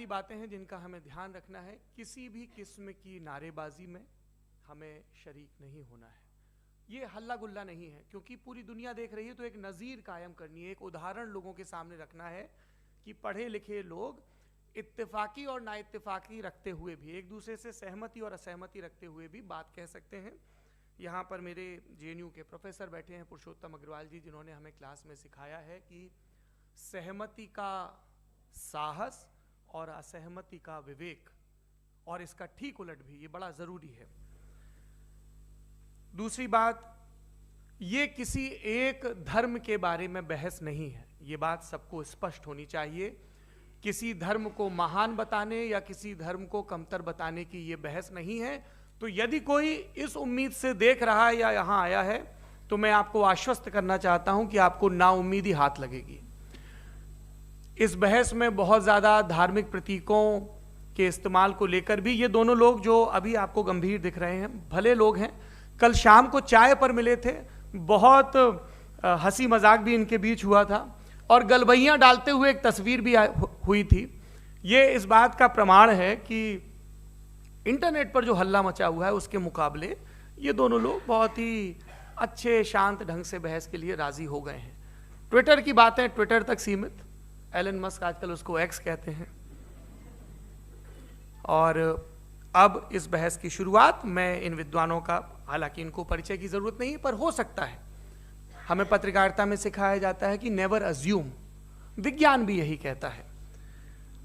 की बातें हैं जिनका हमें ध्यान रखना है। किसी भी किस्म की नारेबाजी में हमें शरीक नहीं होना है। ये हल्ला गुल्ला नहीं है, क्योंकि पूरी दुनिया देख रही है, तो एक नज़ीर कायम करनी है, एक उदाहरण लोगों के सामने रखना है कि पढ़े लिखे लोग इत्तेफाकी और नाइत्तेफाकी रखते हुए भी, एक दूसरे से सहमति और असहमति रखते हुए भी बात कह सकते हैं। यहाँ पर मेरे JNU के प्रोफेसर बैठे हैं, पुरुषोत्तम अग्रवाल जी, जिन्होंने हमें क्लास में सिखाया है कि सहमति का साहस और असहमति का विवेक, और इसका ठीक उलट भी, ये बड़ा ज़रूरी है। दूसरी बात, ये किसी एक धर्म के बारे में बहस नहीं है, ये बात सबको स्पष्ट होनी चाहिए। किसी धर्म को महान बताने या किसी धर्म को कमतर बताने की ये बहस नहीं है। तो यदि कोई इस उम्मीद से देख रहा है या यहाँ आया है, तो मैं आपको आश्वस्त करना चाहता हूं कि आपको नाउम्मीदी हाथ लगेगी। इस बहस में बहुत ज़्यादा धार्मिक प्रतीकों के इस्तेमाल को लेकर भी ये दोनों लोग जो अभी आपको गंभीर दिख रहे हैं, भले लोग हैं, कल शाम को चाय पर मिले थे, बहुत हंसी मजाक भी इनके बीच हुआ था, और गलबैयाँ डालते हुए एक तस्वीर भी हुई थी। ये इस बात का प्रमाण है कि इंटरनेट पर जो हल्ला मचा हुआ है उसके मुकाबले ये दोनों लोग बहुत ही अच्छे शांत ढंग से बहस के लिए राजी हो गए हैं। ट्विटर की बातें ट्विटर तक सीमित, एलन मस्क आजकल उसको एक्स कहते हैं, और अब इस बहस की शुरुआत मैं इन विद्वानों का, हालांकि इनको परिचय की जरूरत नहीं, पर हो सकता है, हमें पत्रकारिता में सिखाया जाता है कि नेवर अज्यूम, विज्ञान भी यही कहता है।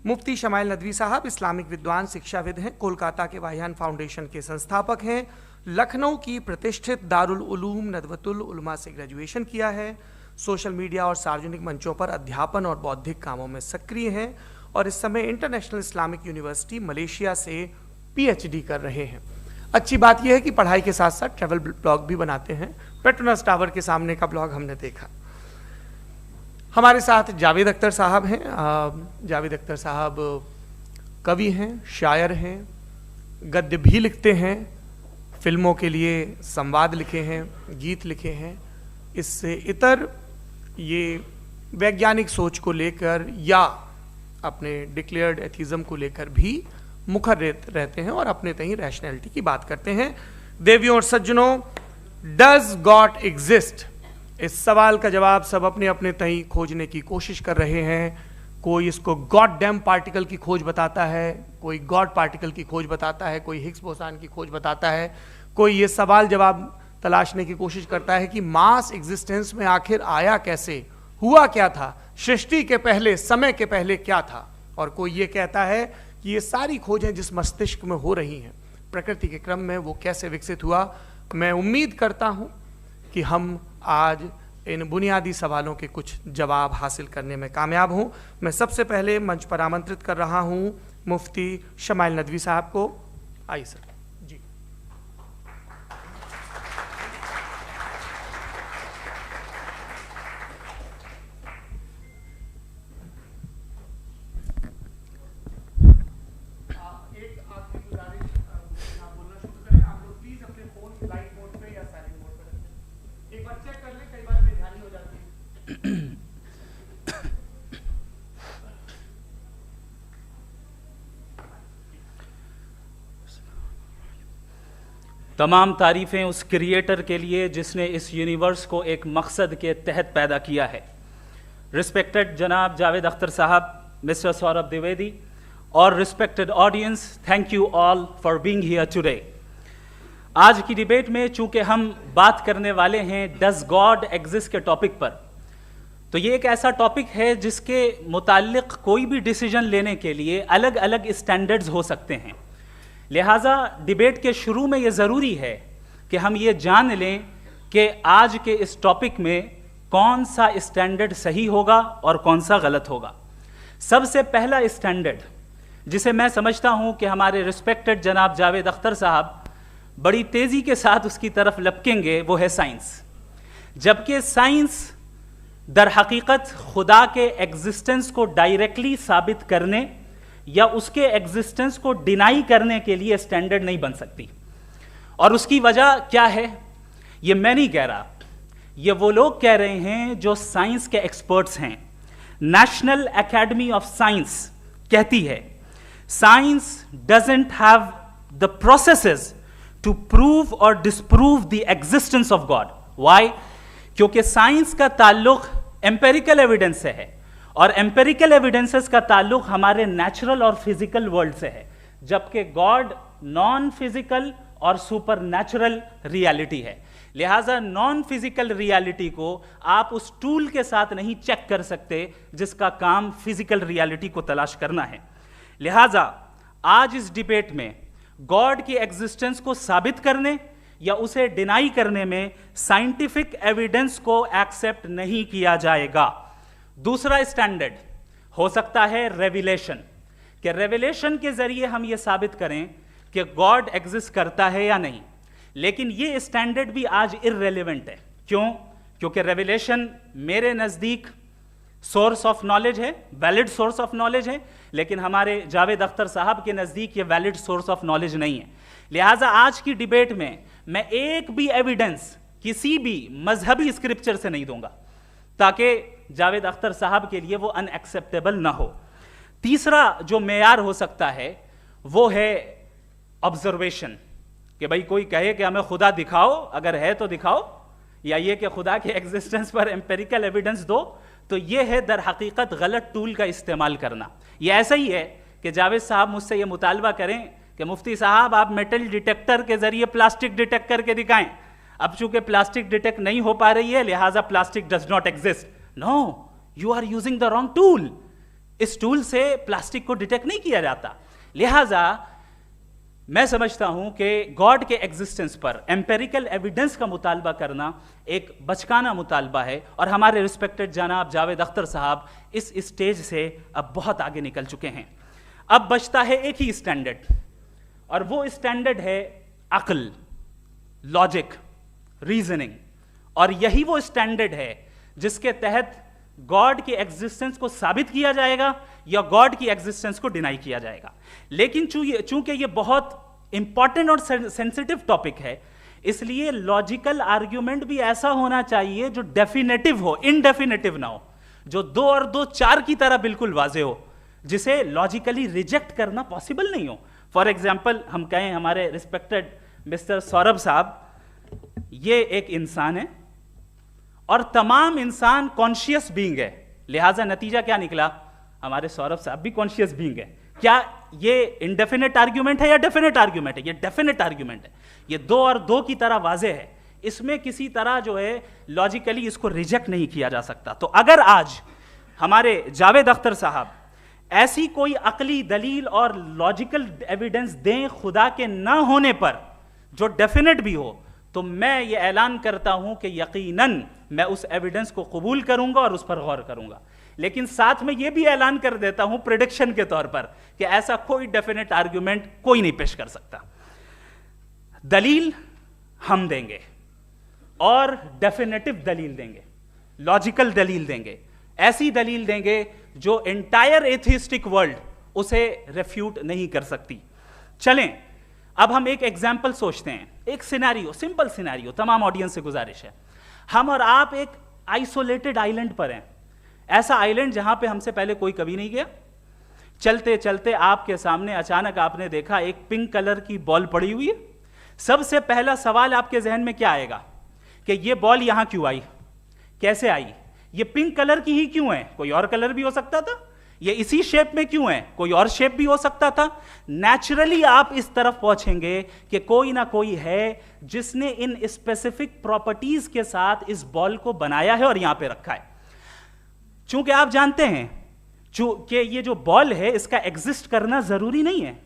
मुफ्ती शमाइल नदवी साहब इस्लामिक विद्वान, शिक्षाविद हैं, कोलकाता के वाहियान फाउंडेशन के संस्थापक हैं, लखनऊ की प्रतिष्ठित दारुल उलूम नदवतुल उलमा से ग्रेजुएशन किया है, सोशल मीडिया और सार्वजनिक मंचों पर अध्यापन और बौद्धिक कामों में सक्रिय हैं, और इस समय इंटरनेशनल इस्लामिक यूनिवर्सिटी मलेशिया से PhD कर रहे हैं। अच्छी बात यह है कि पढ़ाई के साथ साथ ट्रैवल ब्लॉग भी बनाते हैं। पेट्रोनस टावर के सामने का ब्लॉग हमने देखा। हमारे साथ जावेद अख्तर साहब हैं। जावेद अख्तर साहब कवि हैं, शायर हैं, गद्य भी लिखते हैं, फिल्मों के लिए संवाद लिखे हैं, गीत लिखे हैं। इससे इतर ये वैज्ञानिक सोच को लेकर या अपने डिक्लेयर्ड एथिज्म को लेकर भी मुखर रहते हैं और अपने तहीं रैशनैलिटी की बात करते हैं। देवियों और सज्जनों, डज गॉड एग्जिस्ट, इस सवाल का जवाब सब अपने अपने तहीं खोजने की कोशिश कर रहे हैं। कोई इसको गॉड डैम पार्टिकल की खोज बताता है, कोई गॉड पार्टिकल की खोज बताता है, कोई हिग्स बोसान की खोज बताता है, कोई ये सवाल जवाब तलाशने की कोशिश करता है कि मास एग्जिस्टेंस में आखिर आया कैसे, हुआ क्या था, सृष्टि के पहले, समय के पहले क्या था, और कोई ये कहता है कि ये सारी खोजें जिस मस्तिष्क में हो रही हैं प्रकृति के क्रम में, वो कैसे विकसित हुआ। मैं उम्मीद करता हूं कि हम आज इन बुनियादी सवालों के कुछ जवाब हासिल करने में कामयाब हों। मैं सबसे पहले मंच पर आमंत्रित कर रहा हूं मुफ्ती शमाइल नदवी साहब को। आइए सर। जी, तमाम तारीफ़ें उस क्रिएटर के लिए जिसने इस यूनिवर्स को एक मकसद के तहत पैदा किया है। रिस्पेक्टेड जनाब जावेद अख्तर साहब, मिस्टर सौरभ द्विवेदी, और respected audience, thank you all for being here today. आज की डिबेट में चूंकि हम बात करने वाले हैं डज गॉड एग्जिस्ट के टॉपिक पर, तो ये एक ऐसा टॉपिक है जिसके मुताल्लिक कोई भी डिसीजन लेने के लिए अलग अलग स्टैंडर्ड्स हो सकते हैं। लिहाजा डिबेट के शुरू में ये ज़रूरी है कि हम ये जान लें कि आज के इस टॉपिक में कौन सा स्टैंडर्ड सही होगा और कौन सा गलत होगा। सबसे पहला स्टैंडर्ड जिसे मैं समझता हूं कि हमारे रिस्पेक्टेड जनाब जावेद अख्तर साहब बड़ी तेज़ी के साथ उसकी तरफ लपकेंगे, वो है साइंस। जबकि साइंस दर हकीकत खुदा के एग्जिस्टेंस को डायरेक्टली साबित करने या उसके एग्जिस्टेंस को डिनाई करने के लिए स्टैंडर्ड नहीं बन सकती। और उसकी वजह क्या है, ये मैं नहीं कह रहा, ये वो लोग कह रहे हैं जो साइंस के एक्सपर्ट्स हैं। नेशनल एकेडमी ऑफ साइंस कहती है science doesn't have the processes to prove or disprove the existence of God. Why? क्योंकि साइंस का ताल्लुक एम्पेरिकल एविडेंस से है और एम्पेरिकल एविडेंसेस का ताल्लुक हमारे नेचुरल और फिजिकल वर्ल्ड से है, जबकि गॉड नॉन फिजिकल और सुपर नेचुरल रियलिटी है। लिहाजा नॉन फिजिकल रियलिटी को आप उस टूल के साथ नहीं चेक कर सकते जिसका काम फिजिकल रियलिटी को तलाश करना है। लिहाजा आज इस डिबेट में गॉड की एग्जिस्टेंस को साबित करने या उसे डिनाई करने में साइंटिफिक एविडेंस को एक्सेप्ट नहीं किया जाएगा। दूसरा स्टैंडर्ड हो सकता है रेविलेशन, कि रेविलेशन के जरिए हम यह साबित करें कि गॉड एग्जिस्ट करता है या नहीं, लेकिन यह स्टैंडर्ड भी आज इररेलेवेंट है। क्यों? क्योंकि रेविलेशन मेरे नजदीक सोर्स ऑफ नॉलेज है, वैलिड सोर्स ऑफ नॉलेज है, लेकिन हमारे जावेद अख्तर साहब के नजदीक ये वैलिड सोर्स ऑफ नॉलेज नहीं है। लिहाजा आज की डिबेट में मैं एक भी एविडेंस किसी भी मजहबी स्क्रिप्चर से नहीं दूंगा ताकि जावेद अख्तर साहब के लिए वो अनएक्सेप्टेबल ना हो। तीसरा जो मेयार हो सकता है वो है ऑब्जर्वेशन, कि भाई कोई कहे कि हमें खुदा दिखाओ, अगर है तो दिखाओ, या ये कि खुदा के एग्जिस्टेंस पर एम्पेरिकल एविडेंस दो, तो ये है दर हकीकत गलत टूल का इस्तेमाल करना। ये ऐसा ही है कि जावेद साहब मुझसे ये मुतालबा करें कि मुफ्ती साहब आप मेटल डिटेक्टर के जरिए प्लास्टिक डिटेक्ट करके दिखाएं। अब चूंकि प्लास्टिक डिटेक्ट नहीं हो पा रही है लिहाजा plastic does not exist. No, you are using the wrong tool. इस टूल से प्लास्टिक को डिटेक्ट नहीं किया जाता। लिहाजा मैं समझता हूं कि गॉड के एग्जिस्टेंस पर एम्पेरिकल एविडेंस का मुतालबा करना एक बचकाना मुतालबा है, और हमारे रिस्पेक्टेड जनाब जावेद अख्तर साहब इस स्टेज से अब बहुत आगे निकल चुके हैं। अब बचता है एक ही स्टैंडर्ड, और वो स्टैंडर्ड है अक्ल, लॉजिक, रीजनिंग। और यही वो स्टैंडर्ड है जिसके तहत गॉड की एग्जिस्टेंस को साबित किया जाएगा या गॉड की एग्जिस्टेंस को डिनाई किया जाएगा। लेकिन चूंकि ये बहुत इंपॉर्टेंट और सेंसिटिव टॉपिक है, इसलिए लॉजिकल आर्ग्यूमेंट भी ऐसा होना चाहिए जो डेफिनेटिव हो, इनडेफिनेटिव ना हो, जो 2 और 2 4 की तरह बिल्कुल वाजे हो, जिसे लॉजिकली रिजेक्ट करना पॉसिबल नहीं हो। फॉर एग्जाम्पल हम कहें हमारे रिस्पेक्टेड मिस्टर सौरभ साहब, ये एक इंसान है और तमाम इंसान कॉन्शियस बीइंग है, लिहाजा नतीजा क्या निकला, हमारे सौरभ साहब भी कॉन्शियस बीइंग है। क्या ये इनडेफिनेट आर्ग्यूमेंट है या डेफिनेट आर्ग्यूमेंट है? ये डेफिनेट आर्ग्यूमेंट है। ये 2 और 2 की तरह वाजे है, इसमें किसी तरह जो है लॉजिकली इसको रिजेक्ट नहीं किया जा सकता। तो अगर आज हमारे जावेद अख्तर साहब ऐसी कोई अकली दलील और लॉजिकल एविडेंस दें खुदा के ना होने पर जो डेफिनेट भी हो, तो मैं ये ऐलान करता हूं कि यकीनन मैं उस एविडेंस को कबूल करूंगा और उस पर गौर करूंगा। लेकिन साथ में यह भी ऐलान कर देता हूं प्रेडिक्शन के तौर पर कि ऐसा कोई डेफिनेट आर्ग्यूमेंट कोई नहीं पेश कर सकता। दलील हम देंगे और डेफिनेटिव दलील देंगे, लॉजिकल दलील देंगे, ऐसी दलील देंगे जो एंटायर एथिस्टिक वर्ल्ड उसे रेफ्यूट नहीं कर सकती। चलें अब हम एक एग्जाम्पल सोचते हैं, एक सिनेरियो, सिंपल सिनेरियो, तमाम ऑडियंस से गुजारिश है, हम और आप एक आइसोलेटेड आइलैंड पर हैं, ऐसा आइलैंड जहां पे हमसे पहले कोई कभी नहीं गया। चलते चलते आपके सामने अचानक आपने देखा एक पिंक कलर की बॉल पड़ी हुई है। सबसे पहला सवाल आपके जहन में क्या आएगा कि ये बॉल यहां क्यों आई, कैसे आई, ये पिंक कलर की ही क्यों है, कोई और कलर भी हो सकता था, ये इसी शेप में क्यों है, कोई और शेप भी हो सकता था। नेचुरली आप इस तरफ पहुंचेंगे कि कोई ना कोई है जिसने इन स्पेसिफिक प्रॉपर्टीज के साथ इस बॉल को बनाया है और यहां पे रखा है। चूंकि आप जानते हैं कि ये जो बॉल है इसका एग्जिस्ट करना जरूरी नहीं है,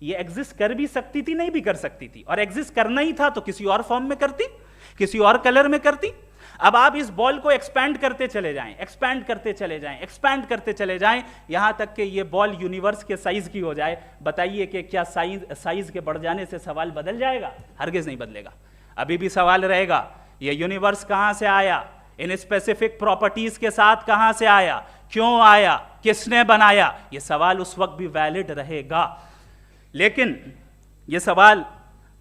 ये एग्जिस्ट कर भी सकती थी, नहीं भी कर सकती थी, और एग्जिस्ट करना ही था तो किसी और फॉर्म में करती, किसी और कलर में करती। अब आप इस बॉल को एक्सपैंड करते चले जाएं, एक्सपैंड करते चले जाएं, एक्सपैंड करते चले जाएं, यहां तक कि ये बॉल यूनिवर्स के साइज की हो जाए। बताइए कि क्या साइज के बढ़ जाने से सवाल बदल जाएगा? हरगिज नहीं बदलेगा। अभी भी सवाल रहेगा ये यूनिवर्स कहां से आया, इन स्पेसिफिक प्रॉपर्टीज के साथ कहां से आया, क्यों आया, किसने बनाया, यह सवाल उस वक्त भी वैलिड रहेगा। लेकिन यह सवाल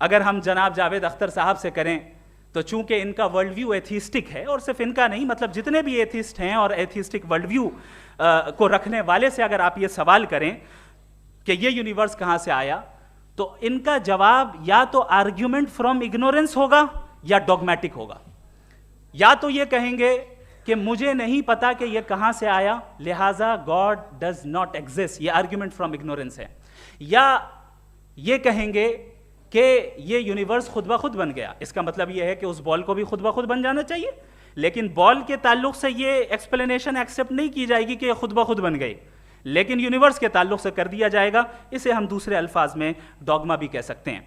अगर हम जनाब जावेद अख्तर साहब से करें तो चूंकि इनका वर्ल्ड व्यू एथिस्टिक है, और सिर्फ इनका नहीं, मतलब जितने भी एथिस्ट हैं और एथिस्टिक वर्ल्ड व्यू को रखने वाले से अगर आप ये सवाल करें, कि ये यूनिवर्स कहां से आया, तो इनका जवाब या तो आर्ग्यूमेंट फ्रॉम इग्नोरेंस होगा या डॉगमेटिक होगा। या तो ये कहेंगे कि मुझे नहीं पता कि ये कहां से आया, लिहाजा गॉड डज नॉट एग्जिस्ट, ये आर्ग्यूमेंट फ्रॉम इग्नोरेंस है। या ये कहेंगे कि ये यूनिवर्स खुद ब खुद बन गया, इसका मतलब ये है कि उस बॉल को भी खुद ब खुद बन जाना चाहिए, लेकिन बॉल के ताल्लुक से ये एक्सप्लेनेशन एक्सेप्ट नहीं की जाएगी कि ये खुद ब खुद बन गई, लेकिन यूनिवर्स के ताल्लुक से कर दिया जाएगा। इसे हम दूसरे अल्फाज में डॉगमा भी कह सकते हैं।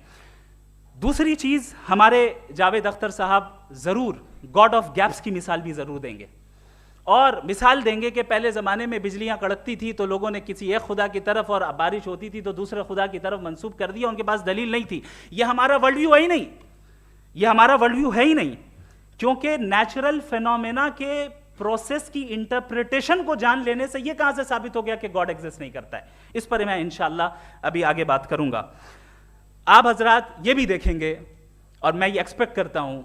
दूसरी चीज, हमारे जावेद अख्तर साहब जरूर गॉड ऑफ गैप्स की मिसाल भी जरूर देंगे, और मिसाल देंगे कि पहले ज़माने में बिजलियां कड़कती थी तो लोगों ने किसी एक खुदा की तरफ, और बारिश होती थी तो दूसरे खुदा की तरफ मंसूब कर दिया, उनके पास दलील नहीं थी। यह हमारा वर्ल्ड व्यू है ही नहीं, यह हमारा वर्ल्ड व्यू है ही नहीं, क्योंकि नेचुरल फिनोमेना के प्रोसेस की इंटरप्रिटेशन को जान लेने से यह कहां से साबित हो गया कि गॉड एग्जिस्ट नहीं करता है। इस पर मैं इंशाअल्लाह अभी आगे बात करूंगा। आप हजरात ये भी देखेंगे, और मैं ये एक्सपेक्ट करता हूं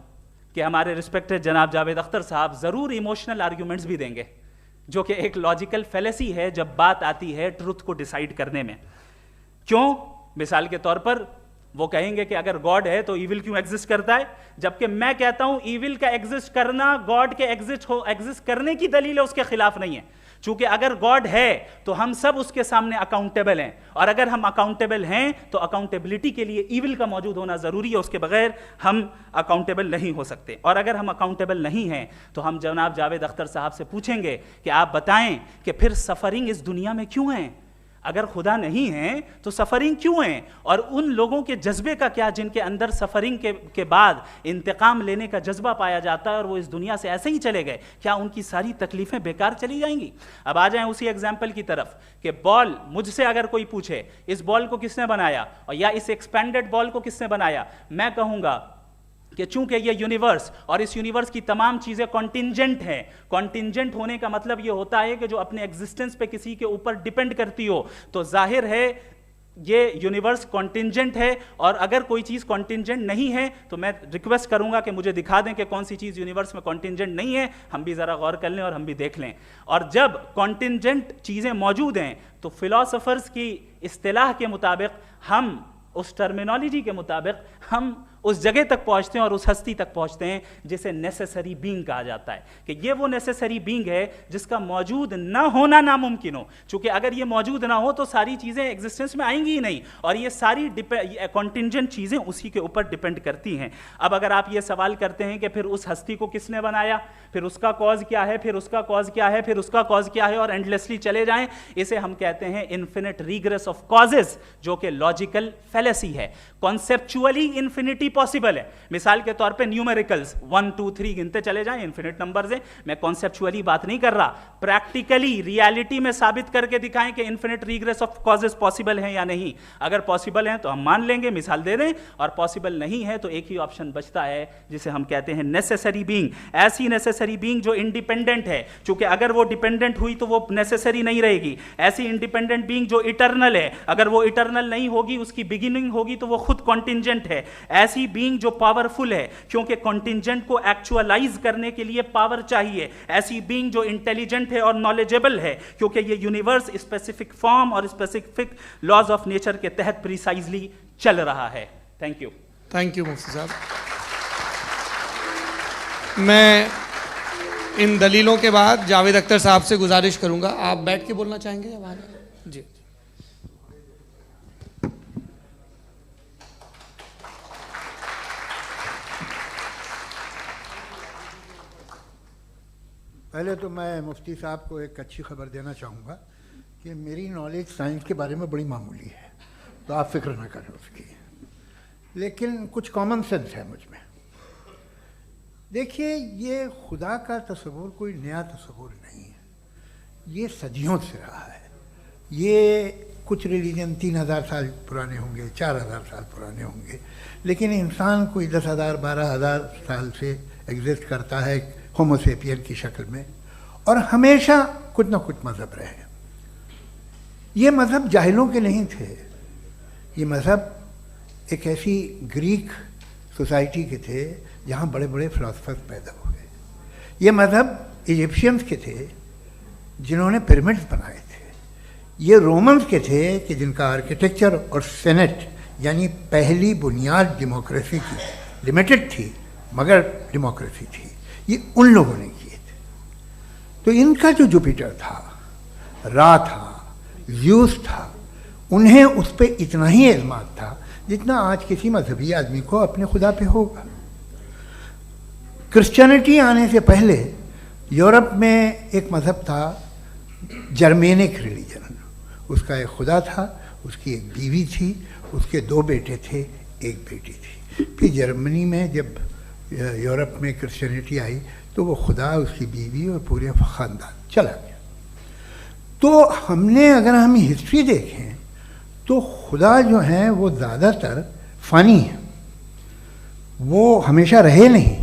कि हमारे रिस्पेक्टेड जनाब जावेद अख्तर साहब जरूर इमोशनल आर्ग्यूमेंट्स भी देंगे, जो कि एक लॉजिकल फेलेसी है जब बात आती है ट्रुथ को डिसाइड करने में। क्यों? मिसाल के तौर पर वो कहेंगे कि अगर गॉड है तो ईविल क्यों एग्जिस्ट करता है, जबकि मैं कहता हूं ईविल का एग्जिस्ट करना गॉड के एग्जिस्ट करने की दलील है, उसके खिलाफ नहीं है। चूंकि अगर गॉड है तो हम सब उसके सामने अकाउंटेबल हैं, और अगर हम अकाउंटेबल हैं तो अकाउंटेबिलिटी के लिए ईविल का मौजूद होना जरूरी है, उसके बगैर हम अकाउंटेबल नहीं हो सकते। और अगर हम अकाउंटेबल नहीं हैं तो हम जनाब जावेद अख्तर साहब से पूछेंगे कि आप बताएं कि फिर सफरिंग इस दुनिया में क्यों है? अगर खुदा नहीं है तो सफरिंग क्यों है? और उन लोगों के जज्बे का क्या जिनके अंदर सफरिंग के बाद इंतकाम लेने का जज्बा पाया जाता है और वो इस दुनिया से ऐसे ही चले गए, क्या उनकी सारी तकलीफें बेकार चली जाएंगी? अब आ जाएं उसी एग्जाम्पल की तरफ कि बॉल, मुझसे अगर कोई पूछे इस बॉल को किसने बनाया और या इस एक्सपेंडेड बॉल को किसने बनाया, मैं कहूंगा कि चूंकि ये यूनिवर्स और इस यूनिवर्स की तमाम चीजें कॉन्टिंजेंट हैं। कॉन्टिंजेंट होने का मतलब ये होता है कि जो अपने एग्जिस्टेंस पे किसी के ऊपर डिपेंड करती हो, तो जाहिर है ये यूनिवर्स कॉन्टिंजेंट है। और अगर कोई चीज कॉन्टिंजेंट नहीं है तो मैं रिक्वेस्ट करूंगा कि मुझे दिखा दें कि कौन सी चीज यूनिवर्स में कॉन्टिंजेंट नहीं है, हम भी जरा गौर कर लें और हम भी देख लें। और जब कॉन्टिंजेंट चीजें मौजूद हैं तो फिलोसोफर्स की इस्तिलाह के मुताबिक, हम उस टर्मिनोलॉजी के मुताबिक हम उस जगह तक पहुंचते हैं और उस हस्ती तक पहुंचते हैं जिसे नेसेसरी बीइंग कहा जाता है, कि ये वो नेसेसरी बीइंग है जिसका मौजूद ना होना नामुमकिन हो। क्योंकि अगर ये मौजूद ना हो तो सारी चीजें एग्जिस्टेंस में आएंगी ही नहीं, और ये सारी कॉन्टिंजेंट चीजें उसी के ऊपर डिपेंड करती हैं। अब अगर आप ये सवाल करते हैं कि फिर उस हस्ती को किसने बनाया, फिर उसका कॉज क्या है, फिर उसका कॉज क्या है, फिर उसका कॉज क्या है, और एंडलेसली चले जाएं, इसे हम कहते हैं इन्फिनिट रिग्रेस ऑफ कॉजेस, जो कि लॉजिकल फेलेसी है। कॉन्सेप्चुअली इन्फिनिटी पॉसिबल है। मिसाल के तौर पे न्यूमेरिकल्स 1 2 3 गिनते चले जाएं, इन्फिनिट नंबर्स हैं। मैं कॉन्सेप्चुअली बात नहीं कर रहा, प्रैक्टिकली रियलिटी में साबित करके दिखाएं कि infinite regress of causes possible हैं या नहीं। अगर पॉसिबल हैं तो हम मान लेंगे, मिसाल दे दें, और पॉसिबल नहीं है तो एक ही ऑप्शन बचता है जिसे हम कहते हैं नेसेसरी बीइंग। ऐसी नेसेसरी बीइंग जो इंडिपेंडेंट है, क्योंकि अगर वो डिपेंडेंट हुई तो वो नेसेसरी नहीं रहेगी। ऐसी इंडिपेंडेंट बीइंग जो इटर्नल है, अगर वो इटर्नल नहीं होगी, उसकी बिगिनिंग होगी तो वो खुद कॉन्टिंजेंट है। ऐसी बीइंग जो पावरफुल है, क्योंकि कॉन्टिंजेंट को एक्चुअलाइज करने के लिए पावर चाहिए। ऐसी बीइंग जो इंटेलिजेंट है और नॉलेजेबल है, क्योंकि ये यूनिवर्स स्पेसिफिक फॉर्म और स्पेसिफिक लॉज ऑफ नेचर के तहत प्रिसाइजली चल रहा है। थैंक यू मुफ्ती साहब। मैं इन दलीलों के बाद जावेद अख्तर साहब से गुजारिश करूंगा, आप बैठ के बोलना चाहेंगे या बाहर? जी। पहले तो मैं मुफ्ती साहब को एक अच्छी खबर देना चाहूँगा कि मेरी नॉलेज साइंस के बारे में बड़ी मामूली है, तो आप फिक्र ना करें उसकी, लेकिन कुछ कॉमन सेंस है मुझ में। देखिए, ये खुदा का तस्वुर कोई नया तस्वुर नहीं है, ये सदियों से रहा है। ये कुछ रिलीजन 3000 साल पुराने होंगे, 4000 साल पुराने होंगे, लेकिन इंसान कोई 10,000 12,000 साल से एग्जिस्ट करता है होमोसेपियन की शक्ल में, और हमेशा कुछ ना कुछ मज़हब रहे। ये मज़हब जाहिलों के नहीं थे, ये मज़हब एक ऐसी ग्रीक सोसाइटी के थे जहाँ बड़े बड़े फिलोसफर्स पैदा हुए। ये मज़हब इजिप्शियंस के थे जिन्होंने पिरामिड्स बनाए थे। ये रोमन्स के थे कि जिनका आर्किटेक्चर और सेनेट यानी पहली बुनियाद डेमोक्रेसी की लिमिटेड थी मगर डेमोक्रेसी थी, ये उन लोगों ने किए थे। तो इनका जो जुपिटर था, रा था, ज़्यूस था, उन्हें उस पर इतना ही एतमाद था जितना आज किसी मजहबी आदमी को अपने खुदा पे होगा। क्रिश्चियनिटी आने से पहले यूरोप में एक मज़हब था जर्मेनिक रिलीजन, उसका एक खुदा था, उसकी एक बीवी थी, उसके 2 बेटे थे, एक बेटी थी। फिर जर्मनी में जब यूरोप में क्रिश्चियनिटी आई तो वो खुदा, उसकी बीवी और पूरे ख़ानदान चला गया। तो हमने अगर हम हिस्ट्री देखें तो खुदा जो हैं वो ज़्यादातर फ़नी हैं, वो हमेशा रहे नहीं।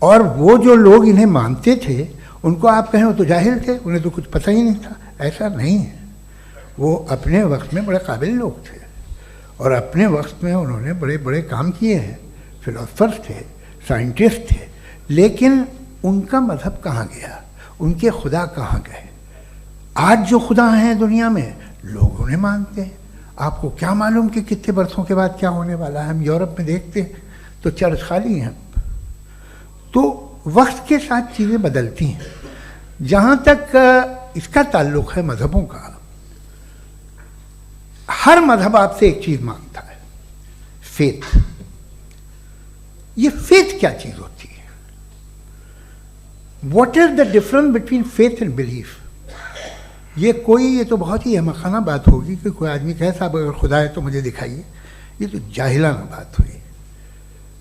और वो जो लोग इन्हें मानते थे उनको आप कहें वो तो जाहिल थे, उन्हें तो कुछ पता ही नहीं था, ऐसा नहीं है। वो अपने वक्त में बड़े काबिल लोग थे और अपने वक्त में उन्होंने बड़े बड़े काम किए हैं, फिलोसफर्स थे, साइंटिस्ट थे, लेकिन उनका मज़हब कहाँ गया, उनके खुदा कहाँ गए? आज जो खुदा हैं दुनिया में लोग उन्हें मानते हैं। आपको क्या मालूम कि कितने बरसों के बाद क्या होने वाला है? हम यूरोप में देखते हैं तो चर्च खाली हैं। तो वक्त के साथ चीज़ें बदलती हैं। जहाँ तक इसका ताल्लुक़ है मज़हबों का, हर मज़हब आपसे एक चीज़ मांगता है, फेथ। ये फेथ क्या चीज़ होती है? What is the difference between faith and belief? ये तो बहुत ही अहमखाना बात होगी कि कोई आदमी कहे साहब अगर खुदा है तो मुझे दिखाइए। ये तो जाहिलाना बात हुई।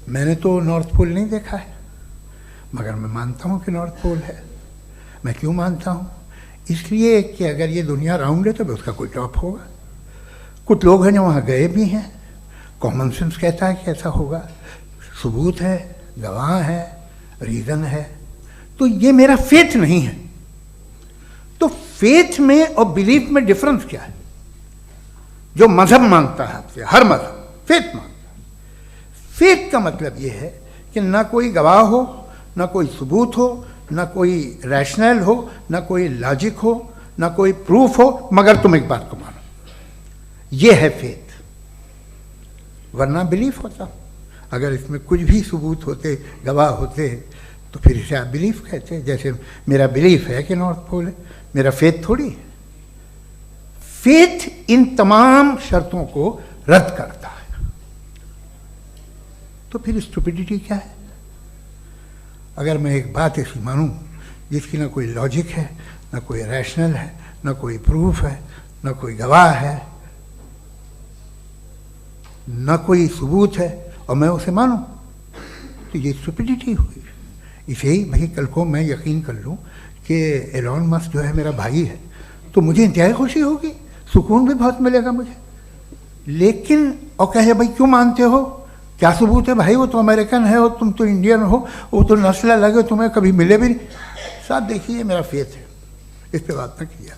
मैंने तो नॉर्थ पोल नहीं देखा है, मगर मैं मानता हूँ कि नॉर्थ पोल है। मैं क्यों मानता हूँ? इसलिए कि अगर ये दुनिया राउंड है तो भी उसका कोई टॉप होगा। कुछ लोग हैं जो वहाँ गए भी हैं, कॉमन सेंस कहता है कि ऐसा होगा, सबूत है, गवाह है, रीज़न है। तो ये मेरा फेथ नहीं है। तो फेथ में और बिलीफ में डिफरेंस क्या है? जो मज़हब मांगता है आपसे, हर मज़हब फेथ मांगता है। फेथ का मतलब ये है कि ना कोई गवाह हो, ना कोई सबूत हो, ना कोई रैशनल हो, ना कोई लॉजिक हो, ना कोई प्रूफ हो, मगर तुम एक बात को मानो। ये है फेथ। वरना बिलीफ होता। अगर इसमें कुछ भी सबूत होते, गवाह होते, तो फिर इसे आप बिलीफ कहते। जैसे मेरा बिलीफ है कि नॉर्थ पोल है, मेरा फेथ थोड़ी है। फेथ इन तमाम शर्तों को रद्द करता है। तो फिर स्टुपिडिटी क्या है? अगर मैं एक बात ऐसी मानूं जिसकी ना कोई लॉजिक है, ना कोई रैशनल है, ना कोई प्रूफ है, ना कोई गवाह है, ना कोई सबूत है, और मैं उसे मानूं, तो ये स्टुपिडिटी हुई। इसे ही भाई कल को मैं यकीन कर लूं कि एलॉन मस्क जो है मेरा भाई है, तो मुझे इंतहाई खुशी होगी, सुकून भी बहुत मिलेगा मुझे। लेकिन और कहे भाई क्यों मानते हो, क्या सबूत है भाई, वो तो अमेरिकन है और तुम तो इंडियन हो, वो तो नस्ल अलग है, तुम्हें कभी मिले भी नहीं। साहब देखिए मेरा फेथ है, इस पर बात न किया।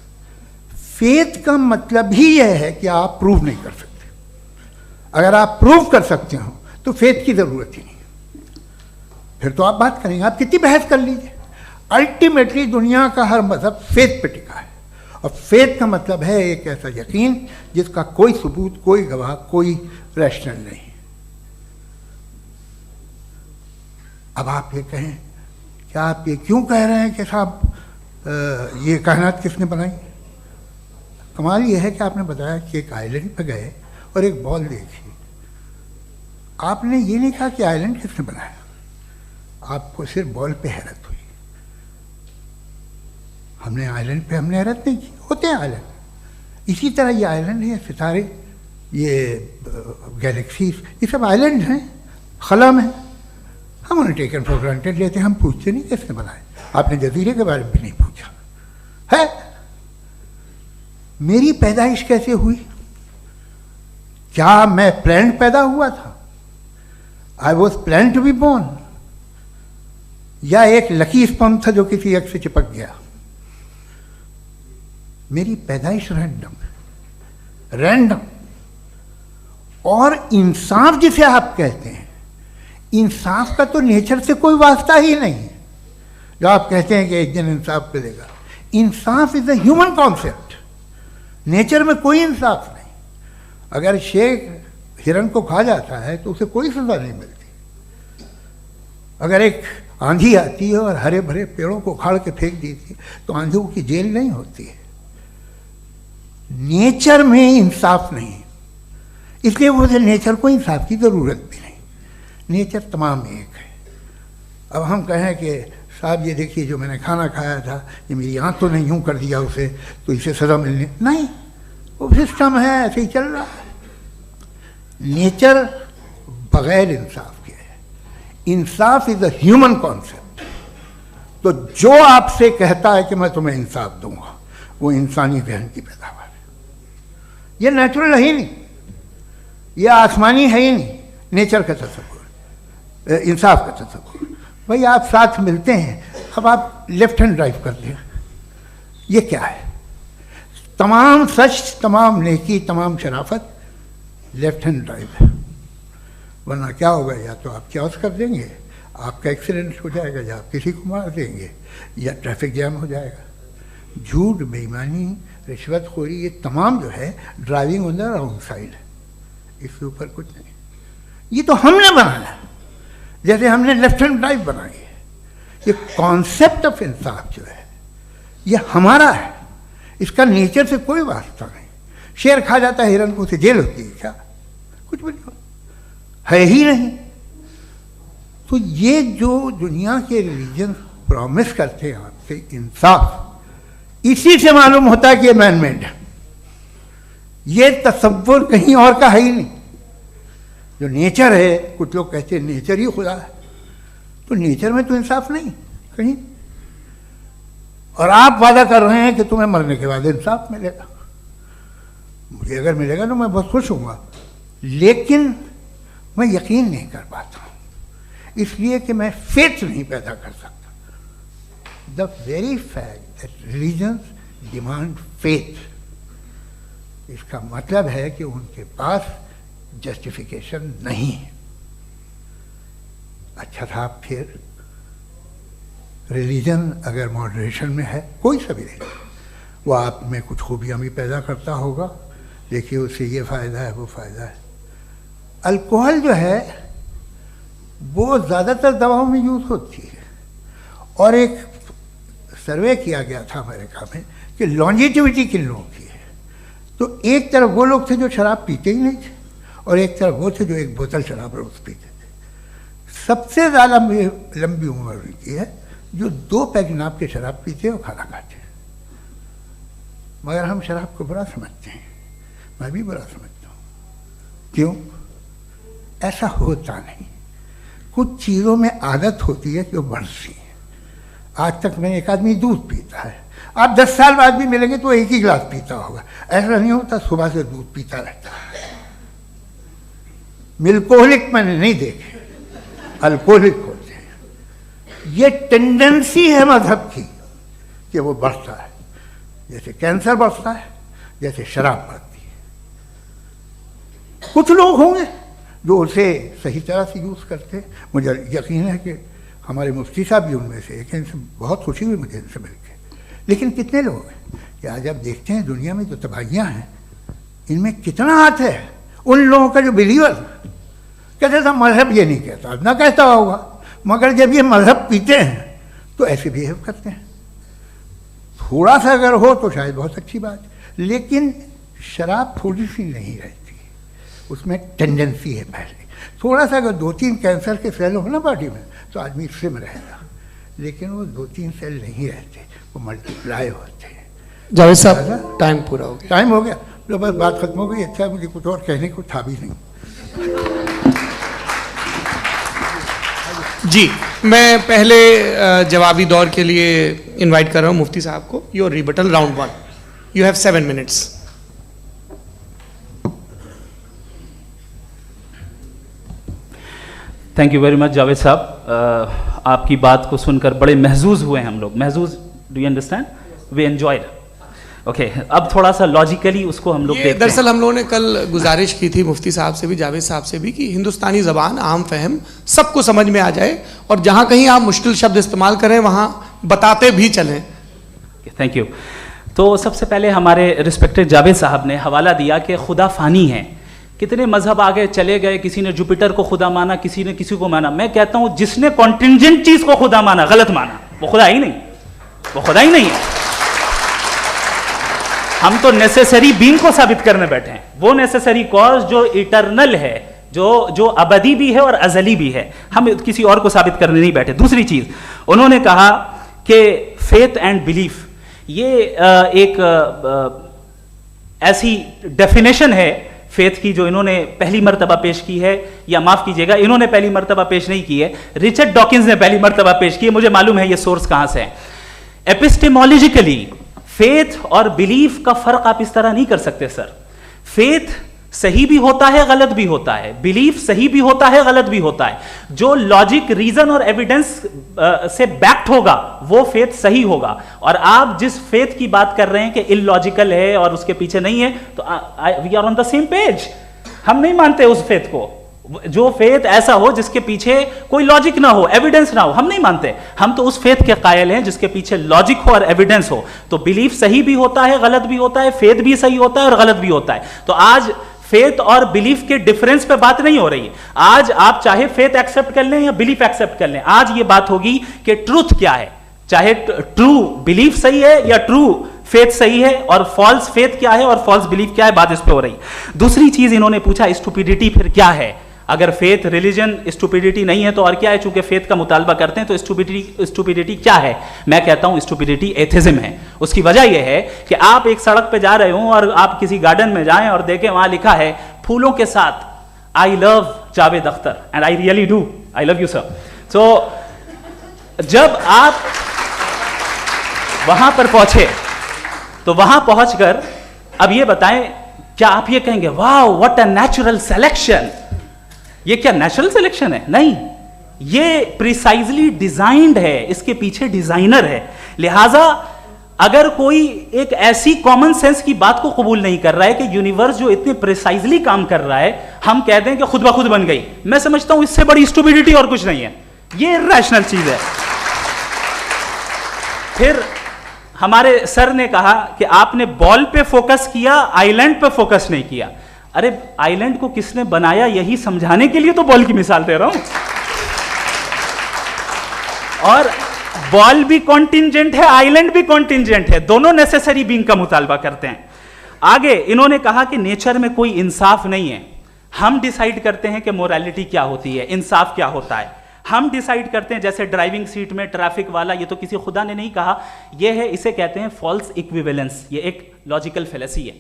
फेथ का मतलब ही यह है कि आप प्रूव नहीं कर सकते। अगर आप प्रूव कर सकते हो तो फेथ की ज़रूरत ही नहीं, फिर तो आप बात करेंगे, आप कितनी बहस कर लीजिए। अल्टीमेटली दुनिया का हर मज़हब फेथ पे टिका है, और फेथ का मतलब है एक ऐसा यकीन जिसका कोई सबूत, कोई गवाह, कोई रैशनल नहीं। अब आप ये कहें, क्या आप ये क्यों कह रहे हैं कि साहब ये कायनात किसने बनाई? कमाल ये है कि आपने बताया कि एक आइलैंड पर गए और एक बॉल देखी। आपने ये नहीं कहा कि आइलैंड किसने बनाया, आपको सिर्फ बॉल पे हैरत हुई। हमने आइलैंड पे हमने हैरत नहीं की, होते हैं आइलैंड। इसी तरह ये आइलैंड है, सितारे, ये गैलेक्सीज, ये सब आइलैंड हैं, खला में। हम उन्हें टेकन फॉर ग्रांटेड लेते हैं, हम पूछते नहीं किसने बनाए। आपने जजीरे के बारे में भी नहीं पूछा है। मेरी पैदाइश कैसे हुई? क्या मैं प्लान्ड पैदा हुआ था? I was plan to be born, या एक लकी स्पर्म था जो किसी एक से चिपक गया? मेरी पैदाइश रैंडम। और इंसाफ जिसे आप कहते हैं, इंसाफ का तो नेचर से कोई वास्ता ही नहीं है। जो आप कहते हैं कि एक दिन इंसाफ मिलेगा, इंसाफ is a human concept, nature में कोई इंसाफ नहीं। अगर शेर हिरन को खा जाता है तो उसे कोई सजा नहीं मिलती। अगर एक आंधी आती है और हरे भरे पेड़ों को उखाड़ के फेंक देती है तो आंधियों की जेल नहीं होती है। नेचर में इंसाफ नहीं, इसलिए वो नेचर को इंसाफ की ज़रूरत भी नहीं। नेचर तमाम एक है। अब हम कहें कि साहब ये देखिए जो मैंने खाना खाया था ये मेरी आँख तो नहीं यूँ कर दिया उसे तो इसे सज़ा मिलनी नहीं, वो सिस्टम है, ऐसे ही चल रहा है। नेचर बगैर इंसाफ के है। इंसाफ इज अ ह्यूमन कॉन्सेप्ट। तो जो आपसे कहता है कि मैं तुम्हें इंसाफ दूंगा वो इंसानी जहन की पैदावार है। ये नेचुरल है ही नहीं, ये आसमानी है ही नहीं। नेचर का तसव्वुर, इंसाफ का तसव्वुर। भाई आप साथ मिलते हैं, अब आप लेफ्ट हैंड ड्राइव करते हैं, ये क्या है? तमाम सच, तमाम नेकी, तमाम शराफत लेफ्ट हैंड ड्राइव है। वरना क्या होगा, या तो आप क्रॉस कर देंगे, आपका एक्सीडेंट हो जाएगा, या आप किसी को मार देंगे, या ट्रैफिक जैम हो जाएगा। झूठ, बेईमानी, रिश्वतखोरी, ये तमाम जो है driving on the wrong side है। इसके ऊपर कुछ नहीं। ये तो हमने बनाया, जैसे हमने लेफ्ट हैंड ड्राइव बनाई है। ये कॉन्सेप्ट ऑफ इंसाफ जो है ये हमारा है, इसका नेचर से कोई वास्ता नहीं। शेर खा जाता है हिरन को, उसे जेल होती है क्या? कुछ भी नहीं, है ही नहीं। तो ये जो दुनिया के रिलीजन प्रॉमिस करते हैं आपसे इंसाफ, इसी से मालूम होता है कि ये मैन मेड है। ये तसव्वुर कहीं और का है ही नहीं। जो नेचर है, कुछ लोग कहते हैं नेचर ही खुदा है, तो नेचर में तो इंसाफ नहीं कहीं। और आप वादा कर रहे हैं कि तुम्हें मरने के बाद इंसाफ मिलेगा। मुझे अगर मिलेगा तो मैं बहुत खुश होऊंगा, लेकिन मैं यकीन नहीं कर पाता हूँ, इसलिए कि मैं फेथ नहीं पैदा कर सकता। The very fact that religions demand faith, इसका मतलब है कि उनके पास जस्टिफिकेशन नहीं है। अच्छा था, फिर रिलीजन अगर मॉडरेशन में है, कोई सा भी नहीं, वो आप में कुछ खूबियाँ भी पैदा करता होगा, देखिए उससे ये फ़ायदा है, वो फ़ायदा है। अल्कोहल जो है वो ज़्यादातर दवाओं में यूज़ होती है, और एक सर्वे किया गया था अमेरिका में कि लॉन्जिटिविटी किन लोगों की है। तो एक तरफ वो लोग थे जो शराब पीते ही नहीं थे, और एक तरफ वो थे जो एक बोतल शराब रोज़ पीते थे। सबसे ज़्यादा लंबी उम्र की है जो 2 पैग नाप के शराब पीते हैं और खाना खाते हैं। मगर हम शराब को बुरा समझते हैं, मैं भी बुरा समझता हूँ। क्यों? ऐसा होता नहीं। कुछ चीज़ों में आदत होती है कि वो बढ़ती है। आज तक में एक आदमी दूध पीता है, आप 10 साल बाद भी मिलेंगे तो एक ही गिलास पीता होगा। ऐसा नहीं होता, सुबह से दूध पीता रहता है। मिल्कोहलिक मैंने नहीं देखे, अल्कोहलिक होते हैं। ये टेंडेंसी है मजहब की कि वो बढ़ता है, जैसे कैंसर बढ़ता है, जैसे शराब बढ़ती है। कुछ लोग होंगे जो उसे सही तरह से यूज़ करते हैं। मुझे यकीन है कि हमारे मुफ्ती साहब भी उनमें से एक, इनसे बहुत खुशी हुई मुझे इनसे मिलकर। लेकिन कितने लोग हैं कि आज आप देखते हैं दुनिया में जो तबाहियाँ हैं, इनमें कितना हाथ है उन लोगों का जो बिलीवर कहते था मजहब ये नहीं कहता, ना कहता होगा, मगर जब ये मजहब पीते हैं तो ऐसे बिहेव करते हैं। थोड़ा सा अगर हो तो शायद बहुत अच्छी बात, लेकिन शराब थोड़ी सी नहीं रहती, उसमें टेंडेंसी है। पहले थोड़ा सा अगर 2-3 कैंसर के सेल हो ना बॉडी में तो आदमी सिम रहेगा, लेकिन वो 2-3 सेल नहीं रहते, वो मल्टीप्लाई होते हैं। जावेद साहब टाइम पूरा हो गया। टाइम हो गया, तो बस बात खत्म हो गई। अच्छा, मुझे कुछ और कहने को था भी नहीं। जी, मैं पहले जवाबी दौर के लिए इनवाइट कर रहा हूं मुफ्ती साहब को। Your rebuttal round 1, you have 7 minutes. Thank you very much Javed साहब। आपकी बात को सुनकर बड़े महजूज हुए हम लोग। महजूज, do you understand? We enjoyed. Okay, अब थोड़ा सा लॉजिकली उसको हम लोग देखते हैं। दरअसल हम लोगों ने कल गुजारिश की थी मुफ्ती साहब से भी, जावेद साहब से भी, कि हिंदुस्तानी ज़बान आम फहम सबको समझ में आ जाए, और जहाँ कहीं आप मुश्किल शब्द इस्तेमाल करें वहाँ बताते भी चलें। Thank you. तो सबसे पहले हमारे रिस्पेक्टेड जावेद साहब ने हवाला दिया कि खुदा फानी है। कितने मजहब आगे चले गए, किसी ने जुपिटर को खुदा माना, किसी ने किसी को माना। मैं कहता हूं जिसने कॉन्टिंजेंट चीज को खुदा माना, गलत माना, वो खुदा ही नहीं, वो खुदा ही नहीं है। हम तो नेसेसरी बीइंग को साबित करने बैठे हैं, वो नेसेसरी कॉज जो इटरनल है, जो अबदी भी है और अजली भी है। हम किसी और को साबित करने नहीं बैठे। दूसरी चीज उन्होंने कहा कि फेथ एंड बिलीफ, ये एक ऐसी डेफिनेशन है फेथ की जो इन्होंने पहली मर्तबा पेश की है, या माफ कीजिएगा इन्होंने पहली मर्तबा पेश नहीं की है, रिचर्ड डॉकिंस ने पहली मर्तबा पेश की है। मुझे मालूम है ये सोर्स कहां से है। एपिस्टेमोलॉजिकली फेथ और बिलीफ का फर्क आप इस तरह नहीं कर सकते सर। फेथ सही भी होता है, गलत भी होता है, बिलीफ सही भी होता है, गलत भी होता है। जो लॉजिक, रीजन और एविडेंस से बैक्ड होगा वो फेथ सही होगा। और आप जिस फेथ की बात कर रहे हैं कि इलॉजिकल है और उसके पीछे नहीं है, तो we are on the same page. हम नहीं मानते उस फेथ को, जो फेथ ऐसा हो जिसके पीछे कोई लॉजिक ना हो, एविडेंस ना हो, हम नहीं मानते। हम तो उस फेथ के कायल हैं जिसके पीछे लॉजिक हो और एविडेंस हो। तो बिलीफ सही भी होता है, गलत भी होता है, फेथ भी सही होता है और गलत भी होता है। तो आज फेथ और बिलीफ के डिफरेंस पे बात नहीं हो रही है। आज आप चाहे फेथ एक्सेप्ट कर लें या बिलीफ एक्सेप्ट कर लें, आज ये बात होगी कि ट्रूथ क्या है, चाहे ट्रू बिलीफ सही है या ट्रू फेथ सही है, और फॉल्स फेथ क्या है और फॉल्स बिलीफ क्या है, बात इस पे हो रही। दूसरी चीज इन्होंने पूछा स्टुपिडिटी फिर क्या है। अगर फेथ रिलीजन स्टुपिडिटी नहीं है तो और क्या है? चूंकि फेथ का मुतालबा करते हैं तो स्टुपिडिटी क्या है? मैं कहता हूं स्टुपिडिटी एथिज्म है। उसकी वजह यह है कि आप एक सड़क पे जा रहे हो और आप किसी गार्डन में जाएं और देखें वहां लिखा है फूलों के साथ I love Javed Akhtar, and I really do, I love you sir. So जब आप वहां पर पहुंचे तो वहां पहुंचकर अब ये बताएं, क्या आप ये कहेंगे वाह व्हाट अ नेचुरल सिलेक्शन? ये क्या नेचुरल सिलेक्शन है? नहीं, ये प्रिसाइजली डिजाइंड है, इसके पीछे डिजाइनर है। लिहाजा अगर कोई एक ऐसी कॉमन सेंस की बात को कबूल नहीं कर रहा है कि यूनिवर्स जो इतने प्रिसाइजली काम कर रहा है, हम कह दें कि खुद ब खुद बन गई, मैं समझता हूं इससे बड़ी स्टुपिडिटी और कुछ नहीं है। ये रैशनल चीज है। फिर हमारे सर ने कहा कि आपने बॉल पे फोकस किया, आइलैंड पे फोकस नहीं किया। अरे आइलैंड को किसने बनाया यही समझाने के लिए तो बॉल की मिसाल दे रहा हूं। और बॉल भी कॉन्टिंजेंट है, आइलैंड भी कॉन्टिंजेंट है, दोनों नेसेसरी बीइंग का मुतालबा करते हैं। आगे इन्होंने कहा कि नेचर में कोई इंसाफ नहीं है। हम डिसाइड करते हैं कि मोरालिटी क्या होती है, इंसाफ क्या होता है। हम डिसाइड करते हैं, जैसे ड्राइविंग सीट में ट्रैफिक वाला, ये तो किसी खुदा ने नहीं कहा, ये है, इसे कहते हैं फॉल्स इक्विवेलेंस। ये एक लॉजिकल फेलेसी है।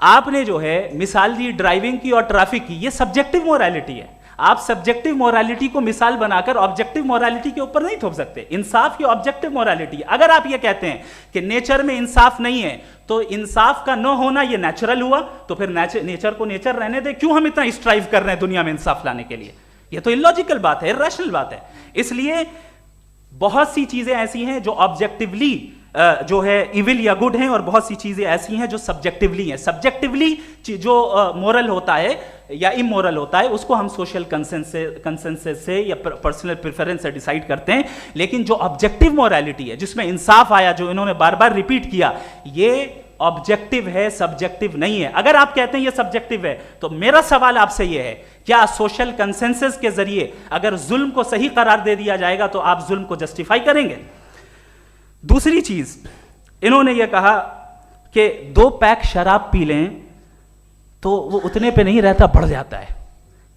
आपने जो है मिसाल दी ड्राइविंग की और ट्रैफिक की, ये सब्जेक्टिव मोरालिटी है। आप सब्जेक्टिव मोरालिटी को मिसाल बनाकर ऑब्जेक्टिव मोरालिटी के ऊपर नहीं थोप सकते। इंसाफ की ऑब्जेक्टिव मोरालिटी। अगर आप ये कहते हैं कि नेचर में इंसाफ नहीं है, तो इंसाफ का न होना ये नेचुरल हुआ, तो फिर नेचर को नेचर रहने दे। क्यों हम इतना स्ट्राइव कर रहे हैं दुनिया में इंसाफ लाने के लिए? ये तो इलॉजिकल बात है, इरैशनल बात है। इसलिए बहुत सी चीजें ऐसी हैं जो ऑब्जेक्टिवली जो है इविल या गुड हैं, और बहुत सी चीजें ऐसी हैं जो सब्जेक्टिवली हैं। सब्जेक्टिवली जो मोरल होता है या इमोरल होता है, उसको हम सोशल कंसेंसस से या पर्सनल प्रेफरेंस से डिसाइड करते हैं। लेकिन जो ऑब्जेक्टिव मोरालिटी है, जिसमें इंसाफ आया, जो इन्होंने बार बार रिपीट किया, ये ऑब्जेक्टिव है, सब्जेक्टिव नहीं है। अगर आप कहते हैं ये सब्जेक्टिव है, तो मेरा सवाल आपसे ये है, क्या सोशल कंसेंसस के जरिए अगर जुल्म को सही करार दे दिया जाएगा तो आप जुल्म को जस्टिफाई करेंगे? दूसरी चीज इन्होंने यह कहा कि 2 पैक शराब पी लें तो वो उतने पे नहीं रहता, बढ़ जाता है।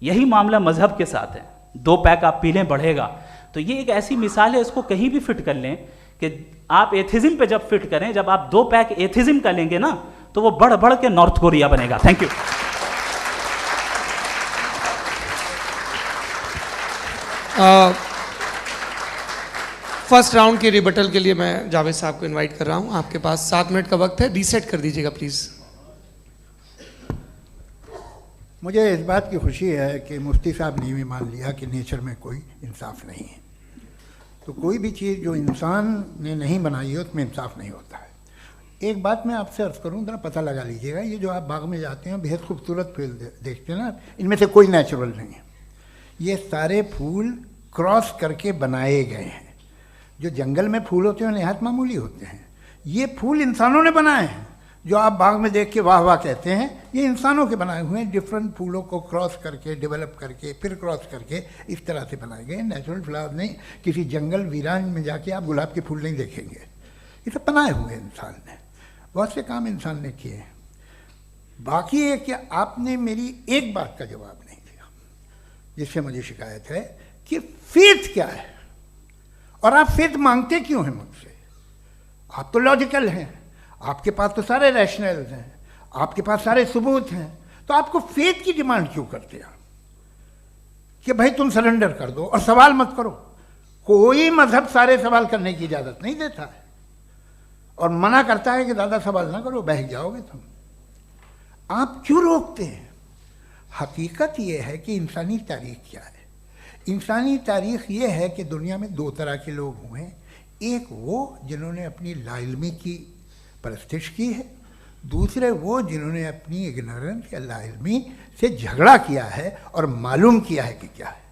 यही मामला मजहब के साथ है। 2 पैक आप पी लें, बढ़ेगा। तो ये एक ऐसी मिसाल है, इसको कहीं भी फिट कर लें कि आप एथिज्म पे जब फिट करें, जब आप 2 पैक एथिज्म का लेंगे ना, तो वो बढ़ बढ़ के नॉर्थ कोरिया बनेगा। Thank you. फर्स्ट राउंड के रिबटल के लिए मैं जावेद साहब को इनवाइट कर रहा हूं। आपके पास 7 मिनट का वक्त है, रीसेट कर दीजिएगा प्लीज। मुझे इस बात की खुशी है कि मुफ्ती साहब ने भी मान लिया कि नेचर में कोई इंसाफ नहीं है। तो कोई भी चीज़ जो इंसान ने नहीं बनाई है उसमें इंसाफ नहीं होता है। एक बात मैं आपसे अर्ज़ करूँ, ज़रा पता लगा लीजिएगा, ये जो आप बाग में जाते हैं बेहद खूबसूरत फूल देखते हैं ना, इनमें से कोई नेचुरल नहीं है। ये सारे फूल क्रॉस करके बनाए गए हैं। जो जंगल में फूल होते हैं नहायत मामूली होते हैं। ये फूल इंसानों ने बनाए हैं, जो आप बाग में देख के वाह वाह कहते हैं, ये इंसानों के बनाए हुए हैं। डिफरेंट फूलों को क्रॉस करके, डेवलप करके, फिर क्रॉस करके इस तरह से बनाए गए नेचुरल फ्लावर नहीं। किसी जंगल वीरान में जाके आप गुलाब के फूल नहीं देखेंगे, ये सब बनाए हुए इंसान ने। बहुत से काम इंसान ने किए हैं। बाकी है कि आपने मेरी एक बात का जवाब नहीं दिया, जिससे मुझे शिकायत है कि फेथ क्या है और आप फेथ मांगते क्यों हैं मुझसे? आप तो लॉजिकल हैं, आपके पास तो सारे रैशनल्स हैं, आपके पास सारे सबूत हैं, तो आपको फेथ की डिमांड क्यों करते हैं कि भाई तुम सरेंडर कर दो और सवाल मत करो? कोई मजहब सारे सवाल करने की इजाजत नहीं देता है और मना करता है कि दादा सवाल ना करो, बह जाओगे तुम। आप क्यों रोकते हैं? हकीकत यह है कि इंसानी तारीख क्या है। इंसानी तारीख ये है कि दुनिया में दो तरह के लोग हुए हैं। एक वो जिन्होंने अपनी लाइल्मी की परस्तिश की है, दूसरे वो जिन्होंने अपनी इग्नोरेंस या लाइल्मी से झगड़ा किया है और मालूम किया है कि क्या है।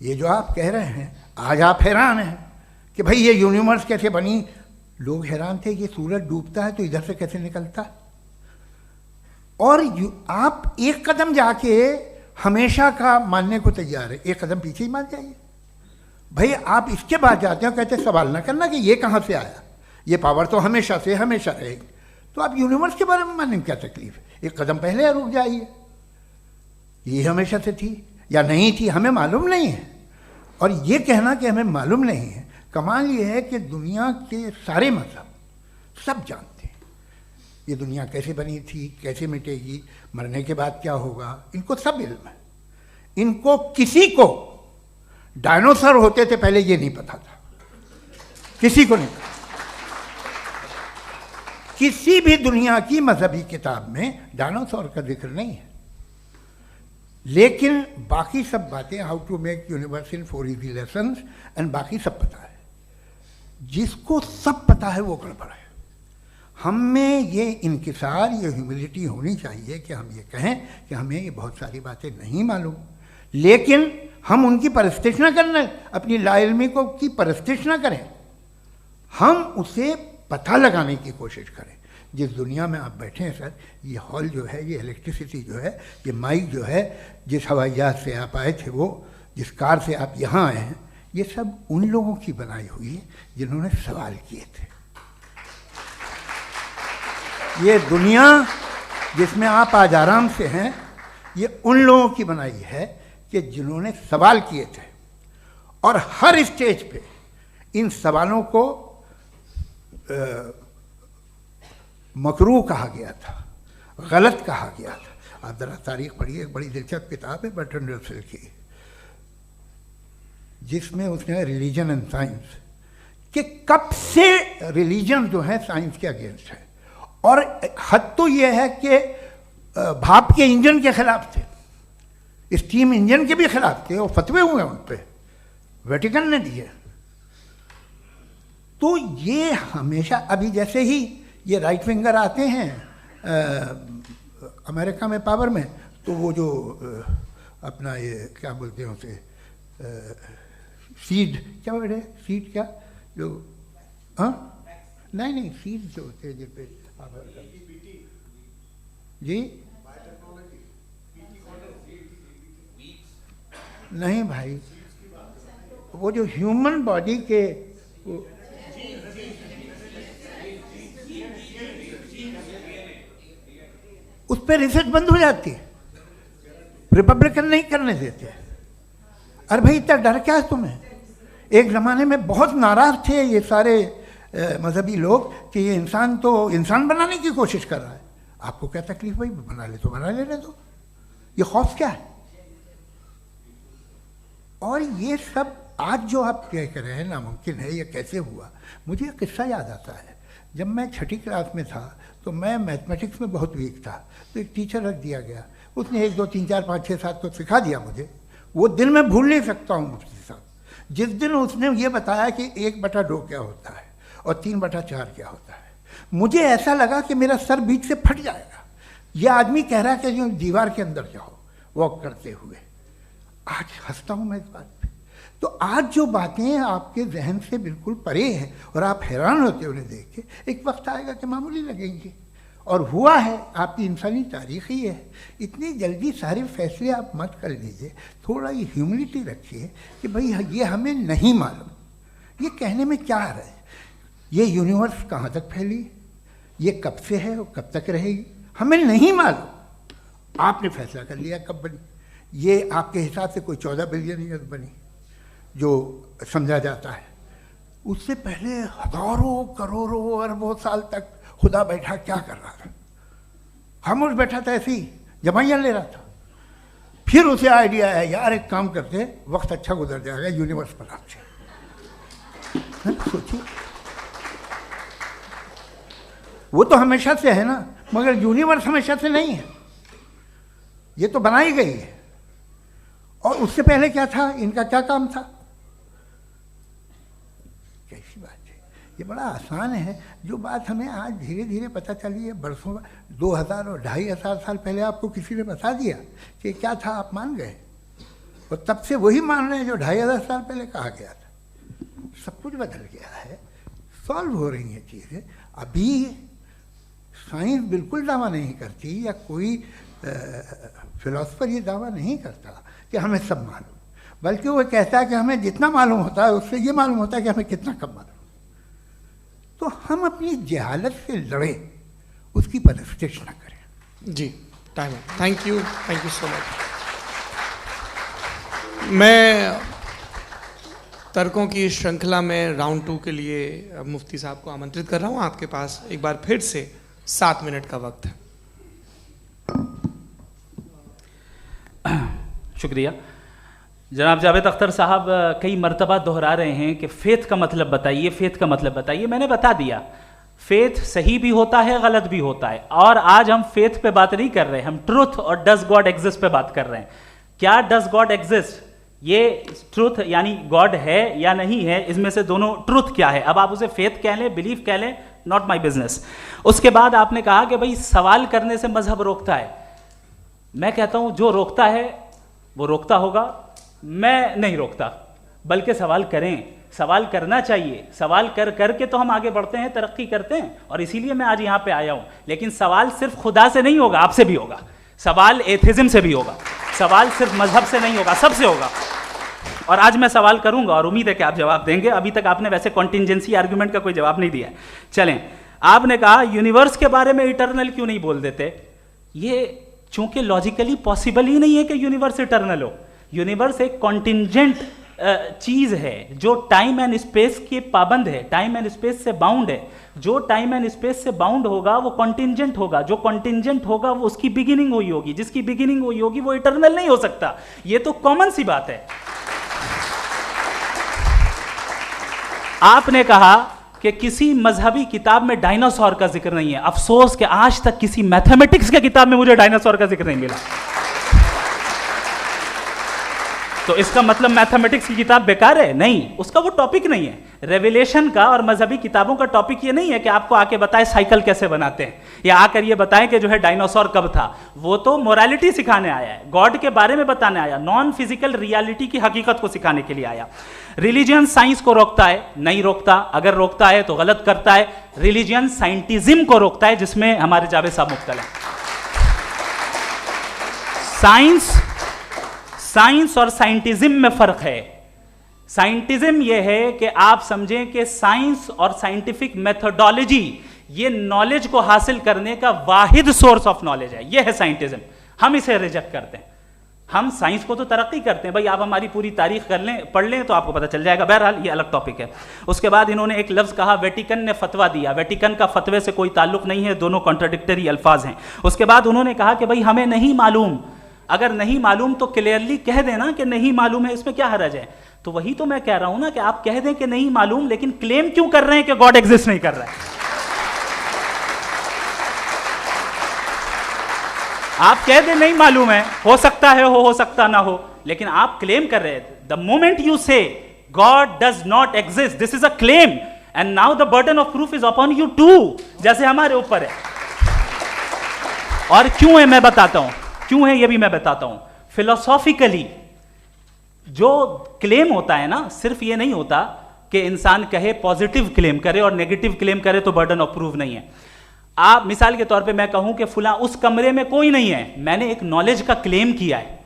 ये जो आप कह रहे हैं, आज आप हैरान हैं कि भाई ये यूनिवर्स कैसे बनी। लोग हैरान थे कि सूरज डूबता है तो इधर से कैसे निकलता, और आप एक कदम जाके हमेशा का मानने को तैयार है, एक कदम पीछे ही मान जाइए। भाई आप इसके बाद जाते हो, कहते सवाल ना करना कि ये कहाँ से आया, ये पावर तो हमेशा से हमेशा रहेगी। तो आप यूनिवर्स के बारे में मानने में क्या तकलीफ है? एक कदम पहले रुक जाइए, ये हमेशा से थी या नहीं थी हमें मालूम नहीं है। और ये कहना कि हमें मालूम नहीं है, कमाल ये है कि दुनिया के सारे मजहब सब जानते हैं ये दुनिया कैसे बनी थी, कैसे मिटेगी, मरने के बाद क्या होगा, इनको सब इल्म है। इनको किसी को डायनासोर होते थे पहले ये नहीं पता था, किसी को नहीं पता। किसी भी दुनिया की मजहबी किताब में डायनासोर का जिक्र नहीं है, लेकिन बाकी सब बातें, how to make universe in 4 easy lessons and बाकी सब पता है। जिसको सब पता है वो गड़बड़ है। हम में ये इनकिसार, ये ह्यूमिलिटी होनी चाहिए कि हम ये कहें कि हमें ये बहुत सारी बातें नहीं मालूम, लेकिन हम उनकी परस्तिश न करना, अपनी लाइल्मी को की परस्तिश न करें, हम उसे पता लगाने की कोशिश करें। जिस दुनिया में आप बैठे हैं सर, ये हॉल जो है, ये इलेक्ट्रिसिटी जो है, ये माइक जो है, जिस हवाई जहाज से आप आए थे, वो जिस कार से आप यहाँ आए हैं, ये सब उन लोगों की बनाई हुई है जिन्होंने सवाल किए थे। ये दुनिया जिसमें आप आज आराम से हैं, ये उन लोगों की बनाई है कि जिन्होंने सवाल किए थे, और हर स्टेज पे इन सवालों को मकरूह कहा गया था, गलत कहा गया था। आप जरा तारीख पढ़िए, एक बड़ी दिलचस्प किताब है बर्ट्रैंड रसेल की, जिसमें उसने रिलीजन एंड साइंस कि कब से रिलीजन जो है साइंस के अगेंस्ट है, और हद तो यह है कि भाप के इंजन के खिलाफ थे, स्टीम इंजन के भी खिलाफ थे, और फतवे हुए उन पर, वेटिकन ने दिए। तो ये हमेशा, अभी जैसे ही ये राइट विंगर आते हैं अमेरिका में पावर में, तो वो जो अपना ये क्या बोलते हैं उसे, सीड क्या बोलते हैं, सीड क्या जो, हाँ नहीं सीड जो होते हैं जिन पे जी, नहीं भाई, वो जो ह्यूमन बॉडी के उस पर रिसर्च बंद हो जाती है, रिपब्लिकन नहीं करने देते। अरे भाई इतना डर क्या है तुम्हें? एक ज़माने में बहुत नाराज़ थे ये सारे मजहबी लोग कि ये इंसान तो इंसान बनाने की कोशिश कर रहा है। आपको क्या तकलीफ भाई, बना ले तो बना लेने दो, ये खौफ क्या है? और ये सब आज जो आप कह रहे हैं नामुमकिन है, ये कैसे हुआ? मुझे एक किस्सा याद आता है। जब मैं 6ठी क्लास में था तो मैं मैथमेटिक्स में बहुत वीक था, तो एक टीचर रख दिया गया, उसने 1 2 3 4 5 6 7 को सिखा दिया मुझे। वो दिन मैं भूल नहीं सकता हूँ मुफ्ती साहब, जिस दिन उसने ये बताया कि 1/2 क्या होता है और 3/4 क्या होता है। मुझे ऐसा लगा कि मेरा सर बीच से फट जाएगा। ये आदमी कह रहा है कि जो दीवार के अंदर जाओ वॉक करते हुए। आज हंसता हूँ मैं इस बात पे। तो आज जो बातें आपके जहन से बिल्कुल परे हैं और आप हैरान होते हो उन्हें देख के, एक वक्त आएगा कि मामूली लगेंगे। और हुआ है, आपकी इंसानी तारीख ही है। इतनी जल्दी सारे फैसले आप मत कर लीजिए, थोड़ा ये ह्यूमिलिटी रखिए कि भाई ये हमें नहीं मालूम। ये कहने में क्या आ रहा है, ये यूनिवर्स कहाँ तक फैली, ये कब से है और कब तक रहेगी, हमें नहीं मालूम। आपने फैसला कर लिया कब बनी, ये आपके हिसाब से कोई 14 बिलियन ईयर बनी जो समझा जाता है। उससे पहले हजारों करोड़ों अरबों साल तक खुदा बैठा क्या कर रहा था, खामोश बैठा था, ऐसे ही जमाइयाँ ले रहा था। फिर उसे आइडिया है, यार एक काम करते, वक्त अच्छा गुजर जाएगा, यूनिवर्स पर आपसे सोचिए। वो तो हमेशा से है ना, मगर यूनिवर्स हमेशा से नहीं है, ये तो बनाई गई है। और उससे पहले क्या था, इनका क्या काम था, कैसी बात है। ये बड़ा आसान है, जो बात हमें आज धीरे धीरे पता चली है, बरसों 2000 और 2500 साल पहले आपको किसी ने बता दिया कि क्या था, आप मान गए, और तब से वही मान रहे हैं जो 2500 साल पहले कहा गया था। सब कुछ बदल गया है, सॉल्व हो रही हैं चीज़ें। अभी साइंस बिल्कुल दावा नहीं करती, या कोई फिलोसफर ये दावा नहीं करता कि हमें सब मालूम, बल्कि वो कहता है कि हमें जितना मालूम होता है उससे ये मालूम होता है कि हमें कितना कम मालूम। तो हम अपनी जहालत से लड़े, उसकी परस्तिश न करें। जी, टाइम है। Thank you so much. मैं तर्कों की श्रृंखला में राउंड 2 के लिए मुफ्ती साहब को आमंत्रित कर रहा हूँ। आपके पास एक बार फिर से 7 मिनट का वक्त है। शुक्रिया। जनाब जावेद अख्तर साहब कई मर्तबा दोहरा रहे हैं कि फेथ का मतलब बताइए, फेथ का मतलब बताइए। मैंने बता दिया, फेथ सही भी होता है, गलत भी होता है। और आज हम फेथ पे बात नहीं कर रहे, हम ट्रुथ और डज गॉड एग्जिस्ट पे बात कर रहे हैं। क्या डज गॉड एग्जिस्ट, ये ट्रुथ यानी गॉड है या नहीं है, इसमें से दोनों ट्रुथ क्या है। अब आप उसे फेथ कह लें, बिलीफ कह लें, नॉट माई बिजनेस। उसके बाद आपने कहा कि भाई सवाल करने से मजहब रोकता है। मैं कहता हूं जो रोकता है वो रोकता होगा, मैं नहीं रोकता, बल्कि सवाल करें, सवाल करना चाहिए। सवाल कर करके तो हम आगे बढ़ते हैं, तरक्की करते हैं, और इसीलिए मैं आज यहां पे आया हूं। लेकिन सवाल सिर्फ खुदा से नहीं होगा, आपसे भी होगा। सवाल एथिज्म से भी होगा, सवाल सिर्फ मजहब से नहीं होगा, सबसे होगा। और आज मैं सवाल करूंगा और उम्मीद है कि आप जवाब देंगे। अभी तक आपने वैसे कॉन्टिंजेंसी आर्गुमेंट का कोई जवाब नहीं दिया। चलें, आपने कहा यूनिवर्स के बारे में इटर्नल क्यों नहीं बोल देते। ये चूंकि लॉजिकली पॉसिबल ही नहीं है कि यूनिवर्स इटर्नल हो। यूनिवर्स एक कॉन्टिंजेंट चीज है जो टाइम एंड स्पेस के पाबंद है, टाइम एंड स्पेस से बाउंड है। जो टाइम एंड स्पेस से बाउंड होगा वो कॉन्टिंजेंट होगा, जो कॉन्टिंजेंट होगा वो उसकी बिगिनिंग हुई होगी, जिसकी बिगिनिंग हुई होगी वो इटर्नल नहीं हो सकता। ये तो कॉमन सी बात है। आपने कहा कि किसी मजहबी किताब में डायनासोर का जिक्र नहीं है। अफसोस कि आज तक किसी मैथमेटिक्स के किताब में मुझे डायनासोर का जिक्र नहीं मिला। तो इसका मतलब मैथमेटिक्स की किताब बेकार है? नहीं, उसका वो टॉपिक नहीं है। रेवलेशन का और मजहबी किताबों का टॉपिक ये नहीं है कि आपको आके बताए साइकिल कैसे बनाते हैं, या आकर ये बताएं कि जो है डायनासोर कब था। वो तो मोरालिटी सिखाने आया है, गॉड के बारे में बताने आया, नॉन फिजिकल रियलिटी की हकीकत को सिखाने के लिए आया। रिलीजियन साइंस को रोकता है? नहीं रोकता। अगर रोकता है तो गलत करता है। रिलीजियन साइंटिज्म को रोकता है, जिसमें हमारे जावेद साहब मुब्तला हैं। साइंस और साइंटिज्म में फर्क है। साइंटिज्म यह है कि आप समझें कि साइंस और साइंटिफिक मेथोडोलॉजी ये नॉलेज को हासिल करने का वाहिद सोर्स ऑफ नॉलेज है। यह है साइंटिज्म। हम इसे रिजेक्ट करते हैं। हम साइंस को तो तरक्की करते हैं, भाई आप हमारी पूरी तारीख कर लें, पढ़ लें तो आपको पता चल जाएगा। बहरहाल ये अलग टॉपिक है। उसके बाद इन्होंने एक लफ्ज़ कहा, वेटिकन ने फतवा दिया। वेटिकन का फतवे से कोई ताल्लुक नहीं है, दोनों कॉन्ट्राडिक्टरी अल्फाज हैं। उसके बाद उन्होंने कहा कि भाई हमें नहीं मालूम। अगर नहीं मालूम तो क्लियरली कह देना कि नहीं मालूम है, इसमें क्या हर्ज है। तो वही तो मैं कह रहा हूं ना कि आप कह दें कि नहीं मालूम, लेकिन क्लेम क्यों कर रहे हैं कि गॉड एग्जिस्ट नहीं कर रहा है। आप कह दें नहीं मालूम है, हो सकता है हो सकता ना हो, लेकिन आप क्लेम कर रहे हैं। The moment you say God does not exist, this is a claim, and now the burden of proof is upon you too, जैसे हमारे ऊपर है। और क्यों है मैं बताता हूं, क्यों है ये भी मैं बताता हूं। फिलोसॉफिकली जो क्लेम होता है ना, सिर्फ ये नहीं होता कि इंसान कहे पॉजिटिव क्लेम करे और नेगेटिव क्लेम करे तो बर्डन ऑफ प्रूफ नहीं है। आप मिसाल के तौर पे मैं कहूं कि फुला उस कमरे में कोई नहीं है, मैंने एक नॉलेज का क्लेम किया है,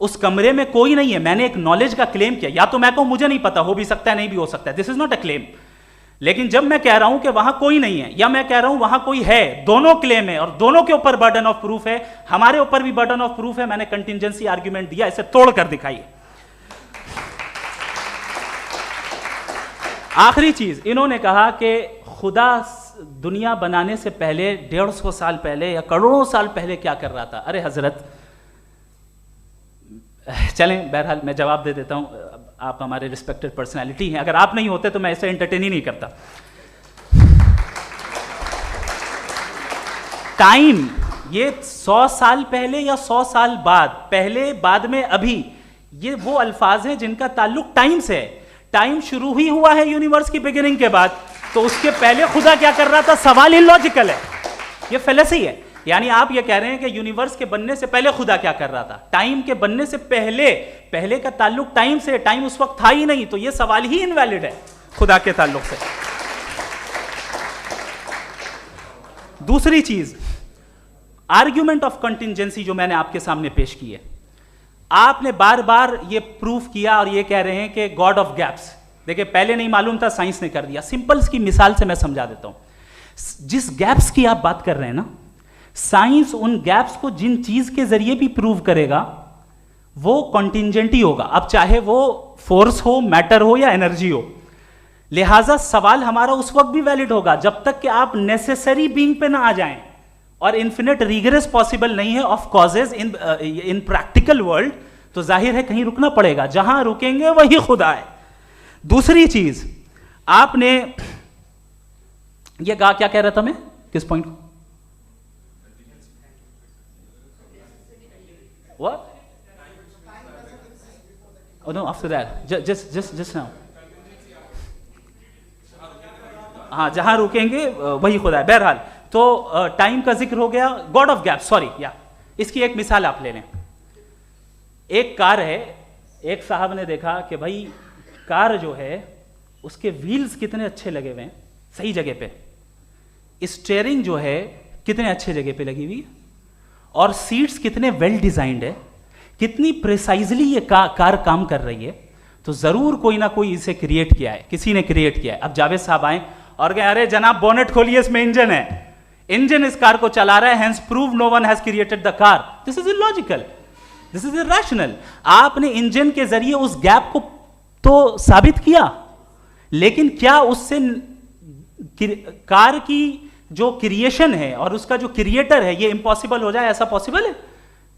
उस कमरे में कोई नहीं है, मैंने एक नॉलेज का क्लेम किया, या तो मैं कहूं मुझे नहीं पता, हो भी सकता है नहीं भी हो सकता है, this is not a claim. लेकिन जब मैं कह रहा हूं कि वहां कोई नहीं है या मैं कह रहा हूं वहां कोई है, दोनों क्लेम है और दोनों के ऊपर बर्डन ऑफ प्रूफ है, हमारे ऊपर भी बर्डन ऑफ प्रूफ है, मैंने कंटिजेंसी आर्ग्यूमेंट दिया, इसे तोड़कर दिखाइए। आखिरी चीज, इन्होंने कहा कि खुदा दुनिया बनाने से पहले 150 साल पहले या करोड़ों साल पहले क्या कर रहा था। अरे हजरत, चलें बहरहाल मैं जवाब दे देता हूं, आप हमारे रिस्पेक्टेड पर्सनालिटी हैं, अगर आप नहीं होते तो मैं ऐसे एंटरटेन ही नहीं करता। टाइम, ये 100 साल पहले या 100 साल बाद, पहले बाद में अभी, ये वो अल्फाज हैं जिनका ताल्लुक टाइम से है। टाइम शुरू ही हुआ है यूनिवर्स की बिगिनिंग के बाद, तो उसके पहले खुदा क्या कर रहा था, सवाल इलॉजिकल है, ये फेलेसी है। यानी आप ये कह रहे हैं कि यूनिवर्स के बनने से पहले खुदा क्या कर रहा था, टाइम के बनने से पहले, पहले का ताल्लुक टाइम से, टाइम उस वक्त था ही नहीं, तो ये सवाल ही इनवैलिड है खुदा के ताल्लुक से। दूसरी चीज, आर्ग्यूमेंट ऑफ कंटिजेंसी जो मैंने आपके सामने पेश की है, आपने बार बार ये प्रूफ किया और ये कह रहे हैं कि गॉड ऑफ गैप्स। देखिए पहले नहीं मालूम था, साइंस ने कर दिया। सिंपल्स की मिसाल से मैं समझा देता हूं। जिस गैप्स की आप बात कर रहे हैं ना, साइंस उन गैप्स को जिन चीज के जरिए भी प्रूव करेगा वो कॉन्टिंजेंट ही होगा, अब चाहे वो फोर्स हो, मैटर हो या एनर्जी हो। लिहाजा सवाल हमारा उस वक्त भी वैलिड होगा जब तक कि आप नेसेसरी बीइंग पे ना आ जाएं, और इन्फिनिट रिगरेस पॉसिबल नहीं है of causes in practical world, तो जाहिर है कहीं रुकना पड़ेगा, जहां रुकेंगे वही खुदा है। दूसरी चीज, आपने ये कहा, क्या कह रहा था मैं, किस पॉइंट को? What? Oh no, after that, just now. हाँ, जहां रुकेंगे वही खुदा है। बहरहाल, तो टाइम का जिक्र हो गया, गॉड ऑफ गैप, सॉरी, या इसकी एक मिसाल आप ले लें। एक कार है, एक साहब ने देखा कि भाई कार जो है उसके व्हील्स कितने अच्छे लगे हुए हैं सही जगह पे, स्टीयरिंग जो है कितने अच्छे जगह पे लगी हुई है, और सीट्स कितने वेल डिजाइंड है, कितनी प्रिसाइजली ये कार काम कर रही है, तो जरूर कोई ना कोई इसे क्रिएट किया है, किसी ने क्रिएट किया है। अब जावेद साहब आए और कहे अरे जनाब बोनेट खोलिए, इसमें इंजन है, इंजन इस कार को चला रहा है, hence prove no one has created the car. This is illogical, this is irrational. आपने इंजन के जरिए उस गैप को तो साबित किया, लेकिन क्या उससे कार की जो क्रिएशन है और उसका जो क्रिएटर है ये इम्पॉसिबल हो जाए, ऐसा पॉसिबल है?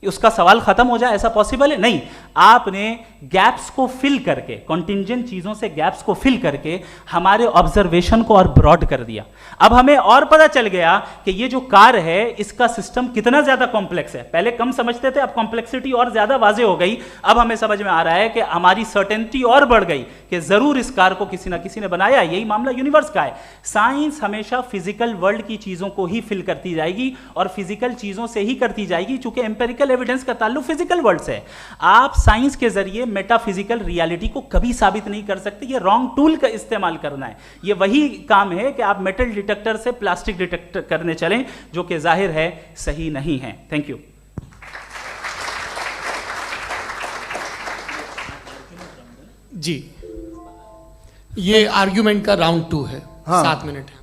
उसका सवाल खत्म हो जाए, ऐसा पॉसिबल है? नहीं। आपने गैप्स को फिल करके, कॉन्टिंजेंट चीजों से गैप्स को फिल करके हमारे ऑब्जर्वेशन को और ब्रॉड कर दिया। अब हमें और पता चल गया कि ये जो कार है इसका सिस्टम कितना ज्यादा कॉम्प्लेक्स है। पहले कम समझते थे, अब कॉम्प्लेक्सिटी और ज्यादा वाजे हो गई। अब हमें समझ में आ रहा है कि हमारी सर्टेनिटी और बढ़ गई कि जरूर इस कार को किसी ना किसी ने बनाया। यही मामला यूनिवर्स का है। साइंस हमेशा फिजिकल वर्ल्ड की चीजों को ही फिल करती जाएगी और फिजिकल चीजों से ही करती जाएगी, चूंकि एम्पेरिकल एविडेंस का ताल्लुक फिजिकल वर्ल्ड से है। आप साइंस के जरिए मेटाफिजिकल रियलिटी को कभी साबित नहीं कर सकते। ये रॉन्ग टूल का इस्तेमाल करना है। ये वही काम है कि आप मेटल डिटेक्टर से प्लास्टिक डिटेक्टर करने चलें, जो कि जाहिर है सही नहीं है। Thank you. जी, ये आर्ग्यूमेंट का राउंड 2 है। हाँ। 7 मिनट है।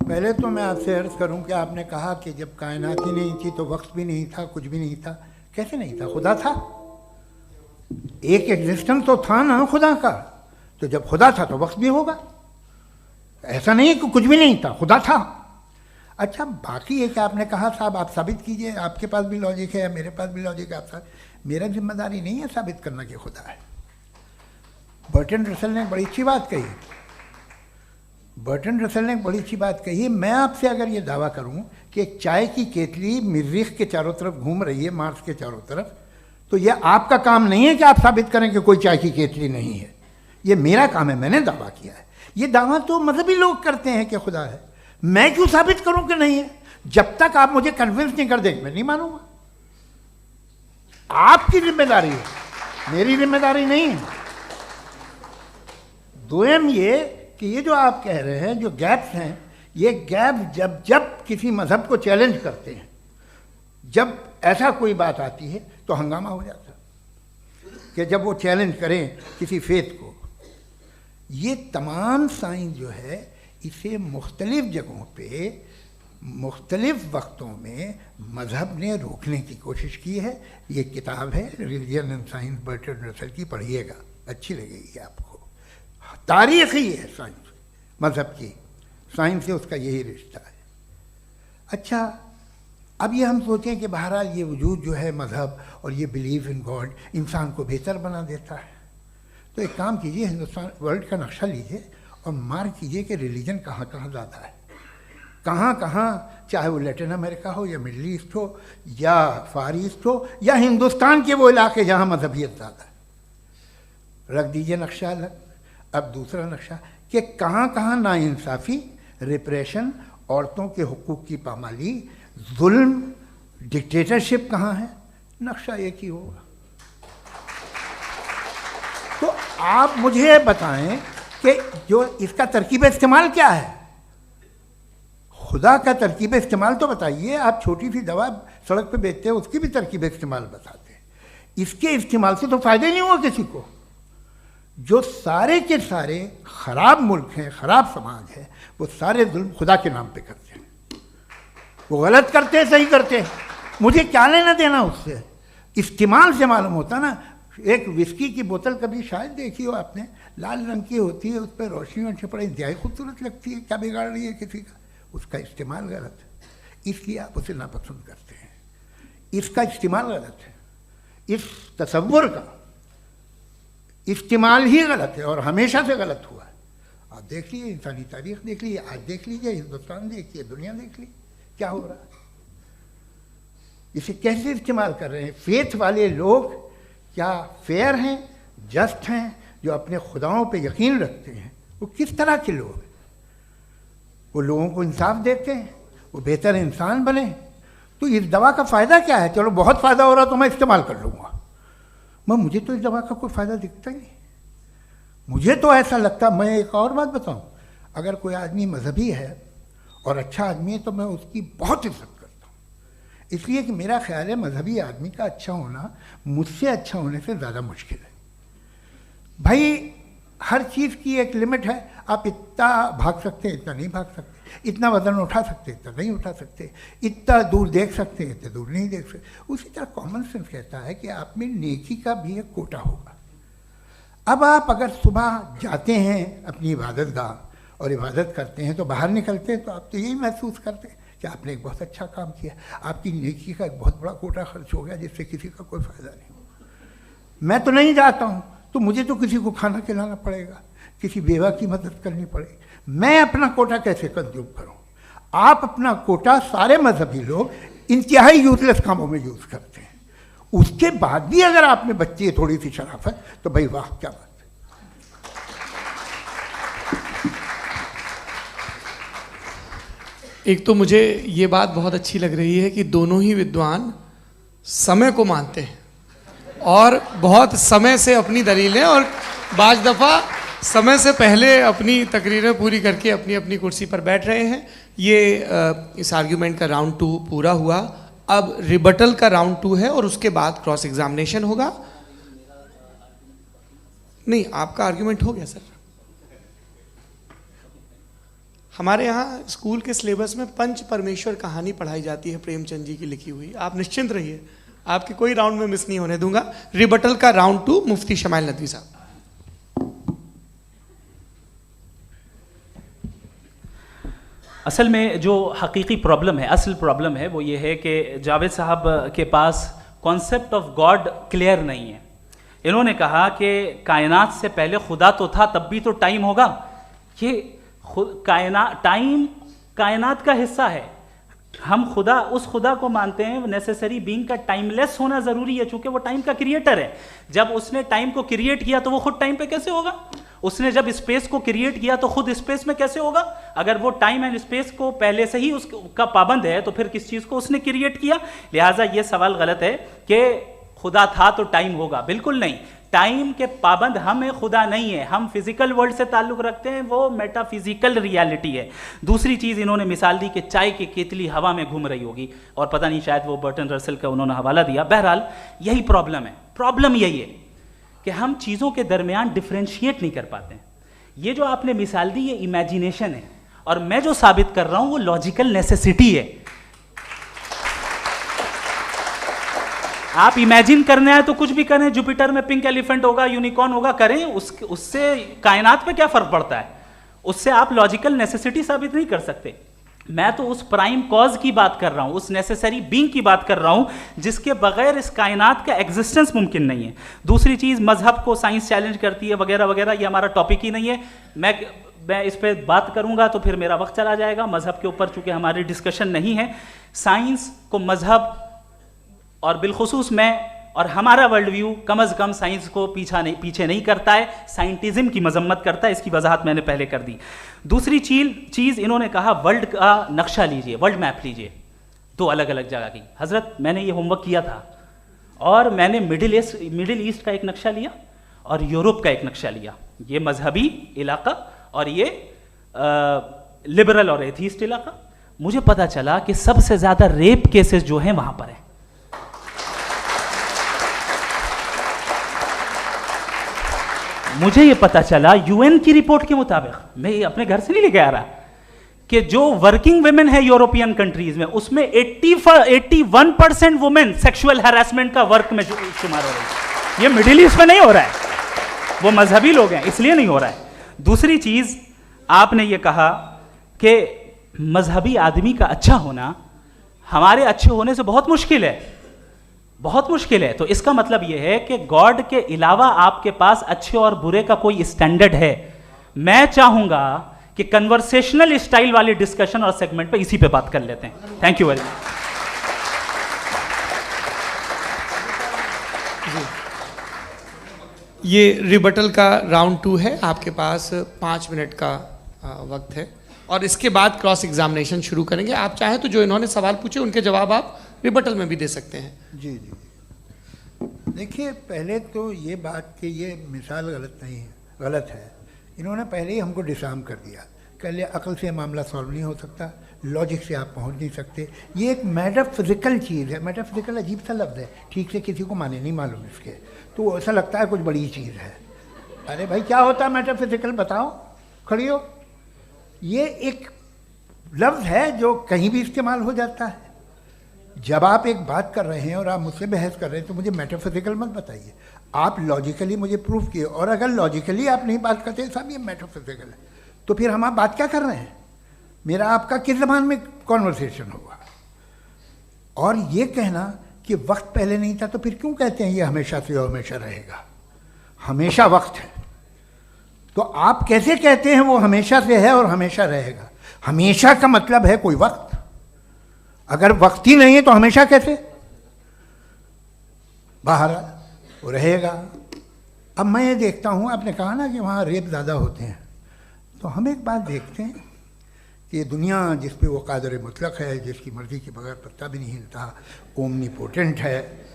पहले तो मैं आपसे अर्ज करूं कि आपने कहा कि जब कायनात ही नहीं थी तो वक्त भी नहीं था, कुछ भी नहीं था। कैसे नहीं था? खुदा था। एक एग्जिस्टेंस तो था ना खुदा का। तो जब खुदा था तो वक्त भी होगा। ऐसा नहीं है कि कुछ भी नहीं था, खुदा था। अच्छा, बाकी एक आपने कहा साहब आप साबित कीजिए, आपके पास भी लॉजिक है या मेरे पास भी लॉजिक है। आप मेरा जिम्मेदारी नहीं है साबित करना कि खुदा है। बर्टन रसल ने बड़ी अच्छी बात कही। बर्टन रसल ने बड़ी अच्छी बात कही। मैं आपसे अगर ये दावा करूं कि एक चाय की केतली मरीख के चारों तरफ घूम रही है, मार्स के चारों तरफ, तो ये आपका काम नहीं है कि आप साबित करें कि कोई चाय की केतली नहीं है। ये मेरा काम है, मैंने दावा किया है। ये दावा तो मजहबी लोग करते हैं कि खुदा है। मैं क्यों साबित करूं कि नहीं है? जब तक आप मुझे कन्विंस नहीं कर देंगे मैं नहीं मानूंगा। आपकी जिम्मेदारी है। मेरी जिम्मेदारी नहीं है। दोयम ये कि ये जो आप कह रहे हैं, जो गैप्स हैं, ये गैप जब जब किसी मजहब को चैलेंज करते हैं, जब ऐसा कोई बात आती है तो हंगामा हो जाता है कि जब वो चैलेंज करें किसी फेथ को। ये तमाम साइंस जो है इसे मुख्तलिफ जगहों पे मुख्तलिफ वक्तों में मज़हब ने रोकने की कोशिश की है। ये किताब है religion and science Bertrand Russell की, पढ़िएगा, अच्छी लगेगी आपको। तारीख़ ही है साइंस, मज़हब की साइंस से उसका यही रिश्ता है। अच्छा, अब ये हम सोचें कि बहरहाल ये वजूद जो है मज़हब और ये बिलीव इन गॉड इंसान को बेहतर बना देता है, तो एक काम कीजिए, हिंदुस्तान वर्ल्ड का नक्शा लीजिए और मार्क कीजिए कि रिलीजन कहाँ कहाँ ज़्यादा है, कहाँ कहाँ, चाहे वो लैटिन अमेरिका हो या मिडल ईस्ट हो या फार ईस्ट हो या हिंदुस्तान के वो इलाके जहाँ मजहबियत ज़्यादा है। रख दीजिए नक्शा अलग। अब दूसरा नक्शा कि कहाँ कहाँ नाइंसाफ़ी, रिप्रेशन, औरतों के हुकूक की पामाली, जुल्म, डिक्टेटरशिप कहाँ है, नक्शा एक ही होगा। तो आप मुझे बताएं कि जो इसका तरकीब इस्तेमाल क्या है, खुदा का तरकीब इस्तेमाल तो बताइए। आप छोटी सी दवा सड़क पे बेचते हैं, उसकी भी तरकीब इस्तेमाल बताते हैं। इसके इस्तेमाल से तो फ़ायदा नहीं हुआ किसी को। जो सारे के सारे ख़राब मुल्क हैं, ख़राब समाज है, वो सारे जुल्म खुदा के नाम पे करते हैं। वो गलत करते हैं, सही करते हैं, मुझे क्या लेना देना उससे। इस्तेमाल से मालूम होता ना। एक विस्की की बोतल कभी शायद देखी हो आपने, लाल रंग की होती है, उस पर रोशनी और छपड़ा इंतहाई खूबसूरत लगती है, क्या बिगाड़ रही है किसी का, उसका इस्तेमाल गलत है, इसलिए आप उसे नापसंद करते हैं। इसका इस्तेमाल गलत है, इस तसव्वुर का इस्तेमाल ही गलत है और हमेशा से गलत हुआ है। आप देख लीजिए, इंसानी तारीख देख लीजिए, आज देख लीजिए, हिंदुस्तान देखिए, दुनिया देख लीजिए, क्या हो रहा है। इसे कैसे इस्तेमाल कर रहे हैं फेथ वाले लोग? क्या फेयर हैं, जस्ट हैं, जो अपने खुदाओं पे यकीन रखते हैं? वो किस तरह के लोग हैं? वो लोगों को इंसाफ देते हैं, वो बेहतर इंसान बने। तो इस दवा का फ़ायदा क्या है? चलो बहुत फ़ायदा हो रहा तो मैं इस्तेमाल कर लूँगा, मैं मुझे तो इस दवा का कोई फ़ायदा दिखता ही नहीं। मुझे तो ऐसा लगता, मैं एक और बात बताऊँ, अगर कोई आदमी मजहबी है और अच्छा आदमी है तो मैं उसकी बहुत इज्जत करता हूँ, इसलिए कि मेरा ख्याल है मजहबी आदमी का अच्छा होना मुझसे अच्छा होने से ज़्यादा मुश्किल है। भाई हर चीज़ की एक लिमिट है। आप इतना भाग सकते हैं, इतना नहीं भाग सकते, इतना वज़न उठा सकते, इतना नहीं उठा सकते, इतना दूर देख सकते हैं, इतना दूर नहीं देख सकते। उसी तरह कॉमन सेंस कहता है कि आप में नेकी का भी एक कोटा होगा। अब आप अगर सुबह जाते हैं अपनी इबादत गाह और इबादत करते हैं तो बाहर निकलते हैं तो आप तो यही महसूस करते हैं कि आपने एक बहुत अच्छा काम किया, आपकी नेकी का एक बहुत बड़ा कोटा खर्च हो गया जिससे किसी का कोई फ़ायदा नहीं हो। मैं तो नहीं जाता हूँ तो मुझे तो किसी को खाना खिलाना पड़ेगा, किसी बेवा की मदद करनी पड़ेगी, मैं अपना कोटा कैसे कंज्यूम करूँ? आप अपना कोटा सारे मजहबी लोग इंतहाई यूजलेस कामों में यूज़ करते हैं। उसके बाद भी अगर आप में बच्ची है थोड़ी सी शराफत तो भाई वाह क्या बात है। एक तो मुझे ये बात बहुत अच्छी लग रही है कि दोनों ही विद्वान समय को मानते हैं और बहुत समय से अपनी दलीलें और बाज़ दफ़ा समय से पहले अपनी तकरीरें पूरी करके अपनी अपनी कुर्सी पर बैठ रहे हैं। ये इस आर्ग्यूमेंट का राउंड 2 पूरा हुआ। अब रिबटल का राउंड 2 है और उसके बाद क्रॉस एग्जामिनेशन होगा। नहीं, आपका आर्ग्यूमेंट हो गया सर। हमारे यहाँ स्कूल के सिलेबस में पंच परमेश्वर कहानी पढ़ाई जाती है, प्रेमचंद जी की लिखी हुई। आप निश्चिंत रहिए, आपके कोई राउंड में मिस नहीं होने दूंगा। रिबटल का राउंड 2, मुफ्ती शमाइल नदवी साहब। असल में जो हकीकी प्रॉब्लम है, असल प्रॉब्लम है वो ये है कि जावेद साहब के पास कॉन्सेप्ट ऑफ गॉड क्लियर नहीं है। इन्होंने कहा कि कायनात से पहले खुदा तो था, तब भी तो टाइम होगा। ये टाइम कायनात का हिस्सा है। हम खुदा, उस खुदा को मानते हैं नेसेसरी बीइंग का टाइमलेस होना ज़रूरी है, चूंकि वो टाइम का क्रिएटर है। जब उसने टाइम को क्रिएट किया तो वो खुद टाइम पे कैसे होगा? उसने जब स्पेस को क्रिएट किया तो खुद स्पेस में कैसे होगा? अगर वो टाइम एंड स्पेस को पहले से ही उसका पाबंद है तो फिर किस चीज़ को उसने क्रिएट किया? लिहाजा ये सवाल गलत है कि खुदा था तो टाइम होगा, बिल्कुल नहीं। टाइम के पाबंद हम है, खुदा नहीं है। हम फिजिकल वर्ल्ड से ताल्लुक रखते हैं, वो मेटाफिजिकल रियलिटी है। दूसरी चीज इन्होंने मिसाल दी कि चाय की केतली हवा में घूम रही होगी, और पता नहीं शायद वो बर्टन रसल का उन्होंने हवाला दिया। बहरहाल यही प्रॉब्लम है। प्रॉब्लम यही है कि हम चीजों के दरमियान डिफरेंशिएट नहीं कर पाते। ये जो आपने मिसाल दी ये इमेजिनेशन है, और मैं जो साबित कर रहा हूं वो लॉजिकल नेसेसिटी है। आप इमेजिन करने आए तो कुछ भी करें, जुपिटर में पिंक एलिफेंट होगा, यूनिकॉर्न होगा, करें, उससे कायनात पे क्या फर्क पड़ता है? उससे आप लॉजिकल नेसेसिटी साबित नहीं कर सकते। मैं तो उस प्राइम कॉज की बात कर रहा हूं, उस नेसेसरी बीइंग की बात कर रहा हूं जिसके बगैर इस कायनात का एग्जिस्टेंस मुमकिन नहीं है। दूसरी चीज, मजहब को साइंस चैलेंज करती है वगैरह वगैरह, ये हमारा टॉपिक ही नहीं है। मैं इस पर बात करूंगा तो फिर मेरा वक्त चला जाएगा। मजहब के ऊपर चूंकि हमारी डिस्कशन नहीं है, साइंस को मजहब और बिलखुसूस मैं और हमारा वर्ल्ड व्यू कम अज कम साइंस को पीछे नहीं करता है, साइंटिज्म की मजम्मत करता है। इसकी वजाहत मैंने पहले कर दी। दूसरी चीज इन्होंने कहा वर्ल्ड का नक्शा लीजिए, वर्ल्ड मैप लीजिए, दो अलग अलग जगह की। हजरत मैंने ये होमवर्क किया था, और मैंने मिडिल ईस्ट का एक नक्शा लिया और यूरोप का एक नक्शा लिया। ये मजहबी इलाका और ये लिबरल और एथीस्ट इलाका। मुझे पता चला कि सबसे ज्यादा रेप केसेस जो हैं वहां पर है। मुझे ये पता चला यूएन की रिपोर्ट के मुताबिक, मैं ये अपने घर से नहीं लेके आ रहा, कि जो वर्किंग वुमेन है यूरोपियन कंट्रीज में, उसमें 81% वुमेन सेक्सुअल हैरेसमेंट का वर्क में शुमार हो रही है। ये मिडिल ईस्ट में नहीं हो रहा है, वो मजहबी लोग हैं इसलिए नहीं हो रहा है। दूसरी चीज आपने ये कहा कि मजहबी आदमी का अच्छा होना हमारे अच्छे होने से बहुत मुश्किल है, बहुत मुश्किल है। तो इसका मतलब यह है कि गॉड के अलावा आपके पास अच्छे और बुरे का कोई स्टैंडर्ड है। मैं चाहूंगा कि कन्वर्सेशनल स्टाइल वाली डिस्कशन और सेगमेंट पे इसी पे बात कर लेते हैं। Thank you very much. ये रिबटल का राउंड 2 है। आपके पास 5 मिनट का वक्त है, और इसके बाद क्रॉस एग्जामिनेशन शुरू करेंगे। आप चाहें तो जो इन्होंने सवाल पूछे उनके जवाब आप रिबटल में भी दे सकते हैं। जी जी, देखिए पहले तो ये बात कि ये मिसाल गलत नहीं है, गलत है। इन्होंने पहले ही हमको डिसार्म कर दिया। कह लिया अकल से मामला सॉल्व नहीं हो सकता, लॉजिक से आप पहुंच नहीं सकते। ये एक मेटाफिजिकल चीज़ है। मेटाफिजिकल अजीब सा लफ्ज़ है, ठीक से किसी को माने नहीं मालूम इसके, तो ऐसा लगता है कुछ बड़ी चीज़ है। अरे भाई क्या होता है मेटाफिजिकल, बताओ, खड़ी हो। ये एक लफ्ज़ है जो कहीं भी इस्तेमाल हो जाता है। जब आप एक बात कर रहे हैं और आप मुझसे बहस कर रहे हैं तो मुझे मेटाफिजिकल मत बताइए, आप लॉजिकली मुझे प्रूफ किए। और अगर लॉजिकली आप नहीं बात करते साहब ये मेटाफिजिकल है, तो फिर हम आप बात क्या कर रहे हैं? मेरा आपका किस ज़बान में कॉन्वर्सेशन होगा? और ये कहना कि वक्त पहले नहीं था, तो फिर क्यों कहते हैं ये हमेशा से और हमेशा रहेगा? हमेशा वक्त है, तो आप कैसे कहते हैं वो हमेशा से है और हमेशा रहेगा? हमेशा का मतलब है कोई वक्त, अगर वक्त ही नहीं है तो हमेशा कैसे? बाहर वो रहेगा। अब मैं ये देखता हूँ, आपने कहा ना कि वहाँ रेप ज़्यादा होते हैं, तो हम एक बात देखते हैं कि ये दुनिया जिस पे वो कादर मुतलक है, जिसकी मर्ज़ी के बगैर पत्ता भी नहीं हिलता, ओमनीपोटेंट है,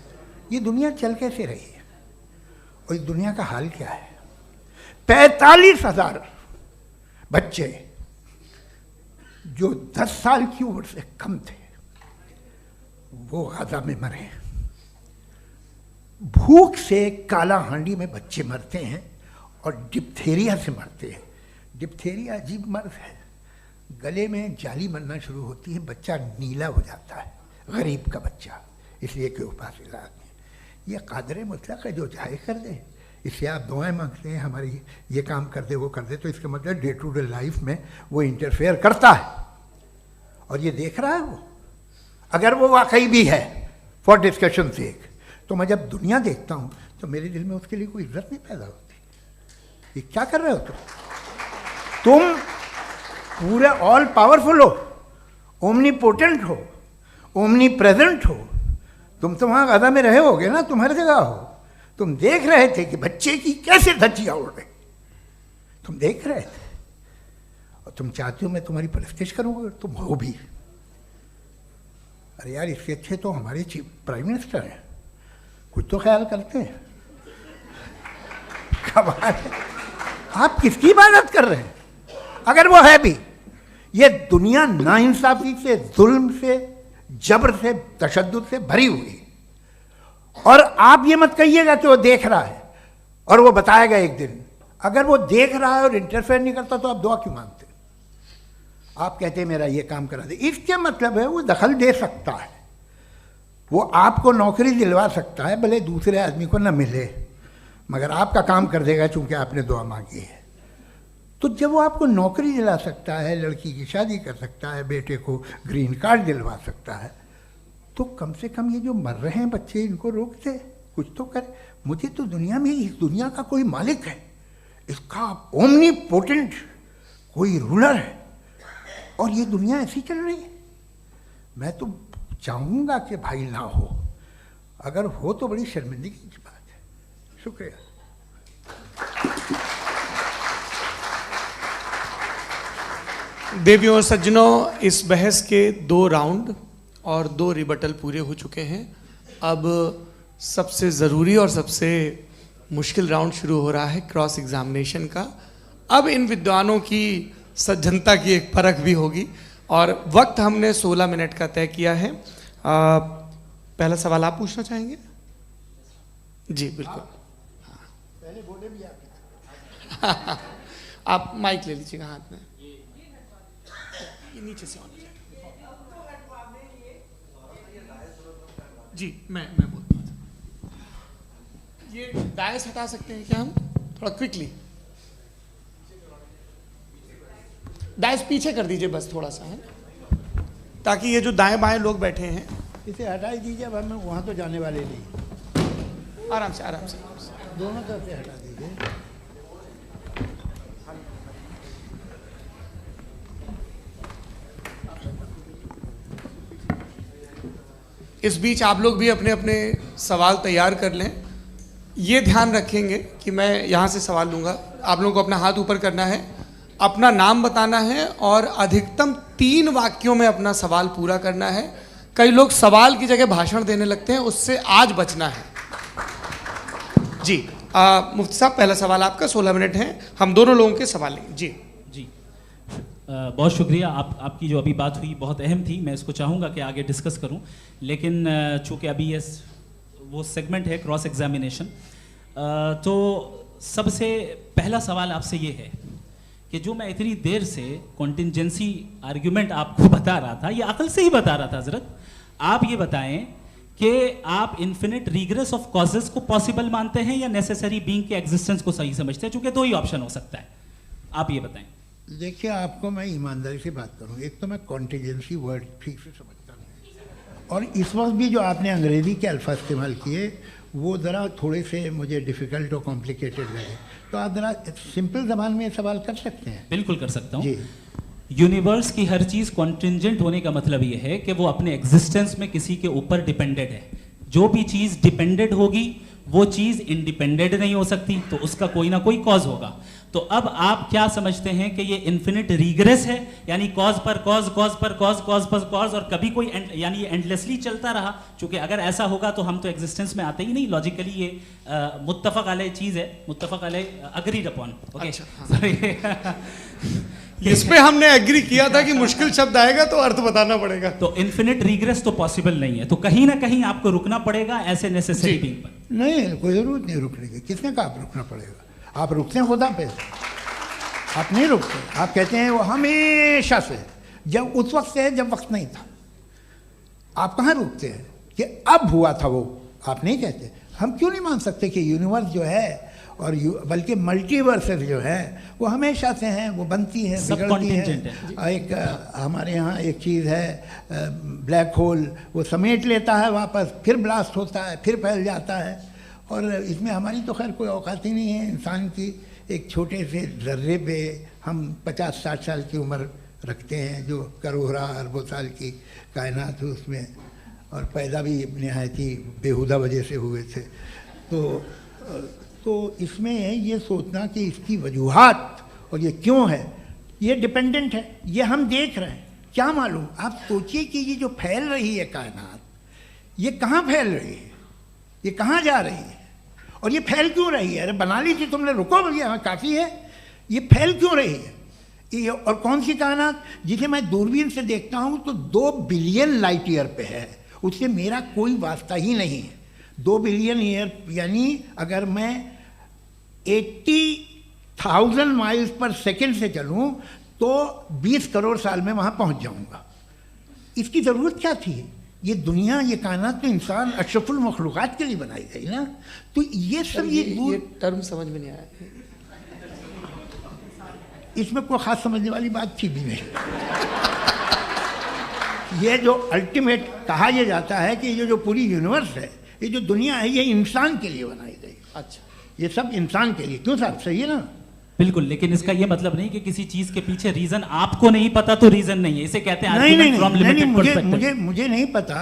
ये दुनिया चल कैसे रही है? और इस दुनिया का हाल क्या है? 45,000 बच्चे जो 10 साल की उम्र से कम थे वो गाजा में मरे। भूख से काला हांडी में बच्चे मरते हैं और डिप्थेरिया से मरते हैं। डिप्थेरिया अजीब मर्ज है, गले में जाली बनना शुरू होती है, बच्चा नीला हो जाता है, गरीब का बच्चा, इसलिए कि उपास इलाज में। ये कादर मुतलक है जो चाहे कर दे, इससे आप दुआएं मांगते हैं हमारी ये काम कर दे वो कर दे, तो इसका मतलब डे टू डे लाइफ में वो इंटरफेयर करता है और ये देख रहा है वो। अगर वो वाकई भी है फॉर डिस्कशन सेक, तो मैं जब दुनिया देखता हूँ तो मेरे दिल में उसके लिए कोई इज्जत नहीं पैदा होती। ये क्या कर रहे हो तुम पूरे ऑल पावरफुल हो, ओमनीपोटेंट हो, ओमनी प्रेजेंट हो। तुम तो वहाँ गाजा में रहे होगे ना, तुम हर जगह हो। तुम देख रहे थे कि बच्चे की कैसे धज्जियाँ उड़ रही, तुम देख रहे थे, और तुम चाहते हो मैं तुम्हारी परस्तिश करूँगा, तुम हो भी। अरे यार, इसके अच्छे तो हमारे चीफ प्राइम मिनिस्टर हैं, कुछ तो ख्याल करते हैं। कमाल है, आप किसकी इबादत कर रहे हैं? अगर वो है भी, ये दुनिया नाइंसाफी से, जुल्म से, जबर से, तशद्दुद से भरी हुई है। और आप ये मत कहिएगा कि वो देख रहा है और वो बताएगा एक दिन। अगर वो देख रहा है और इंटरफेयर नहीं करता तो आप दुआ क्यों मांगते? आप कहते हैं मेरा ये काम करा दे, इसके मतलब है वो दखल दे सकता है, वो आपको नौकरी दिलवा सकता है, भले दूसरे आदमी को न मिले, मगर आपका काम कर देगा चूंकि आपने दुआ मांगी है। तो जब वो आपको नौकरी दिला सकता है, लड़की की शादी कर सकता है, बेटे को ग्रीन कार्ड दिलवा सकता है, तो कम से कम ये जो मर रहे हैं बच्चे, इनको रोक दे, कुछ तो करे। मुझे तो दुनिया में, इस दुनिया का कोई मालिक है, इसका ओमनीपोटेंट कोई रूलर है, और ये दुनिया ऐसी चल रही है। मैं तो चाहूँगा कि भाई ना हो, अगर हो तो बड़ी शर्मिंदगी की बात है। शुक्रिया। देवियों और सज्जनों, इस बहस के 2 राउंड और 2 रिबटल पूरे हो चुके हैं। अब सबसे ज़रूरी और सबसे मुश्किल राउंड शुरू हो रहा है, क्रॉस एग्जामिनेशन का। अब इन विद्वानों की सज्जनता की एक परख भी होगी, और वक्त हमने 16 मिनट का तय किया है। पहला सवाल आप पूछना चाहेंगे? जी बिल्कुल। पहले बोले भी आप आप माइक ले लीजिएगा हाथ में, ये नीचे से होना चाहिए। जी मैं बोलता हूँ, ये डायस हटा सकते हैं क्या हम थोड़ा क्विकली? डायस पीछे कर दीजिए बस थोड़ा सा, है, ताकि ये जो दाएं बाएं लोग बैठे हैं, इसे हटा ही दीजिए। अब हम वहाँ तो जाने वाले नहीं, आराम से आराम से आराम से। दोनों तरफ से हटा दीजिए। इस बीच आप लोग भी अपने अपने सवाल तैयार कर लें। ये ध्यान रखेंगे कि मैं यहाँ से सवाल लूँगा, आप लोगों को अपना हाथ ऊपर करना है, अपना नाम बताना है और अधिकतम 3 वाक्यों में अपना सवाल पूरा करना है। कई लोग सवाल की जगह भाषण देने लगते हैं, उससे आज बचना है। जी मुफ्ती साहब, पहला सवाल आपका, 16 मिनट हैं, हम दोनों लोगों के सवाल लेंगे। जी जी बहुत शुक्रिया। आपकी जो अभी बात हुई बहुत अहम थी, मैं इसको चाहूँगा कि आगे डिस्कस करूँ, लेकिन चूँकि अभी ये वो सेगमेंट है क्रॉस एग्जामिनेशन, तो सबसे पहला सवाल आपसे ये है कि जो मैं इतनी देर से कॉन्टिंजेंसी आर्ग्यूमेंट आपको बता रहा था, ये अकल से ही बता रहा था हजरत, आप ये बताएं कि आप इन्फिनिट रिग्रेस ऑफ कॉजेस को पॉसिबल मानते हैं या नेसेसरी बीइंग के एग्जिस्टेंस को सही समझते हैं? चूंकि 2 ही ऑप्शन हो सकता है, आप ये बताएं। देखिए, आपको मैं ईमानदारी से बात करूं, एक तो मैं कॉन्टिजेंसी वर्ड ठीक से समझता नहीं, और इस वक्त भी जो आपने अंग्रेजी के अल्फाज इस्तेमाल किए वो ज़रा थोड़े से मुझे डिफ़िकल्ट और कॉम्प्लिकेटेड लगे, तो आप ज़रा सिंपल ज़बान में सवाल कर सकते हैं? बिल्कुल कर सकता हूँ जी। यूनिवर्स की हर चीज़ कॉन्टिंजेंट होने का मतलब ये है कि वो अपने एग्जिस्टेंस में किसी के ऊपर डिपेंडेड है। जो भी चीज़ डिपेंडेड होगी वो चीज़ इंडिपेंडेंट नहीं हो सकती, तो उसका कोई ना कोई कॉज होगा। तो अब आप क्या समझते हैं कि ये इन्फिनिट रिग्रेस है, यानी कॉज पर कॉज, कॉज पर कॉज, कॉज पर कॉज, और कभी कोई यानी ये एंडलेसली चलता रहा? क्योंकि अगर ऐसा होगा तो हम तो एग्जिस्टेंस में आते ही नहीं, लॉजिकली ये मुत्तफक अलैह चीज़ है, मुत्तफक अलैह अग्रीड अपॉन। ओके, इस पे हमने एग्री किया था कि मुश्किल शब्द आएगा तो अर्थ बताना पड़ेगा। तो इन्फिनिट रिग्रेस तो पॉसिबल नहीं है, तो कहीं ना कहीं आपको रुकना पड़ेगा ऐसे नेसेसरी बीइंग पर। नहीं, कोई ज़रूरत नहीं रुकने की। किसने कहा आप रुकना पड़ेगा? आप रुकते हैं खुदा पे, आप नहीं रुकते। आप कहते हैं वो हमेशा से, जब उस वक्त से है जब वक्त नहीं था। आप कहाँ रुकते हैं कि अब हुआ था वो? आप नहीं कहते। हम क्यों नहीं मान सकते कि यूनिवर्स जो है और बल्कि मल्टीवर्सेस जो है वो हमेशा से हैं, वो बनती हैं, बिगड़ती हैं। एक हमारे यहाँ एक चीज़ है ब्लैक होल, वो समेट लेता है वापस, फिर ब्लास्ट होता है, फिर फैल जाता है, और इसमें हमारी तो खैर कोई औकात ही नहीं है इंसान की। एक छोटे से ज़र्रे पे हम 50-60 साल की उम्र रखते हैं, जो करोड़ों अरबों साल की कायनात है उसमें, और पैदा भी नहायत ही बेहुदा वजह से हुए थे। तो इसमें ये सोचना कि इसकी वजूहात और ये क्यों है, ये डिपेंडेंट है, ये हम देख रहे हैं, क्या मालूम। आप सोचिए कि ये जो फैल रही है कायनात, ये कहाँ फैल रही है? ये कहाँ जा रही है और ये फैल क्यों रही है? अरे बना ली थी तुमने, रुको भैया, काफ़ी है। ये फैल क्यों रही है? ये और कौन सी कायनात जिसे मैं दूरबीन से देखता हूँ तो 2 बिलियन लाइट ईयर पे है, उससे मेरा कोई वास्ता ही नहीं है। 2 बिलियन ईयर यानी अगर मैं 80,000 माइल्स पर सेकेंड से चलूँ तो 20 करोड़ साल में वहाँ पहुँच जाऊँगा। इसकी ज़रूरत क्या थी? ये दुनिया, ये कायनात तो इंसान अशरफुल मखलूक़ात के लिए बनाई गई ना। तो ये सब ये टर्म समझ में नहीं आया, इसमें कोई ख़ास समझने वाली बात थी भी नहीं। ये जो अल्टीमेट कहा यह जाता है कि ये जो पूरी यूनिवर्स है, ये जो दुनिया है, ये इंसान के लिए बनाई गई। अच्छा, ये सब इंसान के लिए। क्यों साहब, सही है ना? बिल्कुल, लेकिन इसका ये मतलब नहीं कि किसी चीज के पीछे रीजन आपको नहीं पता तो रीजन नहीं है, इसे कहते हैं नहीं, मुझे नहीं पता,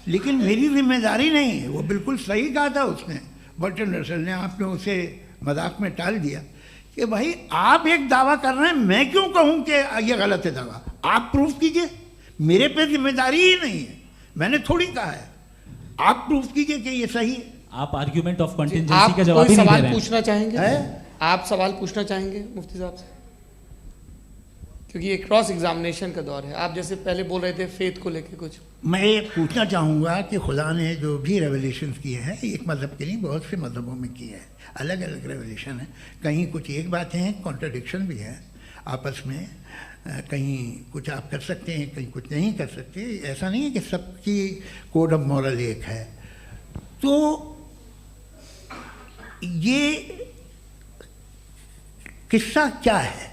लेकिन मेरी जिम्मेदारी नहीं है। वो बिल्कुल सही कहा था उसने, बर्टन रसल ने। आपने उसे मजाक में टाल दिया कि भाई आप एक दावा कर रहे हैं, मैं क्यों कहूं कि ये गलत है दावा? आप प्रूफ कीजिए, मेरे पे जिम्मेदारी ही नहीं है, मैंने थोड़ी कहा है। आप प्रूफ कीजिए कि ये सही है। आप आर्ग्यूमेंट ऑफ कंटिंजेंसी का जवाब ही नहीं दे रहे हैं। सवाल पूछना चाहेंगे? आप सवाल पूछना चाहेंगे मुफ्ती साहब से? क्योंकि ये क्रॉस एग्जामिनेशन का दौर है। आप जैसे पहले बोल रहे थे फेथ को लेके कुछ, मैं ये पूछना चाहूँगा कि खुदा ने जो भी रेवलेशन किए हैं, एक मज़हब के लिए बहुत से मज़हबों में किए हैं, अलग अलग रेवलेशन है। कहीं कुछ एक बातें हैं, कॉन्ट्रडिक्शन भी है आपस में, कहीं कुछ आप कर सकते हैं, कहीं कुछ नहीं कर सकते। ऐसा नहीं है कि सबकी कोड ऑफ मॉरल एक है। तो ये किस्सा क्या है?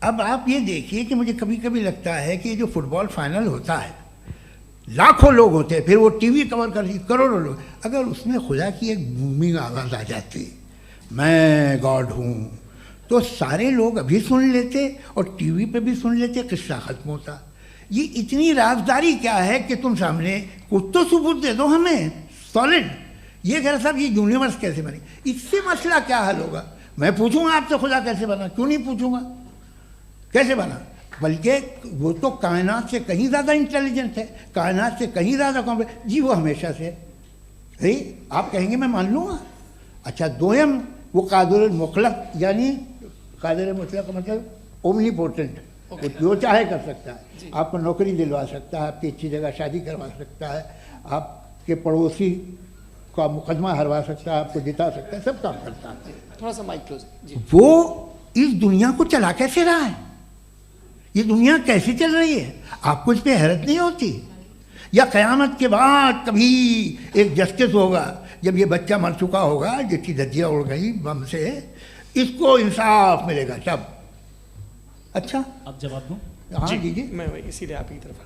अब आप ये देखिए कि मुझे कभी कभी लगता है कि जो फुटबॉल फाइनल होता है, लाखों लोग होते हैं, फिर वो टीवी कवर कर, करोड़ों लोग, अगर उसमें खुदा की एक बूमिंग आवाज़ आ जाती, मैं गॉड हूँ, तो सारे लोग अभी सुन लेते और टीवी पे भी सुन लेते, किस्सा ख़त्म होता। ये इतनी राजदारी क्या है कि तुम सामने कुछ तो सबूत दे दो हमें सॉलिड। ये कह रहा साहब ये यूनिवर्स कैसे बनी, इससे मसला क्या हल होगा? मैं पूछूंगा आपसे खुदा कैसे बना? क्यों नहीं पूछूंगा कैसे बना? बल्कि वो तो कायनात से कहीं ज़्यादा इंटेलिजेंट है, कायनात से कहीं ज़्यादा कॉम्प्लेक्स। जी वो हमेशा से है, आप कहेंगे मैं मान लूँगा। अच्छा, दोयम वो कादिर मुतलक, यानी कादिर मुतलक का मतलब ओमनीपोटेंट, वो जो चाहे कर सकता है। आपको नौकरी दिलवा सकता है, आपकी अच्छी जगह शादी करवा सकता है, आपके पड़ोसी का मुकदमा हरवा सकता है, आपको जिता सकता है, सब काम करता है। थोड़ा सा माइक क्लोज जी। वो इस दुनिया को चला कैसे रहा है? ये दुनिया कैसे चल रही है? आपको इस पर हैरत नहीं होती? या क़यामत के बाद कभी एक जस्टिस होगा, जब ये बच्चा मर चुका होगा, जिसकी धज्जियाँ उड़ गई बम से, इसको इंसाफ मिलेगा तब? अच्छा, अब जवाब दूं? हाँ जी, मैं इसीलिए आप की तरफ।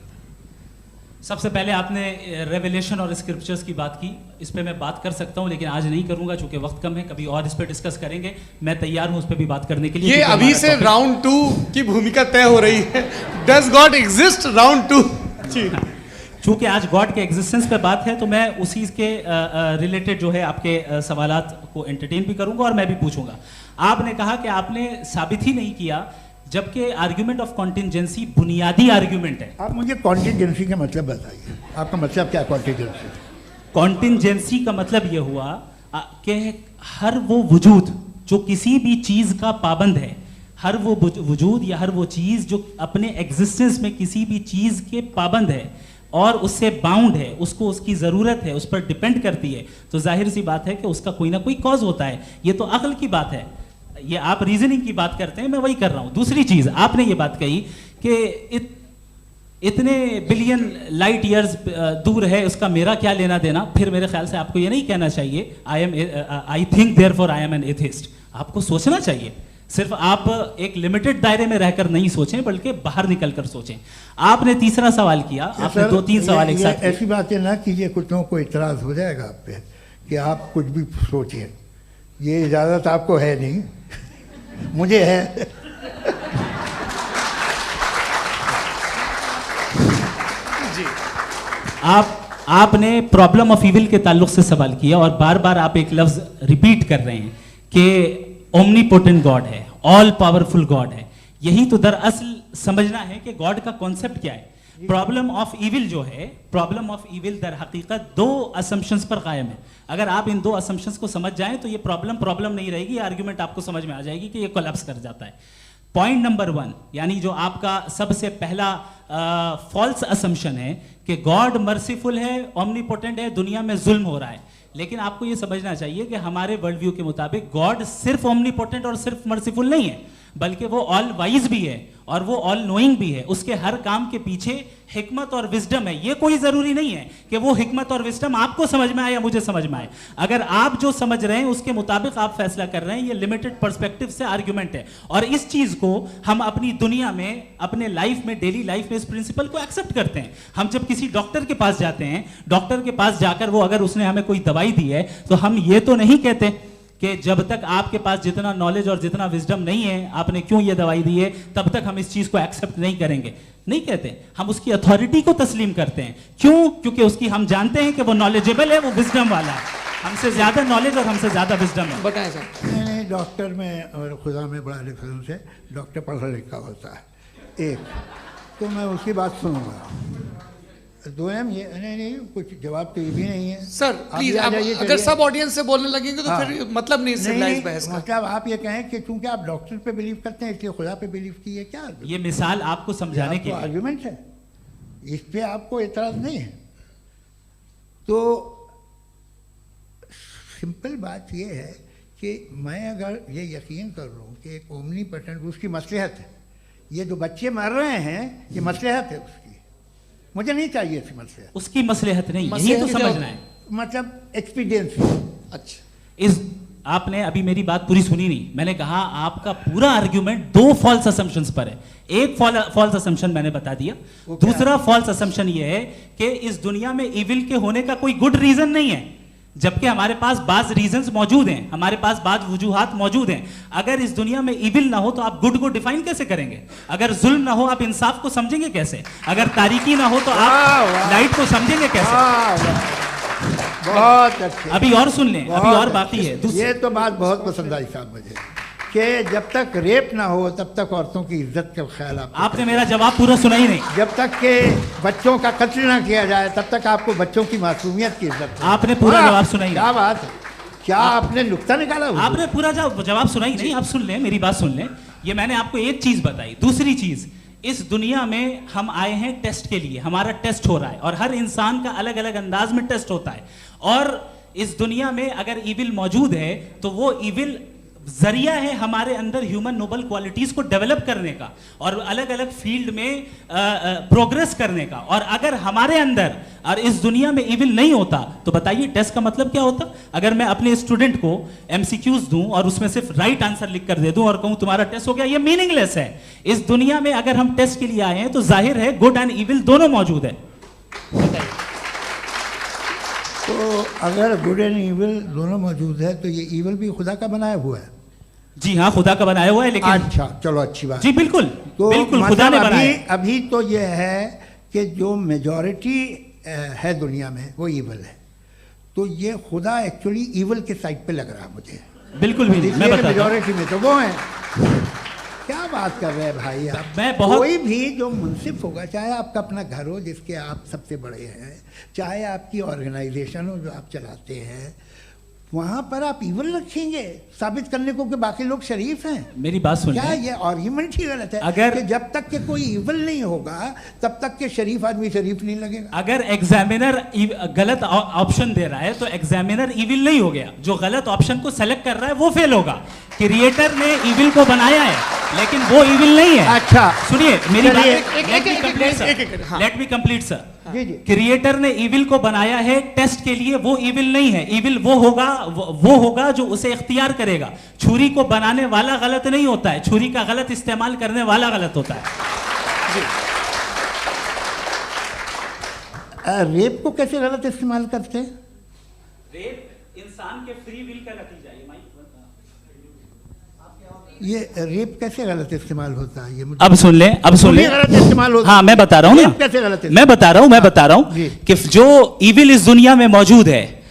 सबसे पहले आपने रेवलेशन और स्क्रिप्चर्स की बात की, इस पे मैं बात कर सकता हूं, लेकिन आज नहीं करूंगा चूंकि वक्त कम है। कभी और इस पे डिस्कस करेंगे, मैं तैयार हूं उस पे भी बात करने के लिए। ये अभी से राउंड 2 की भूमिका तय हो रही है। Does God exist round 2? चूंकि आज गॉड के एग्जिस्टेंस पे बात है, तो मैं उसी के रिलेटेड जो है आपके सवालात को एंटरटेन भी करूंगा और मैं भी पूछूंगा। आपने कहा कि आपने साबित ही नहीं किया, जबकि आर्ग्यूमेंट ऑफ कॉन्टिंजेंसी बुनियादी आर्ग्यूमेंट है। आप मुझे कॉन्टिंजेंसी का मतलब बताइए, आपका मतलब क्या? कॉन्टिंजेंसी, कॉन्टिंजेंसी का मतलब यह हुआ कि हर वो वजूद जो किसी भी चीज का पाबंद है, हर वो वजूद या हर वो चीज जो अपने एग्जिस्टेंस में किसी भी चीज के पाबंद है और उससे बाउंड है, उसको उसकी ज़रूरत है, उस पर डिपेंड करती है, तो जाहिर सी बात है कि उसका कोई ना कोई कॉज होता है। ये तो अक्ल की बात है। ये आप रीजनिंग की बात करते हैं, मैं वही कर रहा हूं। दूसरी चीज आपने ये बात कही कि इतने बिलियन लाइट ईयर्स दूर है, उसका मेरा क्या लेना देना। फिर मेरे ख्याल से आपको ये नहीं कहना चाहिए I think therefore I am an atheist. आपको सोचना चाहिए, सिर्फ आप एक लिमिटेड दायरे में रहकर नहीं सोचें, बल्कि बाहर निकलकर सोचें। आपने तीसरा सवाल किया, आपने 2-3 सवाल एक साथ। ऐसी बातें ना कीजिए, कुछ लोगों को इतराज हो जाएगा आप पे कि आप कुछ भी सोचिए। ये इजाज़त आपको है नहीं, मुझे है। जी, आपने प्रॉब्लम ऑफ इविल के ताल्लुक से सवाल किया और बार बार आप एक लफ्ज रिपीट कर रहे हैं कि ओमनीपोटेंट गॉड है, ऑल पावरफुल गॉड है। यही तो दरअसल समझना है कि गॉड का कॉन्सेप्ट क्या है। प्रॉब्लम ऑफ इविल जो है, प्रॉब्लम ऑफ इविल दर हकीकत दो असम्पशंस पर कायम है। अगर आप इन दो असम्पशंस को समझ जाएं तो ये प्रॉब्लम नहीं रहेगी, आर्ग्यूमेंट आपको समझ में आ जाएगी कि ये कोलैप्स कर जाता है। पॉइंट नंबर 1, यानी जो आपका सबसे पहला फॉल्स असम्पशन है कि गॉड मर्सीफुल है, ओमनीपोटेंट है, दुनिया में जुल्म हो रहा है। लेकिन आपको ये समझना चाहिए कि हमारे वर्ल्ड व्यू के मुताबिक गॉड सिर्फ ओमनीपोटेंट और सिर्फ मर्सीफुल नहीं है, बल्कि वो ऑल वाइज भी है और वो ऑल नोइंग भी है। उसके हर काम के पीछे हिकमत और विजडम है। ये कोई जरूरी नहीं है कि वो हिकमत और विजडम आपको समझ में आए या मुझे समझ में आए। अगर आप जो समझ रहे हैं उसके मुताबिक आप फैसला कर रहे हैं, ये लिमिटेड पर्सपेक्टिव से आर्ग्यूमेंट है। और इस चीज को हम अपनी दुनिया में, अपने लाइफ में, डेली लाइफ में इस प्रिंसिपल को एक्सेप्ट करते हैं। हम जब किसी डॉक्टर के पास जाते हैं, डॉक्टर के पास जाकर वो अगर उसने हमें कोई दवाई दी है तो हम ये तो नहीं कहते कि जब तक आपके पास जितना नॉलेज और जितना विजडम नहीं है, आपने क्यों ये दवाई दी है, तब तक हम इस चीज को एक्सेप्ट नहीं करेंगे। नहीं कहते, हम उसकी अथॉरिटी को तस्लीम करते हैं। क्यों? क्योंकि उसकी हम जानते हैं कि वो नॉलेजेबल है, वो विजडम वाला है, हमसे ज्यादा नॉलेज और हमसे ज्यादा विजडम है। बताएं सर। नहीं, डॉक्टर में और खुदा में बड़ा डिफरेंस है। डॉक्टर पढ़ा लिखा होता है एक, तो मैं उसकी बात सुनूंगा। दोयम ये नहीं, कुछ जवाब तो ये भी नहीं है सर। प्लीज, अगर सब ऑडियंस से बोलने लगेंगे तो फिर मतलब नहीं सिविलाइज्ड बहस का। मतलब आप ये कहें कि चूंकि आप डॉक्टर पे बिलीव करते हैं इसलिए खुदा पे बिलीव किए, क्या ये मिसाल आपको समझाने के लिए आर्गुमेंट है, इस पे आपको एतराज नहीं है। तो सिंपल बात ये है कि मैं अगर ये यकीन कर लूँ कि एक ओमनीपोटेंट, उसकी मसलहत है, ये जो बच्चे मर रहे हैं ये मसलहत है उसकी, मुझे नहीं चाहिए थी मसलहत। उसकी मसलहत नहीं, यही तो समझना है, मतलब एक्सपीरियंस। अच्छा, इस आपने अभी मेरी बात पूरी सुनी नहीं। मैंने कहा आपका पूरा आर्ग्यूमेंट दो फॉल्स असम्पशंस पर है। एक फॉल्स असम्पशन मैंने बता दिया, दूसरा फॉल्स असम्पशन ये है कि इस दुनिया में इविल के होने का कोई गुड रीजन नहीं है, जबकि हमारे पास बाज रीजंस मौजूद हैं, हमारे पास बाज वजूहात मौजूद हैं। अगर इस दुनिया में इविल ना हो तो आप गुड को डिफाइन कैसे करेंगे? अगर जुल्म ना हो आप इंसाफ को समझेंगे कैसे? अगर तारीकी ना हो तो आप लाइट को समझेंगे कैसे? बहुत अच्छे। अभी और सुन लें, अभी और बाकी है। ये तो बात बहुत पसंद आई साहब मुझे, कि जब तक रेप ना हो तब तक औरतों की इज्जत का ख्याल आपने मेरा जवाब पूरा सुना ही नहीं। जब तक के बच्चों का कत्ल ना किया जाए तब तक आपको बच्चों की मासूमियत की इज्जत। आपने पूरा जवाब सुना ही नहीं। क्या बात है, क्या आपने नुक्ता निकाला? आपने पूरा जवाब सुना ही नहीं। आप सुन लें, मेरी बात सुन लें। ये मैंने आपको एक चीज बताई। दूसरी चीज, इस दुनिया में हम आए हैं टेस्ट के लिए, हमारा टेस्ट हो रहा है और हर इंसान का अलग अलग अंदाज में टेस्ट होता है। और इस दुनिया में अगर इविल मौजूद है तो वो इविल जरिया है हमारे अंदर ह्यूमन नोबल क्वालिटीज को डेवलप करने का और अलग अलग फील्ड में प्रोग्रेस करने का। और अगर हमारे अंदर और इस दुनिया में इविल नहीं होता तो बताइए टेस्ट का मतलब क्या होता? अगर मैं अपने स्टूडेंट को एमसीक्यूज दूं और उसमें सिर्फ राइट आंसर लिख कर दे दूं और कहूं तुम्हारा टेस्ट हो गया, ये मीनिंगलेस है। इस दुनिया में अगर हम टेस्ट के लिए आए हैं तो जाहिर है गुड एंड इविल दोनों मौजूद है। तो अगर गुड एंड इविल दोनों मौजूद है तो ये इविल भी खुदा का बनाया हुआ है? जी हाँ, खुदा का बनाया हुआ है। लेकिन अच्छा, चलो अच्छी बात। जी बिल्कुल, तो बिल्कुल खुदा ने बनाया। अभी तो ये है कि जो मेजॉरिटी है दुनिया में वो इविल है, तो ये खुदा एक्चुअली इविल के साइड पे लग रहा है मुझे। बिल्कुल भी नहीं, मैं बता मेजॉरिटी में तो वो है। क्या बात कर रहे हैं भाई आप? कोई भी जो मुंसिफ होगा, चाहे आपका अपना घर हो जिसके आप सबसे बड़े हैं, चाहे आपकी ऑर्गेनाइजेशन हो जो आप चलाते हैं, वहां पर आप इविल रखेंगे साबित करने को कि बाकी लोग शरीफ हैं? मेरी बात सुनिए। क्या ये आर्ग्यूमेंट ही गलत है? अगर कि जब तक के कोई इविल नहीं होगा तब तक के शरीफ आदमी शरीफ नहीं लगेगा। अगर एग्जामिनर गलत ऑप्शन दे रहा है तो एग्जामिनर इविल नहीं हो गया, जो गलत ऑप्शन को सेलेक्ट कर रहा है वो फेल होगा। क्रिएटर ने इविल को बनाया है लेकिन वो इविल नहीं है। अच्छा सुनिए मेरी बात, let me complete sir. Creator ने इविल को बनाया है टेस्ट के लिए, वो इविल नहीं है। इविल वो होगा जो उसे इख्तियार करेगा। छुरी को बनाने वाला गलत नहीं होता है, छुरी का गलत इस्तेमाल करने वाला गलत होता है। रेप को कैसे गलत इस्तेमाल करते हैं? रेप इंसान के फ्री विल का नतीजा है। ये रेप कैसे गलत इस्तेमाल होता है? ये मुझे अब सुन लें, अब सुन लें। गलत इस्तेमाल होता है। हाँ मैं बता रहा हूँ ना, कैसे गलत? मैं बता रहा हूँ कि जो इविल इस दुनिया में मौजूद है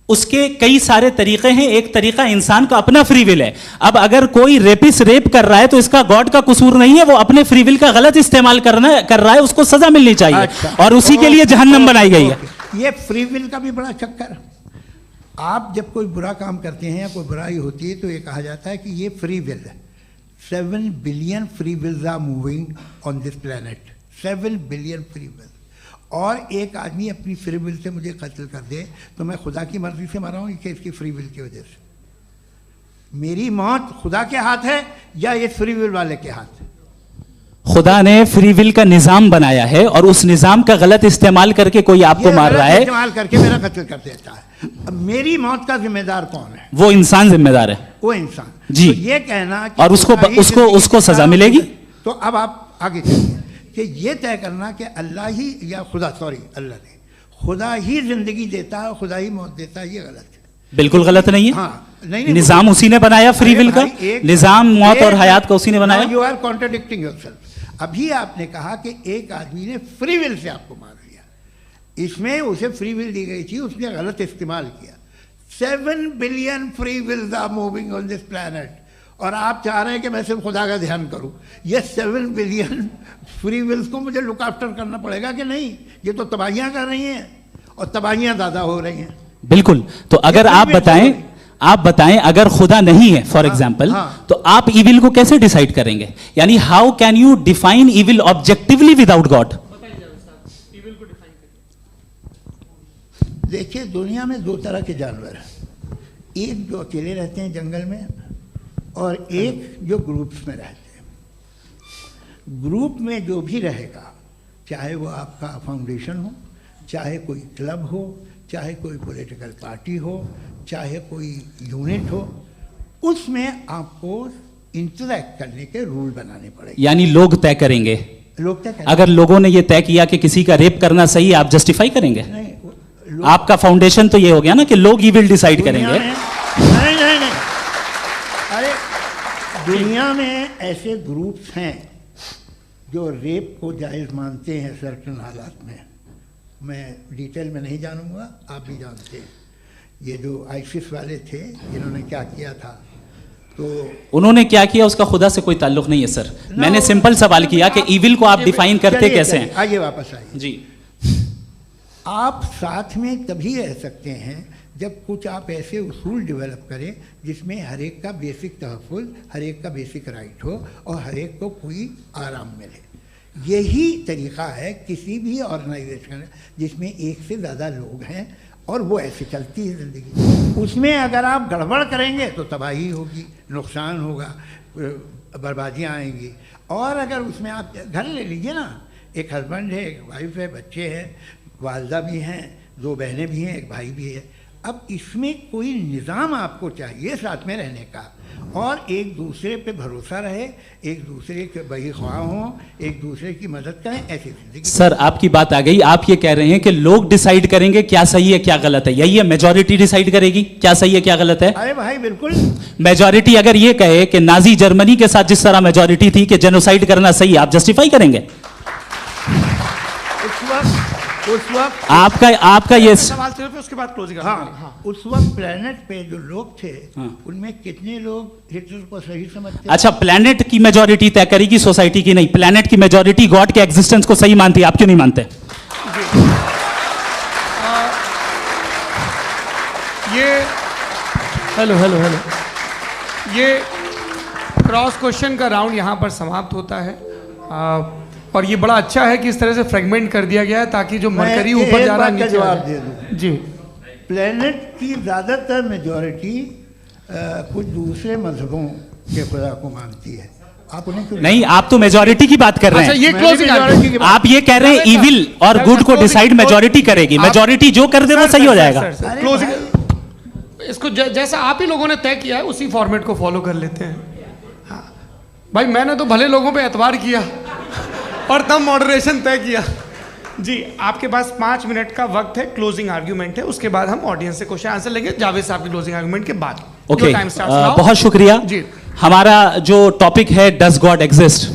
उसके कई सारे तरीके हैं। एक तरीका इंसान का अपना फ्री विल है। अब अगर कोई रेपिस्ट रेप कर रहा है तो इसका गॉड का कसूर नहीं है, वो अपने फ्री विल का गलत इस्तेमाल कर रहा है, उसको सजा मिलनी चाहिए। अच्छा, और उसी के लिए जहन्नम बनाई गई है। ये फ्री विल का भी बड़ा चक्कर। आप जब कोई बुरा काम करते हैं या कोई बुराई होती है तो ये कहा जाता है कि ये फ्री विल है। 7 billion free wills are moving on this planet. 7 billion free will. और एक आदमी अपनी फ्री विल से मुझे कत्ल कर दे तो मैं खुदा की मर्जी से मरा हूँ कि इसकी फ्री विल की वजह से? मेरी मौत खुदा के हाथ है या इस फ्री विल वाले के हाथ? खुदा ने फ्री विल का निजाम बनाया है और उस निजाम का गलत इस्तेमाल करके कोई आपको मार रहा है, इस्तेमाल करके मेरा कत्ल कर देता है। अब मेरी मौत का जिम्मेदार कौन है? वो इंसान जिम्मेदार है। वो इंसान जी। तो ये कहना कि और उसको सजा मिलेगी। तो अब आप आगे चलिए कि ये तय करना कि अल्लाह ही या अल्लाह ने खुदा ही जिंदगी देता है, खुदा ही मौत देता है, ये गलत है। बिल्कुल गलत नहीं है। हाँ, नहीं, निजाम उसी ने बनाया फ्री विल का। निजाम मौत और हयात का उसी ने बनाया। You are contradicting yourself. अभी आपने कहा कि एक आदमी ने फ्री विल से आपको मार दिया, इसमें उसे फ्री विल दी गई थी, उसने गलत इस्तेमाल किया। 7 billion free wills are moving on this planet और आप चाह रहे हैं कि मैं सिर्फ खुदा का ध्यान करूं। ये 7 बिलियन फ्री विल्स को मुझे लुक आफ्टर करना पड़ेगा कि नहीं? ये तो तबाहियां कर रही हैं और तबाहियां ज़्यादा हो रही हैं। बिल्कुल। तो अगर आप बताएं अगर खुदा नहीं है फॉर एग्जाम्पल, तो आप इविल को कैसे डिसाइड करेंगे? यानी how can you define evil objectively without God? देखिए, दुनिया में 2 तरह के जानवर हैं। एक जो अकेले रहते हैं जंगल में और एक जो ग्रुप्स में रहते हैं। ग्रुप में जो भी रहेगा, चाहे वो आपका फाउंडेशन हो, चाहे कोई क्लब हो, चाहे कोई पॉलिटिकल पार्टी हो, चाहे कोई यूनिट हो, उसमें आपको इंटरैक्ट करने के रूल बनाने पड़ेंगे। यानी लोग तय करेंगे। लोग तय करेंगे। अगर लोगों ने ये तय किया कि किसी का रेप करना सही है, आप जस्टिफाई करेंगे? नहीं, आपका फाउंडेशन तो ये हो गया ना कि लोग ही विल डिसाइड करेंगे। नहीं। अरे दुनिया में ऐसे ग्रुप्स हैं जो रेप को जायज़ मानते हैं सर्टेन हालात में। मैं डिटेल में नहीं जानूंगा, आप भी जानते हैं। ये जो आईसिस वाले थे, इन्होंने क्या किया था, तो उन्होंने क्या किया उसका खुदा से कोई ताल्लुक नहीं है सर। मैंने सिंपल सवाल किया कि इविल को आप डिफाइन करते कैसे हैं? आइए वापस आइए जी। आप साथ में तभी रह सकते हैं जब कुछ आप ऐसे उसूल डेवलप करें जिसमें हर एक का बेसिक तहफ़्फ़ुज़, हर एक का बेसिक राइट हो और हर एक को कोई आराम मिले। यही तरीक़ा है किसी भी ऑर्गेनाइजेशन जिसमें एक से ज़्यादा लोग हैं और वो ऐसे चलती है ज़िंदगी। उसमें अगर आप गड़बड़ करेंगे तो तबाही होगी, नुकसान होगा, बर्बादियाँ आएंगी। और अगर उसमें आप घर ले लीजिए ना, एक हस्बैंड है, एक वाइफ है, बच्चे हैं, वालदा भी हैं, 2 बहनें भी हैं, एक भाई भी है। अब इसमें कोई निज़ाम आपको चाहिए साथ में रहने का और एक दूसरे पे भरोसा रहे, एक दूसरे के बहीख्वाह हों, एक दूसरे की मदद करें, ऐसी जिंदगी। सर आपकी बात आ गई। आप ये कह रहे हैं कि लोग डिसाइड करेंगे क्या सही है क्या गलत है, यही है? मेजॉरिटी डिसाइड करेगी क्या सही है क्या गलत है? अरे भाई बिल्कुल। मेजॉरिटी अगर ये कहे कि नाजी जर्मनी के साथ जिस तरह मेजॉरिटी थी कि जेनोसाइड करना सही, आप जस्टिफाई करेंगे? उस वक्त आपका ये सवाल सिर्फ उसके बाद क्लोजिंग। हाँ, उस वक्त प्लेनेट पे जो लोग थे उनमें कितने लोग हिटलर को सही समझते? अच्छा, प्लेनेट की मेजॉरिटी तय करेगी, सोसाइटी की नहीं। प्लेनेट की मेजॉरिटी गॉड के एग्जिस्टेंस को सही मानती है, आप क्यों नहीं मानते? हेलो ये क्रॉस क्वेश्चन का राउंड यहाँ पर समाप्त होता है। और ये बड़ा अच्छा है कि इस तरह से फ्रेगमेंट कर दिया गया है ताकि जो मरकरी ऊपर जा रहा है नीचे जवाब दे दूं। जी। प्लेनेट की ज़्यादातर मेजॉरिटी कुछ दूसरे मजहबों के खुदा को मानती है। आप उन्हें क्यों नहीं? आप तो मेजॉरिटी की बात कर रहे हैं। अच्छा, ये क्लोजिंग आप ये कह रहे हैं इविल और गुड को डिसाइड मेजॉरिटी करेगी। मेजॉरिटी जो कर दे वो सही हो जाएगा। क्लोजिंग इसको जैसा आप ही लोगों ने तय किया है उसी फॉर्मेट को फॉलो कर लेते हैं। हाँ भाई, मैंने तो भले लोगों पे एतबार किया और तब मॉडरेशन तय किया। जी, आपके पास 5 मिनट का वक्त है, क्लोजिंग आर्ग्यूमेंट है, उसके बाद हम ऑडियंस से क्वेश्चन आंसर लेंगे जावेद साहब की क्लोजिंग आर्ग्यूमेंट के बाद। ओके, बहुत शुक्रिया जी। हमारा जो टॉपिक है डज गॉड एग्जिस्ट,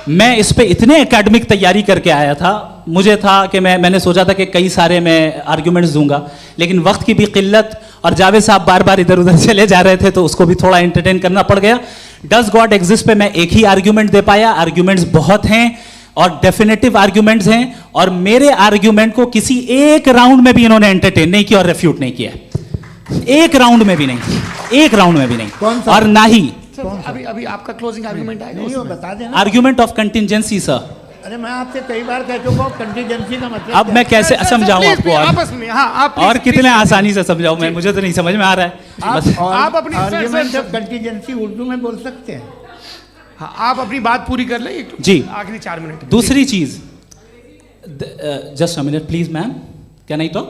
मैं इस पे इतने एकेडमिक तैयारी करके आया था, मुझे था कि मैंने सोचा था कि कई सारे मैं आर्ग्यूमेंट्स दूंगा, लेकिन वक्त की भी किल्लत और जावेद साहब बार बार इधर उधर चले जा रहे थे तो उसको भी थोड़ा एंटरटेन करना पड़ गया। डज गॉड एग्जिस्ट पे मैं एक ही आर्ग्यूमेंट दे पाया, आर्ग्यूमेंट्स बहुत हैं और डेफिनेटिव आर्ग्यूमेंट्स हैं, और मेरे आर्ग्यूमेंट को किसी एक राउंड में भी इन्होंने एंटरटेन नहीं किया और रेफ्यूट नहीं किया, एक राउंड में भी नहीं, एक राउंड में भी नहीं। और ना ही अभी आपका क्लोजिंग आर्गुमेंट आएगा, नहीं वो बता देना। Argument of contingency sir. अरे मैं आपसे कई बार कह चुका हूँ कंटीजेंसी का मतलब अब मैं कैसे समझाऊं आपको आपस में? हाँ, आप और कितने आसानी से समझाऊं मैं, मुझे तो नहीं समझ में आ रहा है। आप अपनी आर्ग्यूमेंट ऑफ कंटीजेंसी उर्दू में बोल सकते हैं। हाँ, आप अपनी बात पूरी कर लें जी, आखिरी 4 मिनट। दूसरी चीज, just a minute please ma'am, can I talk?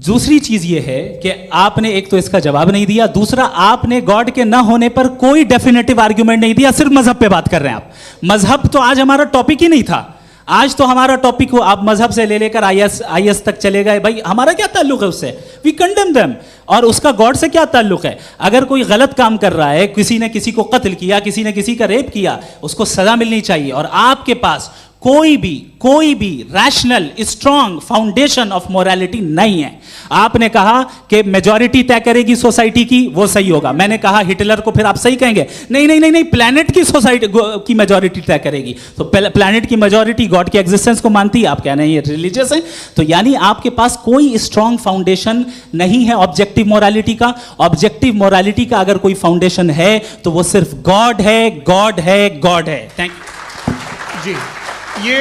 दूसरी चीज ये है कि आपने एक तो इसका जवाब नहीं दिया, दूसरा आपने गॉड के ना होने पर कोई डेफिनेटिव आर्ग्यूमेंट नहीं दिया, सिर्फ मजहब पे बात कर रहे हैं आप। मजहब तो आज हमारा टॉपिक ही नहीं था, आज तो हमारा टॉपिक हो, आप मजहब से ले लेकर आईएस तक चले गए। भाई हमारा क्या ताल्लुक है उससे? We condemn them. और उसका गॉड से क्या ताल्लुक है? अगर कोई गलत काम कर रहा है, किसी ने किसी को कत्ल किया, किसी ने किसी का रेप किया, उसको सजा मिलनी चाहिए। और आपके पास कोई भी rational strong foundation of morality नहीं है। आपने कहा कि मेजॉरिटी तय करेगी सोसाइटी की, वो सही होगा। मैंने कहा हिटलर को फिर आप सही कहेंगे, नहीं नहीं नहीं नहीं, प्लैनेट की सोसाइटी की मेजॉरिटी तय करेगी। तो प्लैनेट की मेजॉरिटी गॉड के एग्जिस्टेंस को मानती है, आप कह रहे हैं ये रिलीजियस है। तो यानी आपके पास कोई स्ट्रॉन्ग फाउंडेशन नहीं है ऑब्जेक्टिव मोरालिटी का। ऑब्जेक्टिव मोरालिटी का अगर कोई फाउंडेशन है तो वो सिर्फ गॉड है, गॉड है, गॉड है। थैंक यू जी। ये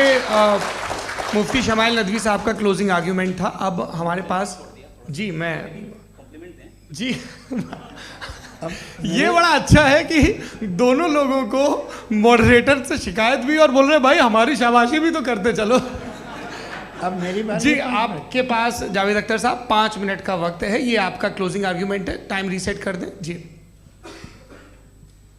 मुफ्ती शमाइल नदवी साहब का क्लोजिंग आर्ग्यूमेंट था। अब हमारे पास जी, मैं जी ये बड़ा अच्छा है कि दोनों लोगों को मॉडरेटर से शिकायत भी और बोल रहे हैं भाई हमारी शाबाशी भी तो करते चलो। अब मेरी बात जी, आपके पास जावेद अख्तर साहब 5 मिनट का वक्त है, ये आपका क्लोजिंग आर्ग्यूमेंट है, टाइम रीसेट कर दें जी।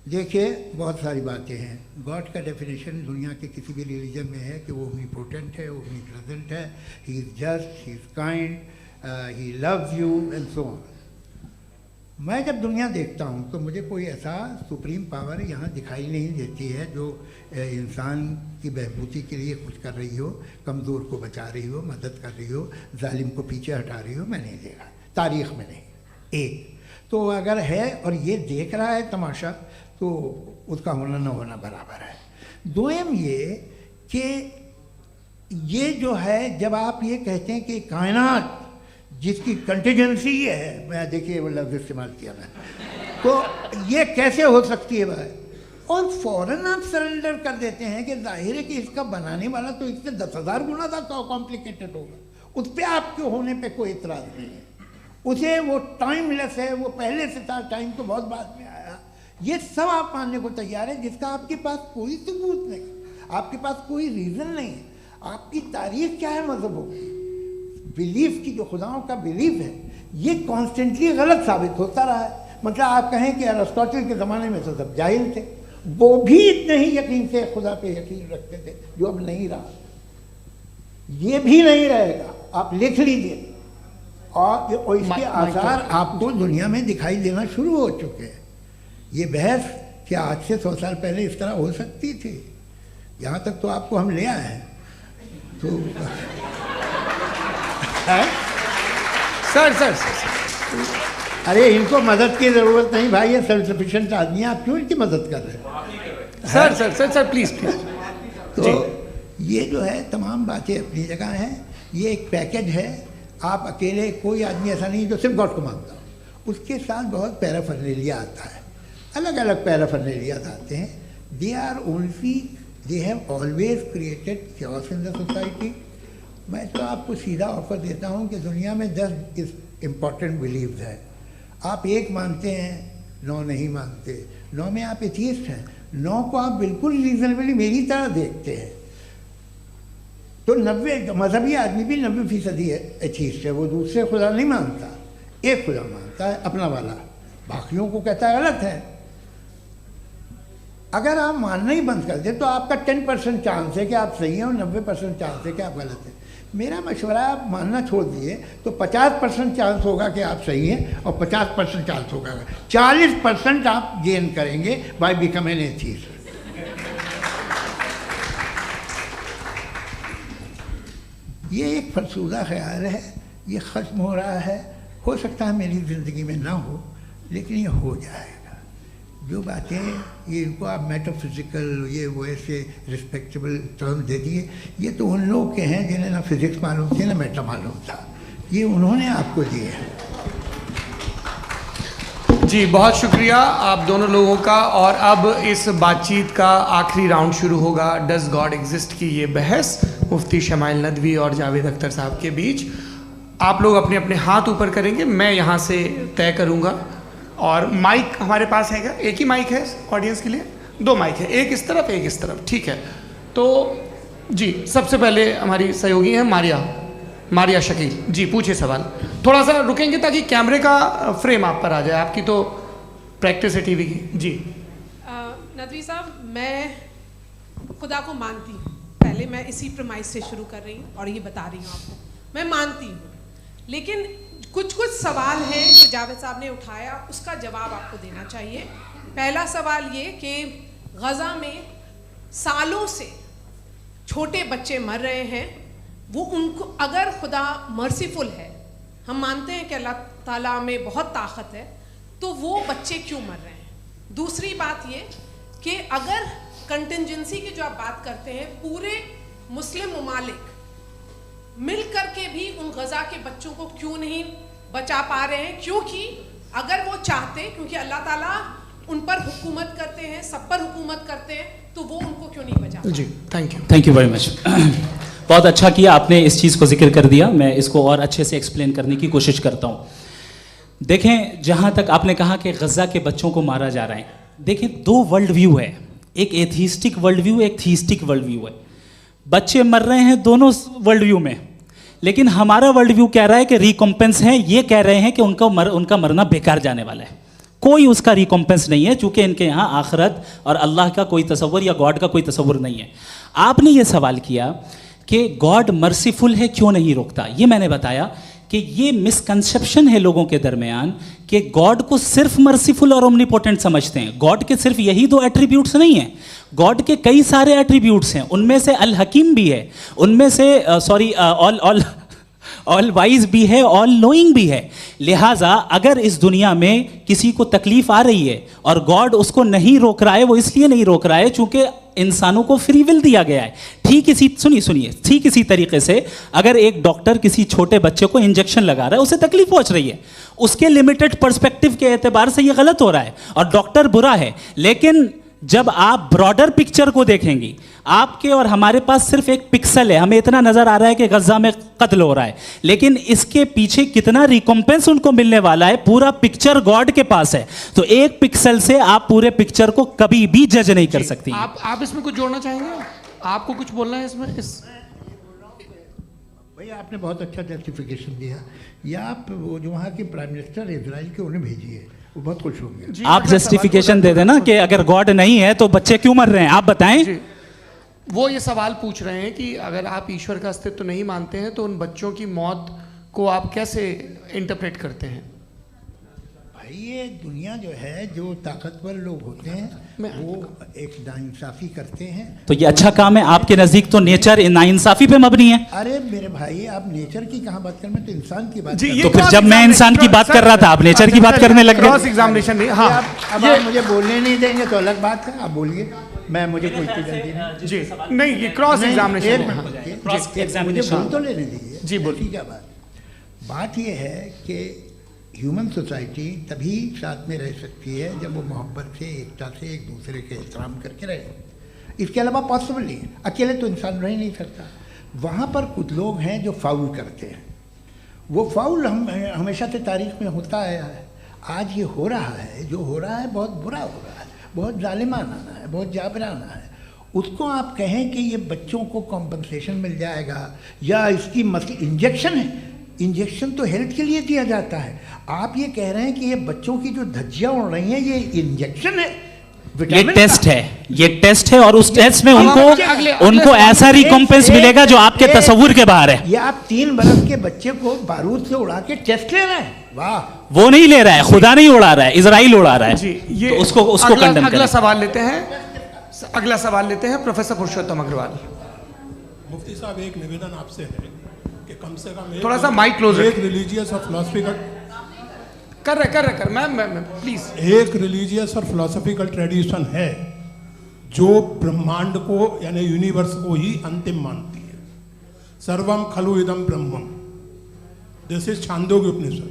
देखिए, बहुत सारी बातें हैं। गॉड का डेफिनेशन दुनिया के किसी भी रिलीजन में है कि वो ओमनीपोटेंट है, ओमनीप्रेजेंट है, he is just, he is kind, he loves you and so on. मैं जब दुनिया देखता हूँ तो मुझे कोई ऐसा सुप्रीम पावर यहाँ दिखाई नहीं देती है जो इंसान की बहबूदी के लिए कुछ कर रही हो, कमज़ोर को बचा रही हो, मदद कर रही हो, जालिम को पीछे हटा रही हो। मैं नहीं देखा, तारीख़ में नहीं। एक तो अगर है और ये देख रहा है तमाशा, तो उसका होना न होना बराबर है। दोयम ये कि ये जो है, जब आप ये कहते हैं कि कायनात जिसकी कंटीजेंसी है, मैं देखिए वो लफ्ज़ इस्तेमाल किया मैं, तो ये कैसे हो सकती है भाई? और फ़ौरन आप सरेंडर कर देते हैं कि जाहिर है कि इसका बनाने वाला तो इससे 10,000 गुना था कॉम्प्लिकेटेड होगा। उस पर आपके होने पे कोई इतराज़ नहीं है। उसे वो टाइमलेस है, वो पहले से था, टाइम तो बहुत बाद में आया। ये सब आप मानने को तैयार है जिसका आपके पास कोई सबूत नहीं, आपके पास कोई रीज़न नहीं है। आपकी तारीख क्या है मज़हबों की? बिलीफ की, जो खुदाओं का बिलीफ है, ये कॉन्स्टेंटली गलत साबित होता रहा है। मतलब आप कहें कि अरिस्टोटल के ज़माने में तो सब जाहिल थे, वो भी इतने ही यकीन से खुदा पे यकीन रखते थे, जो अब नहीं रहा। ये भी नहीं रहेगा, आप लिख लीजिए। और इसके आसार आपको दुनिया में दिखाई देना शुरू हो चुके हैं। ये बहस क्या आज से 100 साल पहले इस तरह हो सकती थी? यहाँ तक तो आपको हम ले आए हैं। तो सर अरे इनको मदद की ज़रूरत नहीं भाई, ये सेल्फ सफिशिएंट आदमी है, आप क्यों इनकी मदद कर रहे हैं? Sir please. तो ये जो है तमाम बातें अपनी जगह हैं। ये एक पैकेज है। आप अकेले, कोई आदमी ऐसा नहीं जो सिर्फ गॉड को मानता हो, उसके साथ बहुत पैराफर्नेलिया आता है, अलग अलग पैराफर्नेलियाज आते हैं। They have always created chaos in the society. मैं तो आपको सीधा ऑफर देता हूँ कि दुनिया में 10 इम्पॉर्टेंट बिलीव्स हैं। आप 1 मानते हैं, 9 नहीं मानते, 9 में आप एथियस्ट हैं, 9 को आप बिल्कुल रीजनेबली मेरी तरह देखते हैं। तो 90 मजहबी आदमी भी 90% एथियस्ट है। वो दूसरे खुदा नहीं मानता, एक खुदा मानता है, अपना वाला, बाकियों को कहता है गलत है। अगर आप मानना ही बंद कर दें तो आपका 10% चांस है कि आप सही हैं और 90% चांस है कि आप गलत हैं। मेरा मशवरा है, आप मानना छोड़ दिए तो 50% चांस होगा कि आप सही हैं और 50% चांस होगा, 40% आप गेन करेंगे बाय बिकमिंग एथियस्ट। ये एक फरसूदा ख्याल है, ये ख़त्म हो रहा है। हो सकता है मेरी ज़िंदगी में ना हो, लेकिन ये हो जाएगा। जो बातें ये इनको आप मेटाफिज़िकल ये वो ऐसे रिस्पेक्टेबल टर्म दे दिए, ये तो उन लोग के हैं जिन्हें ना फिज़िक्स मालूम थी ना मेटा मालूम था, ये उन्होंने आपको दिए हैं। जी बहुत शुक्रिया आप दोनों लोगों का। और अब इस बातचीत का आखिरी राउंड शुरू होगा, डज गॉड एग्जिस्ट की ये बहस मुफ्ती शमाइल नदवी और जावेद अख्तर साहब के बीच। आप लोग अपने अपने हाथ ऊपर करेंगे, मैं यहाँ से तय करूँगा। और माइक हमारे पास है क्या? एक ही माइक है ऑडियंस के लिए? 2 माइक है, एक इस तरफ एक इस तरफ, ठीक है। तो जी सबसे पहले हमारी सहयोगी हैं मारिया शकील जी, पूछिए सवाल। थोड़ा सा रुकेंगे ताकि कैमरे का फ्रेम आप पर आ जाए, आपकी तो प्रैक्टिस है टीवी की। जी नदवी साहब, मैं खुदा को मानती हूँ, पहले मैं इसी प्रमाइस से शुरू कर रही हूँ और ये बता रही हूँ आपको, मैं मानती हूँ। लेकिन कुछ सवाल हैं जो जावेद साहब ने उठाया, उसका जवाब आपको देना चाहिए। पहला सवाल ये कि गज़ा में सालों से छोटे बच्चे मर रहे हैं, वो उनको अगर खुदा मर्सीफुल है, हम मानते हैं कि अल्लाह ताला में बहुत ताकत है, तो वो बच्चे क्यों मर रहे हैं? दूसरी बात ये कि अगर कंटिजेंसी की जो आप बात करते हैं, पूरे मुस्लिम ममालिक मिल कर के भी उन गज़ा के बच्चों को क्यों नहीं बचा पा रहे हैं? क्योंकि अगर वो चाहते, क्योंकि अल्लाह ताला उन पर हुकूमत करते हैं, सब पर हुकूमत करते हैं, तो वो उनको क्यों नहीं बचा? जी थैंक यू वेरी मच। बहुत अच्छा किया आपने इस चीज़ को जिक्र कर दिया, मैं इसको और अच्छे से एक्सप्लेन करने की कोशिश करता हूँ। देखें, जहाँ तक आपने कहा कि गज़ा के बच्चों को मारा जा रहा है, देखें 2 वर्ल्ड व्यू है, एक एथीस्टिक वर्ल्ड व्यू, एक थीस्टिक वर्ल्ड व्यू है। बच्चे मर रहे हैं दोनों वर्ल्ड व्यू में, लेकिन हमारा वर्ल्ड व्यू कह रहा है कि रिकॉम्पेंस है, ये कह रहे हैं कि उनका मरना बेकार जाने वाला है, कोई उसका रिकॉम्पेंस नहीं है, चूंकि इनके यहाँ आखिरत और अल्लाह का कोई तसव्वुर या गॉड का कोई तसव्वुर नहीं है। आपने ये सवाल किया कि गॉड मर्सीफुल है, क्यों नहीं रोकता? ये मैंने बताया कि ये मिसकंसेप्शन है लोगों के दरमियान कि गॉड को सिर्फ मर्सीफुल और ओमनीपोटेंट समझते हैं। गॉड के सिर्फ यही 2 एट्रीब्यूट्स नहीं हैं, गॉड के कई सारे एट्रीब्यूट्स हैं, उनमें से अल हकीम भी है, उनमें से ऑल वाइज भी है, ऑल नोइंग भी है। लिहाजा अगर इस दुनिया में किसी को तकलीफ आ रही है और गॉड उसको नहीं रोक रहा है, वो इसलिए नहीं रोक रहा है चूंकि इंसानों को फ्री विल दिया गया है। ठीक इसी तरीके से अगर एक डॉक्टर किसी छोटे बच्चे को इंजेक्शन लगा रहा है, उसे तकलीफ पहुंच रही है, उसके लिमिटेड पर्सपेक्टिव के एतबार से ये गलत हो रहा है और डॉक्टर बुरा है। लेकिन जब आप ब्रॉडर पिक्चर को देखेंगी, आपके और हमारे पास सिर्फ एक पिक्सल है, हमें इतना नजर आ रहा है कि गजा में कत्ल हो रहा है, लेकिन इसके पीछे कितना रिकॉम्पेंस उनको मिलने वाला है, पूरा पिक्चर गॉड के पास है। तो एक पिक्सल से आप पूरे पिक्चर को कभी भी जज नहीं कर सकती। आप इसमें कुछ जोड़ना चाहेंगे? आपको कुछ बोलना है इसमें? भैया आपने बहुत अच्छा जस्टिफिकेशन दिया। या आप वो जो वहाँ के प्राइम मिनिस्टर इजराइल के उन्हें भेजिए, वो बहुत खुश होंगे। आप जस्टिफिकेशन दे देना कि अगर गॉड नहीं है तो बच्चे क्यों मर रहे हैं, आप बताएं। वो ये सवाल पूछ रहे हैं कि अगर आप ईश्वर का अस्तित्व नहीं मानते हैं तो उन बच्चों की मौत को आप कैसे इंटरप्रेट करते हैं? भाई ये दुनिया जो है, जो ताकतवर लोग होते हैं वो एक नाइंसाफ़ी करते हैं। तो ये अच्छा काम है आपके नज़दीक, तो नेचर नाइंसाफ़ी पे मबनी है। अरे मेरे भाई, आप नेचर की कहाँ बात कर रहे हैं, तो इंसान की बात जी, कर। तो फिर जब मैं इंसान की बात कर रहा था आप नेचर की बात करने लग गए। क्रॉस एग्जामिनेशन नहीं। हाँ, अब आप मुझे बोलने नहीं देंगे तो अलग बात है, आप बोलिए, मुझे कोई जल्दी नहीं। जी नहीं, ये क्रॉस एग्जामिनेशन मुझे बोल तो लेने दीजिए। जी बोलिए। क्या बात ये है कि ह्यूमन सोसाइटी तभी साथ में रह सकती है जब वो मोहब्बत से, एकता से, एक दूसरे के एहतराम करके रहे। इसके अलावा पॉसिबल नहीं है, अकेले तो इंसान रह ही नहीं सकता। वहाँ पर कुछ लोग हैं जो फाउल करते हैं, वो फाउल हमेशा से तारीख में होता आया है। आज ये हो रहा है, जो हो रहा है बहुत बुरा हो रहा है, बहुत जालिमाना है, बहुत जाबराना है। उसको आप कहें कि ये बच्चों को कॉम्पनसेशन मिल जाएगा या इसकी इंजेक्शन है, इंजेक्शन तो हेल्थ के लिए दिया जाता है। आप ये कह रहे हैं कि ये बच्चों की जो धज्जियां उड़ रही हैं ये इंजेक्शन है, ये टेस्ट है, ये टेस्ट है और उस टेस्ट में उनको ऐसा रिकॉम्पेंस मिलेगा जो आपके तसव्वुर के बाहर है। ये आप 3 बरस के बच्चे को बारूद से उड़ा के टेस्ट ले रहे हैं। वाह, वो नहीं ले रहा है, खुदा नहीं उड़ा रहा है, इजराइल उड़ा रहा है। जी, ये तो उसको कंडेम अगला सवाल लेते हैं प्रोफेसर पुरुषोत्तम अग्रवाल। मुफ्ती साहब, एक निवेदन आपसे है कि कम से कम थोड़ा सा माइक क्लोज एक रिलीजियस और फिलोसफिकल कर मैं प्लीज। एक रिलीजियस और फिलोसफिकल ट्रेडिशन है जो ब्रह्मांड को यानी यूनिवर्स को ही अंतिम मानती है। सर्वम खलु इदम ब्रह्मम, this is Chandogya Upanishad,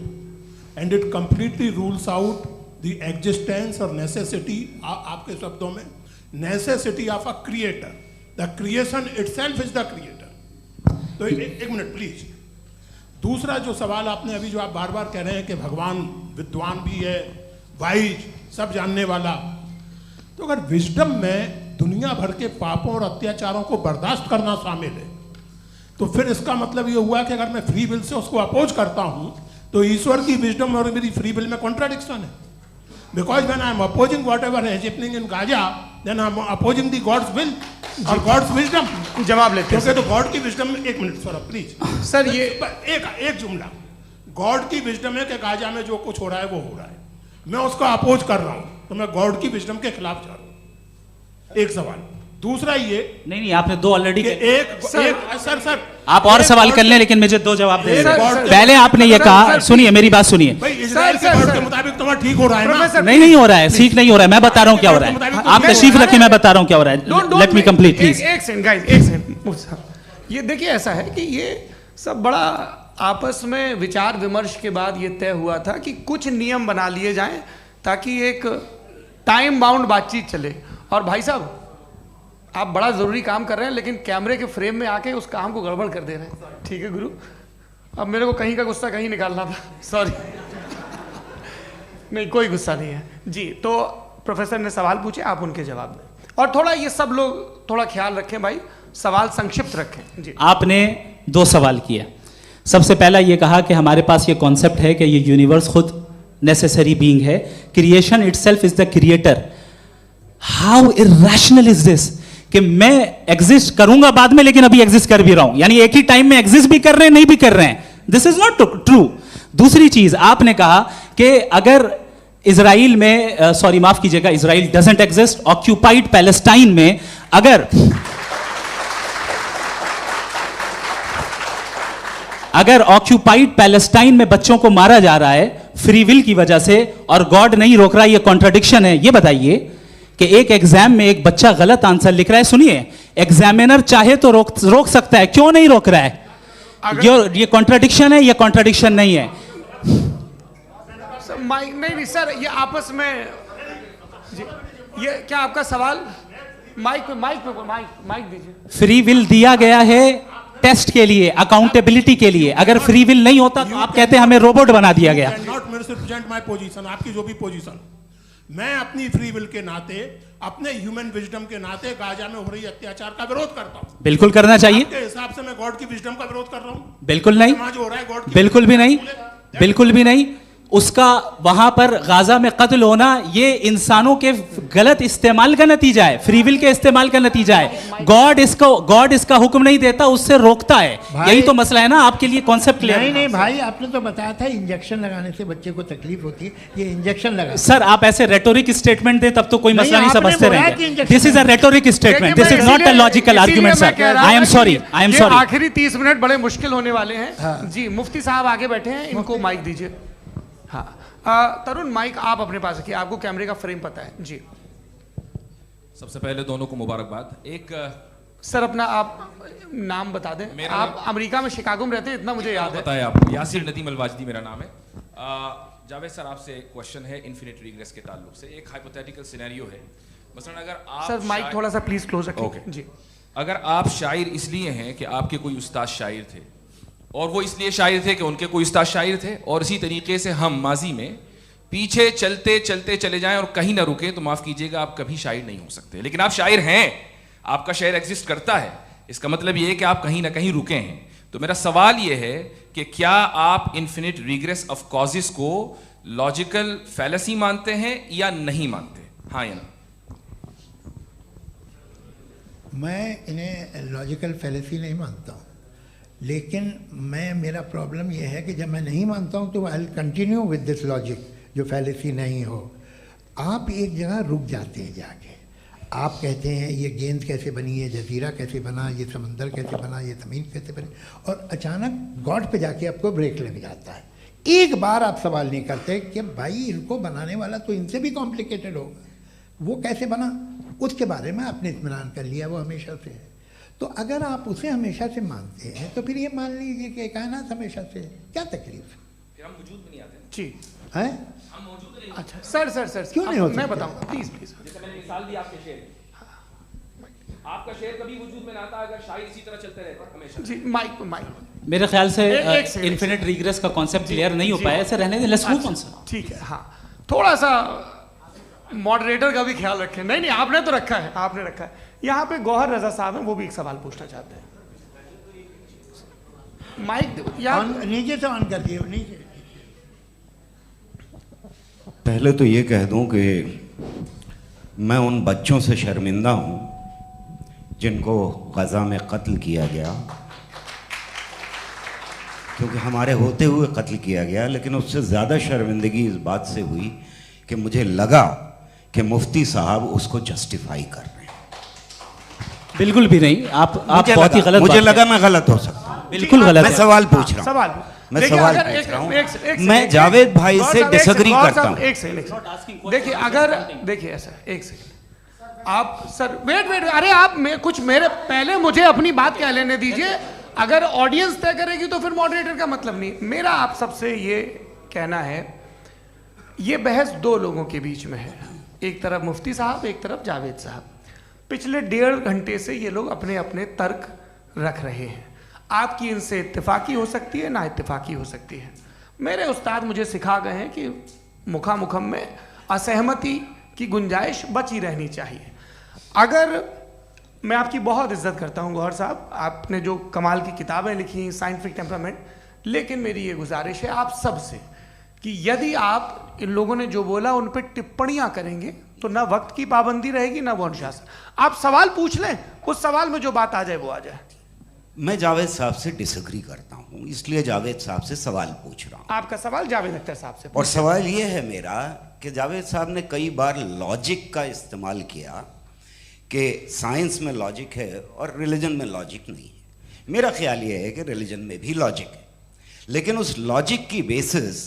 and it completely rules out the existence or necessity, आपके शब्दों में necessity of a creator, the creation itself is the creator. तो एक मिनट प्लीज। दूसरा जो सवाल आपने अभी जो आप बार बार कह रहे हैं कि भगवान विद्वान भी है, वाइज, सब जानने वाला, तो अगर विजडम में दुनिया भर के पापों और अत्याचारों को बर्दाश्त करना शामिल है, तो फिर इसका मतलब ये हुआ कि अगर मैं फ्री विल से उसको अपोज करता हूं तो ईश्वर की विजडम और मेरी फ्री विल में कॉन्ट्राडिक्शन है। Because when I am opposing whatever is happening in Gaza, then I am opposing the God's will और गॉड्स विजडम। जवाब लेते हैं क्योंकि तो गॉड की विजडम, एक मिनट सर प्लीज सर, ये एक जुमला, गॉड की विजडम है कि गाजा में जो कुछ हो रहा है वो हो रहा है, मैं उसको अपोज कर रहा हूं, तो मैं गॉड की विजडम के खिलाफ जा रहा हूं। एक सवाल। दूसरा ये नहीं आपने दो ऑलरेडी। सर आप और सवाल कर लें, लेकिन मुझे दो जवाब दे सर, पहले आपने ये कहा, सुनिए मेरी बात सुनिए। भाई इजराइल के गॉड के मुताबिक तुम्हारा ठीक हो रहा है ना? नहीं हो रहा है, ठीक नहीं हो रहा है, मैं बता रहा हूँ क्या हो रहा है। आप तशरीफ रखिए, मैं बता रहा हूँ क्या हो रहा है। Let me complete please. एक सेकंड गाइस, एक सेकंड। ये देखिए, ऐसा है कि ये सब बड़ा आपस में विचार विमर्श के बाद ये तय हुआ था कि कुछ नियम बना लिए जाएं ताकि एक टाइम बाउंड बातचीत चले। और भाई साहब, आप बड़ा जरूरी काम कर रहे हैं, लेकिन कैमरे के फ्रेम में आके उस काम को गड़बड़ कर दे रहे हैं। ठीक है गुरु, अब मेरे को कहीं का गुस्सा कहीं निकालना था, सॉरी। नहीं, कोई गुस्सा नहीं है जी। तो प्रोफेसर ने सवाल पूछे, आप उनके जवाब दें, और थोड़ा ये सब लोग थोड़ा ख्याल रखें भाई, सवाल संक्षिप्त रखें जी। आपने दो सवाल किया। सबसे पहला ये कहा कि हमारे पास ये कॉन्सेप्ट है कि ये यूनिवर्स खुद नेसेसरी बीइंग है, creation itself is the creator. How irrational is this कि मैं एग्जिस्ट करूंगा बाद में, लेकिन अभी एग्जिस्ट कर भी रहा हूं, यानी एक ही टाइम में एग्जिस्ट भी कर रहे हैं, नहीं भी कर रहे हैं। This is not true. दूसरी चीज आपने कहा कि अगर इजराइल में, सॉरी माफ कीजिएगा, Israel doesn't exist, occupied Palestine में अगर ऑक्यूपाइड पैलेस्टाइन में बच्चों को मारा जा रहा है फ्री विल की वजह से और गॉड नहीं रोक रहा, ये कॉन्ट्रडिक्शन है। ये बताइए कि एक एग्जाम में एक बच्चा गलत आंसर लिख रहा है, सुनिए, एग्जामिनर चाहे तो रोक सकता है, क्यों नहीं रोक रहा है? ये कॉन्ट्रडिक्शन है, ये कॉन्ट्रडिक्शन नहीं है। माइक नहीं सर, ये आपस में जी, ये क्या आपका सवाल? माइक दीजिए। फ्री विल दिया गया है टेस्ट के लिए, अकाउंटेबिलिटी के लिए। अगर फ्री विल नहीं होता तो आप कहते हैं हमें रोबोट बना दिया गया। नॉट मिसरिप्रेजेंट माय पोजीशन, आपकी जो भी पोजीशन, मैं अपनी फ्री विल के नाते, अपने ह्यूमन विजडम के नाते गाजा में हो रही अत्याचार का विरोध करता हूं। बिल्कुल करना चाहिए। आपके हिसाब से मैं गॉड की विजडम का विरोध कर रहा हूं? बिल्कुल नहीं, जो हो रहा है गॉड, बिल्कुल भी नहीं, बिल्कुल भी नहीं। उसका वहां पर गाजा में कत्ल होना ये इंसानों के गलत इस्तेमाल का नतीजा है, फ्री विल के इस्तेमाल का नतीजा है। गॉड इसका हुक्म नहीं देता, उससे रोकता है। यही तो मसला है ना, आपके लिए कॉन्सेप्ट क्लियर है? नहीं भाई, आपने तो बताया था इंजेक्शन लगाने से बच्चे को तकलीफ होती है, ये इंजेक्शन लगा। सर आप ऐसे रेटोरिक स्टेटमेंट दे तब तो कोई मसला नहीं समझते रहेंगे। This is a rhetoric statement, this is not a logical argument sir. I am sorry. आखिरी 30 मिनट बड़े मुश्किल होने वाले हैं जी। मुफ्ती साहब आगे बैठे हैं, इनको माइक दीजिए। हाँ तरुण, माइक आप अपने पास रखिए, आपको कैमरे का फ्रेम पता है जी। सबसे पहले दोनों को मुबारकबाद। एक सर अपना आप नाम बता दें। आप अमेरिका में शिकागो में रहते हैं, इतना मुझे याद है। बताया आपको, यासिर नदीम अलवाजदी मेरा नाम है। जावेद सर, आपसे एक क्वेश्चन है इन्फिनिट रिग्रेस के ताल्लुक से। एक हाइपोथेटिकल सिनेरियो है, मसलन अगर आप सर माइक थोड़ा सा प्लीज क्लोज रखिए जी। अगर आप शायर इसलिए हैं कि आपके कोई उस्ताद शायर थे, और वो इसलिए शायर थे कि उनके कोई उस्ताद शायर थे, और इसी तरीके से हम माजी में पीछे चलते चलते चले जाएं और कहीं ना रुके, तो माफ कीजिएगा आप कभी शायर नहीं हो सकते। लेकिन आप शायर हैं, आपका शायर एग्जिस्ट करता है, इसका मतलब ये है कि आप कहीं ना कहीं रुके हैं। तो मेरा सवाल ये है कि क्या आप इन्फिनिट रिग्रेस ऑफ कॉजेस को लॉजिकल फैलेसी मानते हैं या नहीं मानते? हाँ या ना? मैं इन्हें लॉजिकल फैलेसी नहीं मानता हूँ, लेकिन मेरा प्रॉब्लम यह है कि जब मैं नहीं मानता हूँ तो I will continue with this logic जो फैलेसी नहीं हो। आप एक जगह रुक जाते हैं जाके, आप कहते हैं ये गेंद कैसे बनी, ये जजीरा कैसे बना, ये समंदर कैसे बना, ये ज़मीन कैसे बनी, और अचानक गॉड पे जाके आपको ब्रेक लग जाता है। एक बार आप सवाल नहीं करते कि भाई इनको बनाने वाला तो इनसे भी कॉम्प्लिकेटेड होगा, वो कैसे बना, उसके बारे में आपने इत्मीनान कर लिया, वो हमेशा से है। तो अगर आप उसे हमेशा से मानते हैं तो फिर ये मान लीजिए कि कायनात हमेशा से है, क्या तकलीफ है? हम वजूद में नहीं आते जी हैं? हम मौजूद नहीं। अच्छा सर क्यों नहीं हो मैं सकते? बताऊंगा, प्लीज प्लीज। जैसे मैंने मिसाल दी आपके शेर, आपका शेर कभी वजूद में ना आता अगर शायर इसी तरह चलते रहते हमेशा। जी माइक मेरे ख्याल से एक सेकंड, इन्फिनिट रिग्रेस का कॉन्सेप्ट क्लियर नहीं हो पाया, ऐसे रहने दें, लेट्स मूव ऑन सर। ठीक है, हाँ थोड़ा सा मॉडरेटर का भी ख्याल रखें। नहीं नहीं आपने तो रखा है, आपने रखा है। यहाँ पे गौहर रजा साहब हैं, वो भी एक सवाल पूछना चाहते हैं। माइक नीचे से ऑन कर दिए, नीचे। पहले तो ये कह दूं कि मैं उन बच्चों से शर्मिंदा हूं जिनको गज़ा में कत्ल किया गया, क्योंकि हमारे होते हुए कत्ल किया गया। लेकिन उससे ज़्यादा शर्मिंदगी इस बात से हुई कि मुझे लगा कि मुफ्ती साहब उसको जस्टिफाई कर रहे हैं। बिल्कुल भी नहीं, आप बहुत ही गलत, मुझे लगा मैं गलत हो सकता हूं। बिल्कुल गलत मैं है। सवाल पूछ रहा हूं, सवाल मैं देखिए, सवाल अगर पूछ रहा हूं। एक मैं जावेद भाई से डिसएग्री करता हूं। एक सेकंड देखिए, अगर देखिए ऐसा, एक सेकंड आप सर वेट, अरे आप कुछ मेरे पहले मुझे अपनी बात कह लेने दीजिए। अगर ऑडियंस तय करेगी तो फिर मॉडरेटर का मतलब नहीं। मेरा आप सबसे ये कहना है, ये बहस दो लोगों के बीच में है, एक तरफ मुफ्ती साहब, एक तरफ जावेद साहब। पिछले 1.5 घंटे से ये लोग अपने अपने तर्क रख रहे हैं। आपकी इनसे इत्तेफाकी हो सकती है, ना इत्तेफाकी हो सकती है। मेरे उस्ताद मुझे सिखा गए हैं कि मुखामुखम में असहमति की गुंजाइश बची रहनी चाहिए। अगर मैं आपकी बहुत इज्जत करता हूं गौहर साहब, आपने जो कमाल की किताबें लिखी, साइंटिफिक टेम्परामेंट, लेकिन मेरी ये गुजारिश है आप सबसे कि यदि आप इन लोगों ने जो बोला उन पर टिप्पणियां करेंगे तो ना वक्त की पाबंदी रहेगी, ना वो अनुशासन। आप सवाल पूछ लें, उस सवाल में जो बात आ जाए वो आ जाए। मैं जावेद साहब से डिसएग्री करता हूं, इसलिए जावेद साहब से सवाल पूछ रहा हूं। आपका सवाल जावेद अख्तर साहब से। और सवाल ये है मेरा कि जावेद साहब ने कई बार लॉजिक का इस्तेमाल किया कि साइंस में लॉजिक है और रिलीजन में लॉजिक नहीं है। मेरा ख्याल ये है कि रिलीजन में भी लॉजिक है, लेकिन उस लॉजिक की बेसिस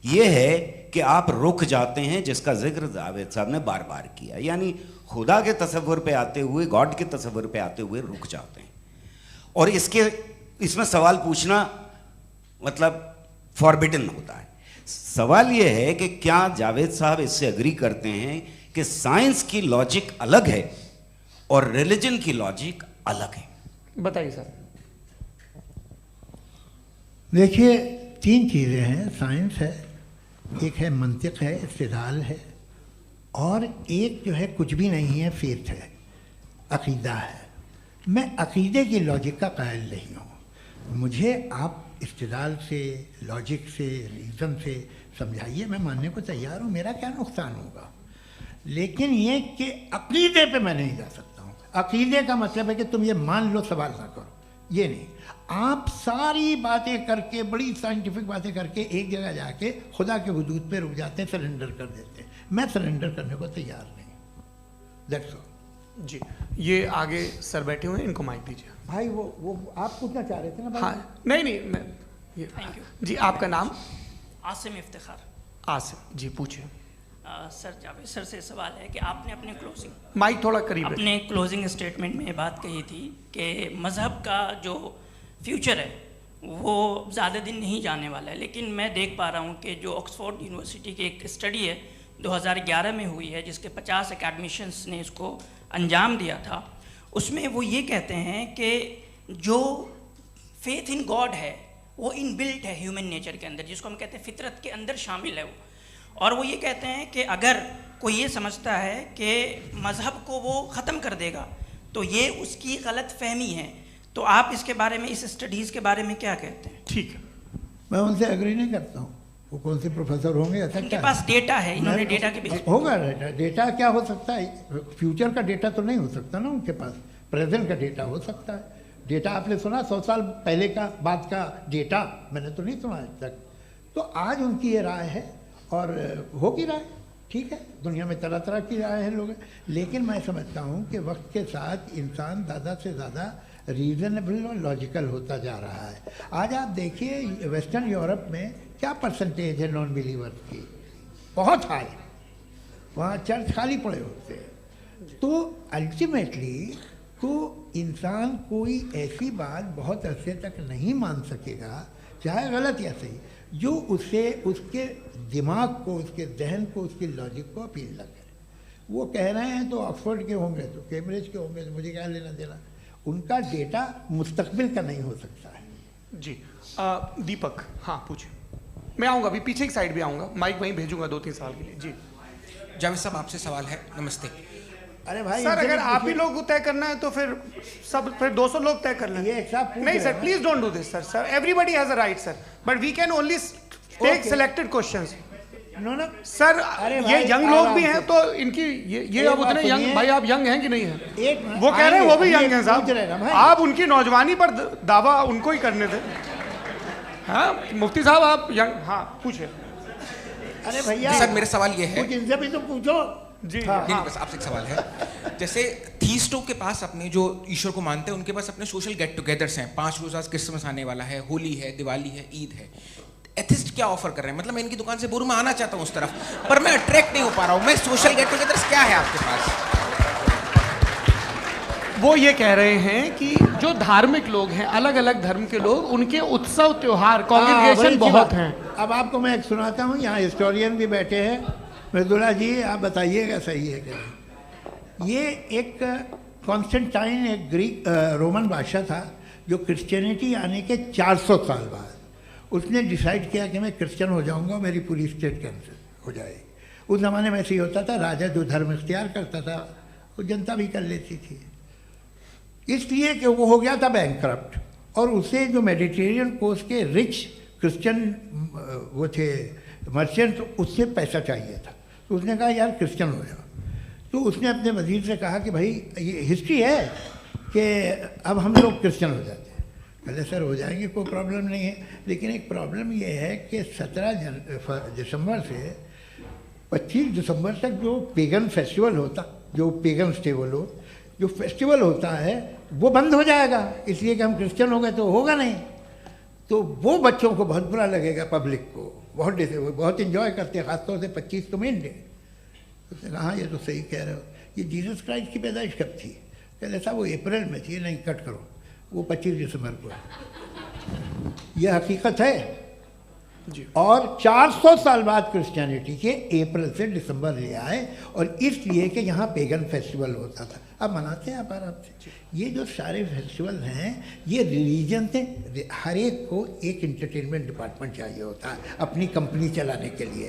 ये है कि आप रुक जाते हैं, जिसका जिक्र जावेद साहब ने बार बार किया, यानी खुदा के तसव्वुर पे आते हुए, गॉड के तसव्वुर पे आते हुए रुक जाते हैं। और इसमें सवाल पूछना मतलब फॉरबिडन होता है। सवाल ये है कि क्या जावेद साहब इससे एग्री करते हैं कि साइंस की लॉजिक अलग है और रिलीजन की लॉजिक अलग है? बताइए सर। देखिए, 3 चीज़ें हैं। साइंस है, एक है मंतिक है, इस्तिदलाल है, और एक जो है कुछ भी नहीं है, फेथ है, अकीदा है। मैं अकीदे की लॉजिक का कायल नहीं हूँ। मुझे आप इस्तिदलाल से, लॉजिक से, रीज़न से समझाइए, मैं मानने को तैयार हूँ, मेरा क्या नुकसान होगा। लेकिन ये कि अकीदे पे मैं नहीं जा सकता हूँ। अकीदे का मतलब है कि तुम ये मान लो, सवाल ना करो, ये नहीं। आप सारी बातें करके, बड़ी साइंटिफिक बातें करके एक जगह जाके खुदा के हुदूद पे रुक जाते हैं, सरेंडर कर देते हैं। मैं सरेंडर करने को तैयार नहीं। दैट्स ऑल जी। ये आगे सर बैठे हुए हैं, इनको माइक दीजिए। भाई। वो आप पूछना चाह रहे थे ना भाई? हाँ नहीं मैं ये थैंक यू जी। आपका नाम? आसिम इफ्तिखार। आसिम जी, पूछिए। सर, जावेद सर से सवाल है कि आपने अपने क्लोजिंग माइक थोड़ा करीब रखिए। अपने क्लोजिंग स्टेटमेंट में बात कही थी कि मज़हब का जो फ्यूचर है वो ज़्यादा दिन नहीं जाने वाला है। लेकिन मैं देख पा रहा हूँ कि जो ऑक्सफोर्ड यूनिवर्सिटी की एक स्टडी है 2011 में हुई है, जिसके 50 एकेडमिशियंस ने इसको अंजाम दिया था, उसमें वो ये कहते हैं कि जो फेथ इन गॉड है वो इनबिल्ट है ह्यूमन नेचर के अंदर, जिसको हम कहते हैं फितरत के अंदर शामिल है वो। और वो ये कहते हैं कि अगर कोई ये समझता है कि मज़हब को वो ख़त्म कर देगा तो ये उसकी गलत फहमी है। तो आप इसके बारे में, इस स्टडीज़ के बारे में क्या कहते हैं? ठीक है, मैं उनसे एग्री नहीं करता हूँ। वो कौन से प्रोफेसर होंगे? ऐसा उनके क्या पास डेटा है, इन्होंने डेटा के बेस होगा। डेटा क्या हो सकता है? फ्यूचर का डेटा तो नहीं हो सकता ना उनके पास, प्रेजेंट का डेटा हो सकता है। डेटा आपने सुना 100 साल पहले का बाद का डेटा? मैंने तो नहीं सुना आज तक। तो आज उनकी ये राय है और होगी राय। ठीक है, दुनिया में तरह तरह की राय है लोग, लेकिन मैं समझता हूँ कि वक्त के साथ इंसान ज़्यादा से ज़्यादा रीज़नेबल और लॉजिकल होता जा रहा है। आज आप देखिए वेस्टर्न यूरोप में क्या परसेंटेज है नॉन बिलीवर्स की, बहुत हाई, वहाँ चर्च खाली पड़े होते हैं। तो अल्टीमेटली तो इंसान कोई ऐसी बात बहुत अरसे तक नहीं मान सकेगा, चाहे गलत या सही, जो उससे उसके दिमाग को, उसके जहन को, उसके लॉजिक को अपील न करे। वो कह रहे हैं तो ऑक्सफोर्ड के होंगे तो कैम्ब्रिज के होंगे, तो मुझे क्या लेना देना, उनका डेटा मुस्तकबिल का नहीं हो सकता है। जी दीपक, हाँ पूछिए। मैं आऊँगा अभी, पीछे की साइड भी आऊँगा, माइक वहीं भेजूंगा 2-3 साल के लिए। जी जावेद साहब, आपसे सवाल है। नमस्ते। अरे भाई सर, अगर आप ही लोग को तय करना है तो फिर 200 लोग तय कर लें। ये एक साथ नहीं sir, please don't do this sir. Everybody has a right sir, but we can only take selected questions. No sir, ये यंग लोग भी हैं तो इनकी ये एक अब बात उतने यंग, सुनिए। भाई आप यंग हैं कि नहीं हैं? एक मिनट, वो कह रहे हैं वो भी आइए, यंग हैं पूछ रहे हैं ना साहब, भाई। आप उनकी नौजवानी पर दावा उनको ही करने दें। हाँ मुफ्ती साहब आप यंग, हाँ पूछे। अरे भैया सर मेरा सवाल ये है, कुछ इनसे भी तो पूछो। जी नहीं, बस आपसे एक सवाल है। जैसे थीस्टों के पास अपने जो ईश्वर को मानते हैं उनके पास अपने सोशल गेट टुगेदर्स हैं, 5 रोज़ आज क्रिसमस आने वाला है, होली है, दिवाली है, ईद है। एथिस्ट क्या ऑफर कर रहे हैं? मतलब मैं इनकी दुकान से बोलूं, मैं आना चाहता हूं उस तरफ, पर मैं अट्रैक्ट नहीं हो पा रहा हूं। मैं सोशल गेट टुगेदर्स क्या है आपके पास? वो ये कह रहे हैं कि जो धार्मिक लोग हैं, अलग अलग धर्म के लोग, उनके उत्सव त्योहार कांग्रेगेशन बहुत हैं। अब आपको मैं एक सुनाता हूँ, यहाँ हिस्टोरियन भी बैठे हैं, मृदुला जी आप बताइएगा सही है कि नहीं। ये एक कॉन्स्टेंटाइन, एक ग्रीक रोमन बादशाह था जो क्रिश्चियनिटी आने के 400 साल बाद उसने डिसाइड किया कि मैं क्रिश्चियन हो जाऊंगा, मेरी पूरी स्टेट कैंसिल हो जाएगी। उस ज़माने में ऐसे ही होता था, राजा जो धर्म इख्तियार करता था वो जनता भी कर लेती थी, इसलिए कि वो हो गया था बैंकक्रप्ट, और उसे जो मेडिटेरियन कोस्ट के रिच क्रिश्चियन वो थे मर्चेंट, उससे पैसा चाहिए था। तो उसने कहा यार क्रिश्चियन हो जाओ। तो उसने अपने वजीर से कहा कि भाई ये हिस्ट्री है कि अब हम लोग क्रिश्चियन हो जाते हैं। पहले सर हो जाएंगे, कोई प्रॉब्लम नहीं है, लेकिन एक प्रॉब्लम ये है कि 17 दिसंबर से 25 दिसंबर तक जो पेगन फेस्टिवल होता, जो पेगन डे वो लोग जो फेस्टिवल होता है वो बंद हो जाएगा, इसलिए कि हम क्रिश्चियन हो गए तो होगा नहीं। तो वो बच्चों को बहुत बुरा लगेगा, पब्लिक को बहुत इन्जॉय करते हैं, खासतौर से 25 को मेन डे। उसने कहा हाँ ये तो सही कह रहे हो, ये जीसस क्राइस्ट की पैदाइश कब थी? कहते साहब वो अप्रैल में थी। नहीं कट करो, वो 25 दिसंबर को है, यह हकीकत है जी। और 400 साल बाद क्रिश्चियनिटी के अप्रैल से दिसंबर ले आए, और इसलिए कि यहाँ पेगन फेस्टिवल होता था। अब मनाते हैं आप आराम से। ये जो सारे फेस्टिवल हैं ये रिलीजन से, हर एक को एक इंटरटेनमेंट डिपार्टमेंट चाहिए होता है अपनी कंपनी चलाने के लिए।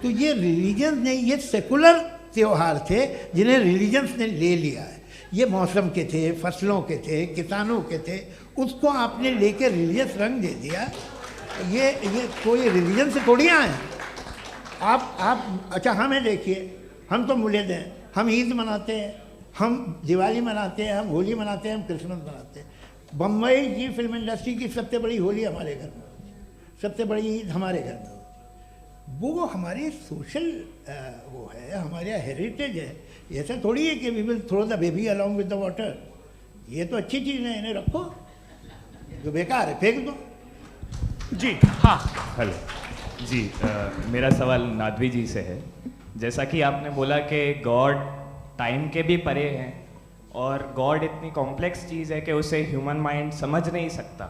तो ये रिलीजन ने, ये सेकुलर त्यौहार थे जिन्हें रिलीजन्स ने ले लिया है। ये मौसम के थे, फसलों के थे, किसानों के थे, उसको आपने लेके रिलीजियस रंग दे दिया। ये कोई रिलीजन से थोड़ी आए हैं आप। अच्छा हमें देखिए, हम तो मुल्द हैं, हम ईद मनाते हैं, हम दिवाली मनाते हैं, हम होली मनाते हैं, हम क्रिसमस मनाते हैं। बम्बई की फिल्म इंडस्ट्री की सबसे बड़ी होली हमारे घर में होती है, सबसे बड़ी ईद हमारे घर में होती है। वो हमारे सोशल वो है, हमारे हेरिटेज है। ऐसा थोड़ी है कि we will throw the baby along with the water. ये तो अच्छी चीज़ है, इन्हें रखो, जो बेकार है फेंक दो। जी हाँ हेलो जी, मेरा सवाल नादवी जी से है। जैसा कि आपने बोला कि गॉड टाइम के भी परे हैं, और गॉड इतनी कॉम्प्लेक्स चीज़ है कि उसे ह्यूमन माइंड समझ नहीं सकता,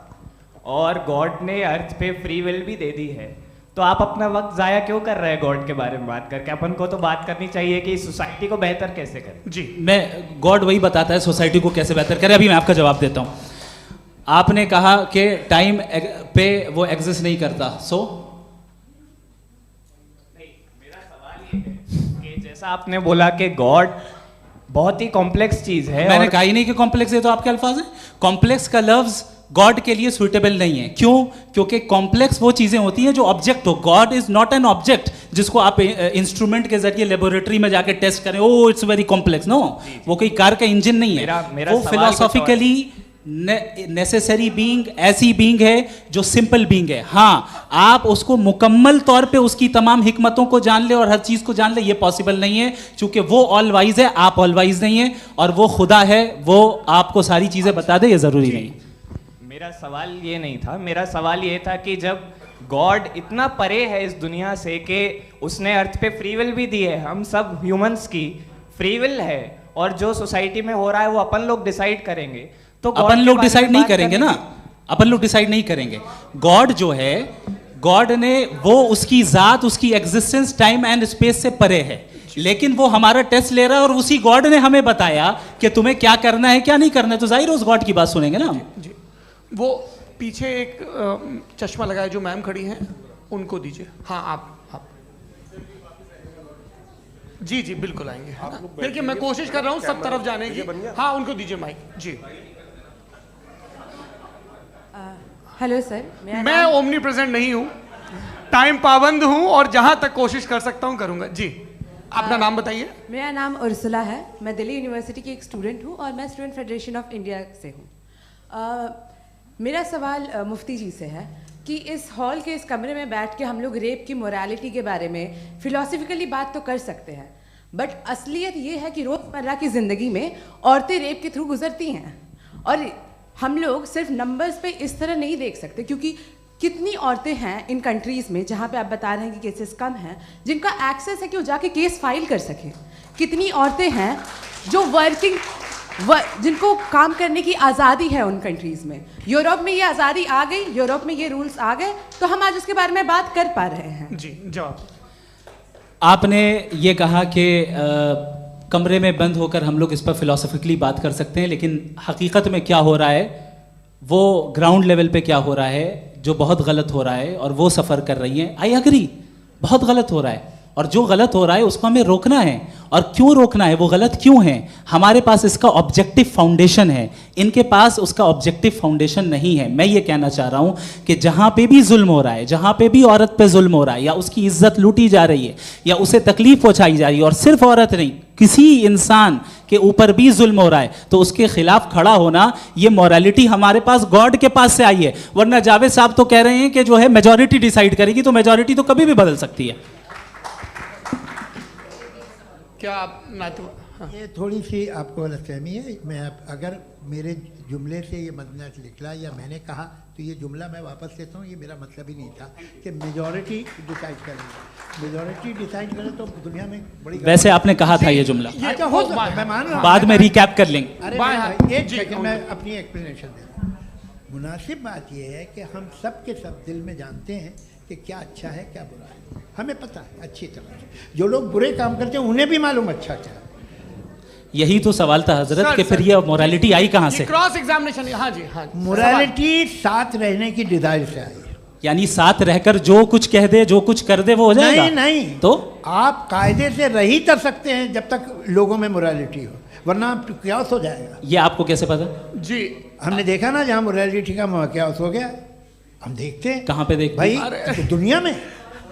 और गॉड ने अर्थ पे फ्री विल भी दे दी है। तो आप अपना वक्त ज़ाया क्यों कर रहे हैं गॉड के बारे में बात करके? अपन को तो बात करनी चाहिए कि सोसाइटी को बेहतर कैसे करें। जी, मैं गॉड वही बताता है सोसाइटी को कैसे बेहतर करे। अभी मैं आपका जवाब देता हूँ। आपने कहा कि टाइम पे वो एग्जिस्ट नहीं करता, मेरा सवाल ये है कि जैसा आपने बोला कि गॉड बहुत ही कॉम्प्लेक्स चीज़ है। मैंने कहा ही नहीं कि कॉम्प्लेक्स है, तो आपके अल्फाज हैं। कॉम्प्लेक्स का लफ्ज गॉड के लिए सुइटेबल नहीं है। क्यों? क्योंकि कॉम्प्लेक्स वो चीजें होती हैं जो ऑब्जेक्ट हो। God is not an object जिसको आप इंस्ट्रूमेंट के जरिए लेबोरेटरी में जाके टेस्ट करें, oh it's very complex. No, वो कोई कार का इंजन नहीं है। मेरा वो फिलोसॉफिकली नेसेसरी बीइंग ऐसी बीइंग है जो सिंपल बीइंग है। हाँ, आप उसको मुकम्मल तौर पे उसकी तमाम हिकमतों को जान ले और हर चीज को जान ले, ये पॉसिबल नहीं है, क्योंकि वो ऑल वाइज है, आप ऑल वाइज नहीं है, और वो खुदा है, वो आपको सारी चीजें बता दे, ये जरूरी नहीं। मेरा सवाल ये नहीं था, मेरा सवाल ये था कि जब गॉड इतना परे है इस दुनिया से कि उसने अर्थ पे फ्री विल भी दी है, हम सब ह्यूमंस की फ्री विल है, और जो सोसाइटी में हो रहा है वो अपन लोग डिसाइड करेंगे, तो अपन लोग डिसाइड नहीं करेंगे ना, अपन लोग डिसाइड नहीं करेंगे। गॉड जो है, गॉड ने वो उसकी जात, उसकी एग्जिस्टेंस टाइम एंड स्पेस से परे है, लेकिन वो हमारा टेस्ट ले रहा है और उसी गॉड ने हमें बताया कि तुम्हें क्या करना है क्या नहीं करना है, तो जाहिर है उस गॉड की बात सुनेंगे ना हम। जी, वो पीछे एक चश्मा लगाए जो मैम खड़ी हैं, उनको दीजिए। हाँ, आप जी जी बिल्कुल आएंगे, देखिए मैं कोशिश कर रहा हूँ सब तरफ जाने की। हाँ, उनको दीजिए माइक जी। हेलो सर, मैं ओमनी प्रेजेंट नहीं हूँ, टाइम पाबंद हूँ और जहाँ तक कोशिश कर सकता हूँ करूँगा। जी, अपना नाम बताइए। मेरा नाम उर्सुला है, मैं दिल्ली यूनिवर्सिटी की एक स्टूडेंट हूँ और मैं स्टूडेंट फेडरेशन ऑफ इंडिया से हूँ। मेरा सवाल मुफ्ती जी से है कि इस हॉल के इस कमरे में बैठ के हम लोग रेप की मोरालिटी के बारे में फिलोसफिकली बात तो कर सकते हैं, बट असलियत ये है कि रोज़मर्रा की ज़िंदगी में औरतें रेप के थ्रू गुजरती हैं, और हम लोग सिर्फ नंबर्स पे इस तरह नहीं देख सकते, क्योंकि कितनी औरतें हैं इन कंट्रीज़ में जहाँ पे आप बता रहे हैं कि केसेस कम हैं, जिनका एक्सेस है कि वो जाके केस फाइल कर सकें। कितनी औरतें हैं जो जिनको काम करने की आज़ादी है उन कंट्रीज़ में। यूरोप में ये आज़ादी आ गई, यूरोप में ये रूल्स आ गए, तो हम आज उसके बारे में बात कर पा रहे हैं। जी, जवाब। आपने ये कहा कि कमरे में बंद होकर हम लोग इस पर फिलोसफिकली बात कर सकते हैं, लेकिन हकीकत में क्या हो रहा है, वो ग्राउंड लेवल पे क्या हो रहा है जो बहुत गलत हो रहा है, और वो सफ़र कर रही हैं। आई एग्री, बहुत गलत हो रहा है, और जो गलत हो रहा है उसको हमें रोकना है। और क्यों रोकना है, वो गलत क्यों है, हमारे पास इसका ऑब्जेक्टिव फाउंडेशन है, इनके पास उसका ऑब्जेक्टिव फाउंडेशन नहीं है। मैं ये कहना चाह रहा हूँ कि जहाँ पे भी जुल्म हो रहा है, जहाँ पे भी औरत पे जुल्म हो रहा है, या उसकी इज्जत लूटी जा रही है, या उसे तकलीफ पहुँचाई जा रही है, और सिर्फ औरत नहीं, किसी इंसान के ऊपर भी जुल्म हो रहा है, तो उसके खिलाफ खड़ा होना, ये मॉरलिटी हमारे पास गॉड के पास से आई है। वरना जावेद साहब तो कह रहे हैं कि जो है मेजॉरिटी डिसाइड करेगी, तो मेजॉरिटी तो कभी भी बदल सकती है। क्या आप हाँ। ये थोड़ी सी आपको गलतफहमी है। मैं अगर मेरे जुमले से ये मदनत निकला या मैंने कहा, तो ये जुमला मैं वापस लेता हूँ। ये मेरा मतलब ही नहीं था कि मेजॉरिटी डिसाइड करें। मेजॉरिटी डिसाइड करें तो दुनिया में बड़ी, वैसे आपने कहा था ये जुमला। अच्छा, हो सकता है, मैं मान रहा हूँ, बाद में रिकैप कर लेंगे। अरे एक सेकंड, मैं अपनी एक्सप्लेनेशन देता हूँ। मुनासिब बात यह है कि हम सब के सब दिल में जानते हैं कि क्या अच्छा है क्या बुरा है, हमें पता है अच्छी तरह से। जो लोग बुरे काम करते हैं उन्हें भी मालूम अच्छा क्या है। यही तो सवाल था हजरत कि फिर ये मोरालिटी आई कहाँ से? Cross examination. हाँ जी, हाँ। मोरालिटी साथ रहने की डिजायर से आई, यानी साथ रहकर जो कुछ कह दे, जो कुछ कर दे, वो हो जाएगा। नहीं नहीं, तो आप कायदे से रह ही कर सकते हैं जब तक लोगों में मोरालिटी हो, वरना क्यास हो जाएगा। ये आपको कैसे पता? जी, हमने देखा ना, जहाँ मोरालिटी का क्यास हो गया, हम देखते हैं। कहाँ पे देखते भाई? तो दुनिया में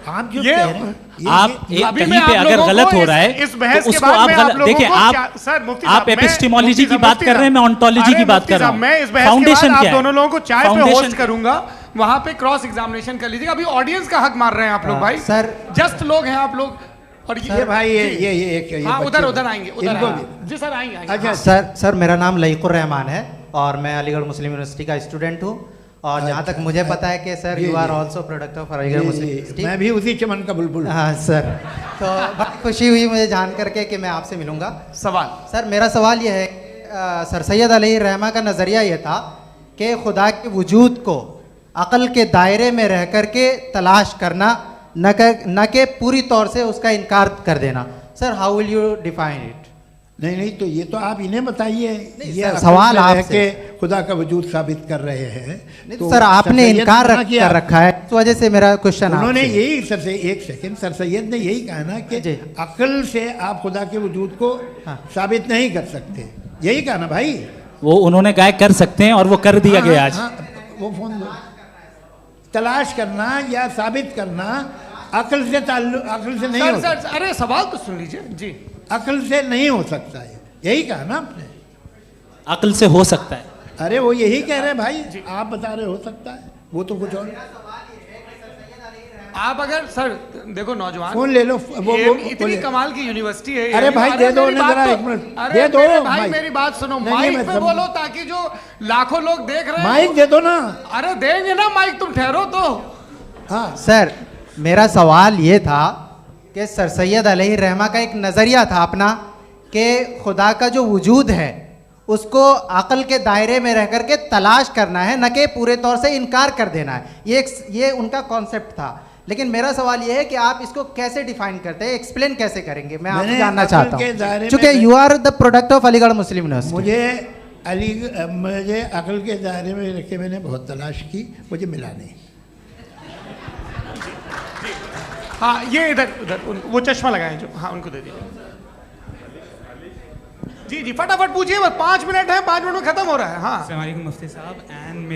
आप जो कह रहे हैं, आप कहीं पे अगर गलत हो रहा है तो उसको आप गलत देखिए। आप एपिस्टेमोलॉजी की बात कर रहे हैं, मैं ऑन्टोलॉजी की बात कर रहा हूं। मैं इस बहस के बाद आप दोनों लोगों को चाय पे होस्ट करूंगा, वहां पे क्रॉस एग्जामिनेशन कर लीजिएगा। अभी ऑडियंस का हक मार रहे हैं आप लोग भाई, सर जस्ट लोग हैं आप लोग। और ये भाई ये हाँ, उधर आएंगे, उधर जी सर आएंगे। अच्छा सर, मेरा नाम लईकुर रहमान है और मैं अलीगढ़ मुस्लिम यूनिवर्सिटी का स्टूडेंट हूँ। और जहाँ तक मुझे पता है कि sir you are also product of Aligarh Muslim University. मैं भी उसी चमन का बुलबुल। हाँ सर, तो बहुत खुशी हुई मुझे जान करके कि मैं आपसे मिलूँगा। सवाल सर, मेरा सवाल ये है, सर सैयद अली रहमा का नज़रिया ये था कि खुदा के वजूद को अक़ल के दायरे में रह कर के तलाश करना, न कि पूरी तौर से उसका इनकार कर देना। Sir, how will you define it? नहीं, तो ये तो आप इन्हें बताइए। ये सवाल आपसे खुदा का वजूद साबित कर रहे हैं। तो सर, आपने इनकार कर रखा है, इस वजह से मेरा क्वेश्चन। उन्होंने यही सर से एक सेकंड, सर सैयद ने यही कहा ना कि अक्ल से आप खुदा के वजूद को साबित नहीं कर सकते, यही कहा ना भाई। वो उन्होंने कहा कर सकते हैं और वो कर दिया गया आज। वो फोन तलाश करना या साबित करना अक्ल से नहीं हो सकता। अरे सवाल तो सुन लीजिए जी। अक्ल से नहीं हो सकता है, यही कहा ना आपने। अक्ल से हो सकता है। अरे वो यही कह रहे हैं भाई, आप बता रहे हो सकता है, वो तो कुछ और। आप अगर सर देखो नौजवान फोन ले लो, वो इतनी कमाल की यूनिवर्सिटी है। अरे भाई दे दो उन्हें जरा, एक मिनट दे दो भाई, मेरी बात सुनो, माइक पे बोलो ताकि जो लाखों लोग देख रहे हैं। माइक दे दो ना। अरे देंगे ना माइक, तुम ठहरो तो। हाँ सर, मेरा सवाल ये था कि सर सैयद अलैहिर्रहमा का एक नज़रिया था अपना कि खुदा का जो वजूद है उसको अक़ल के दायरे में रह कर के तलाश करना है, न कि पूरे तौर से इनकार कर देना है। ये उनका कॉन्सेप्ट था। लेकिन मेरा सवाल ये है कि आप इसको कैसे डिफाइन करते हैं, एक्सप्लेन कैसे करेंगे, मैं आपसे जानना चाहता हूँ, क्योंकि you are the product of Aligarh Muslim University. मुझे अक़ल के दायरे में रख के मैंने बहुत तलाश की, मुझे मिला नहीं। हाँ ये इधर वो चश्मा लगाए जो, हाँ उनको दे दीजिए। जी जी फटाफट पूछिए, बस 5 मिनट है, 5 मिनट में खत्म हो रहा है। हाँ अस्सलाम वालेकुम मुफ्ती साहब, एंड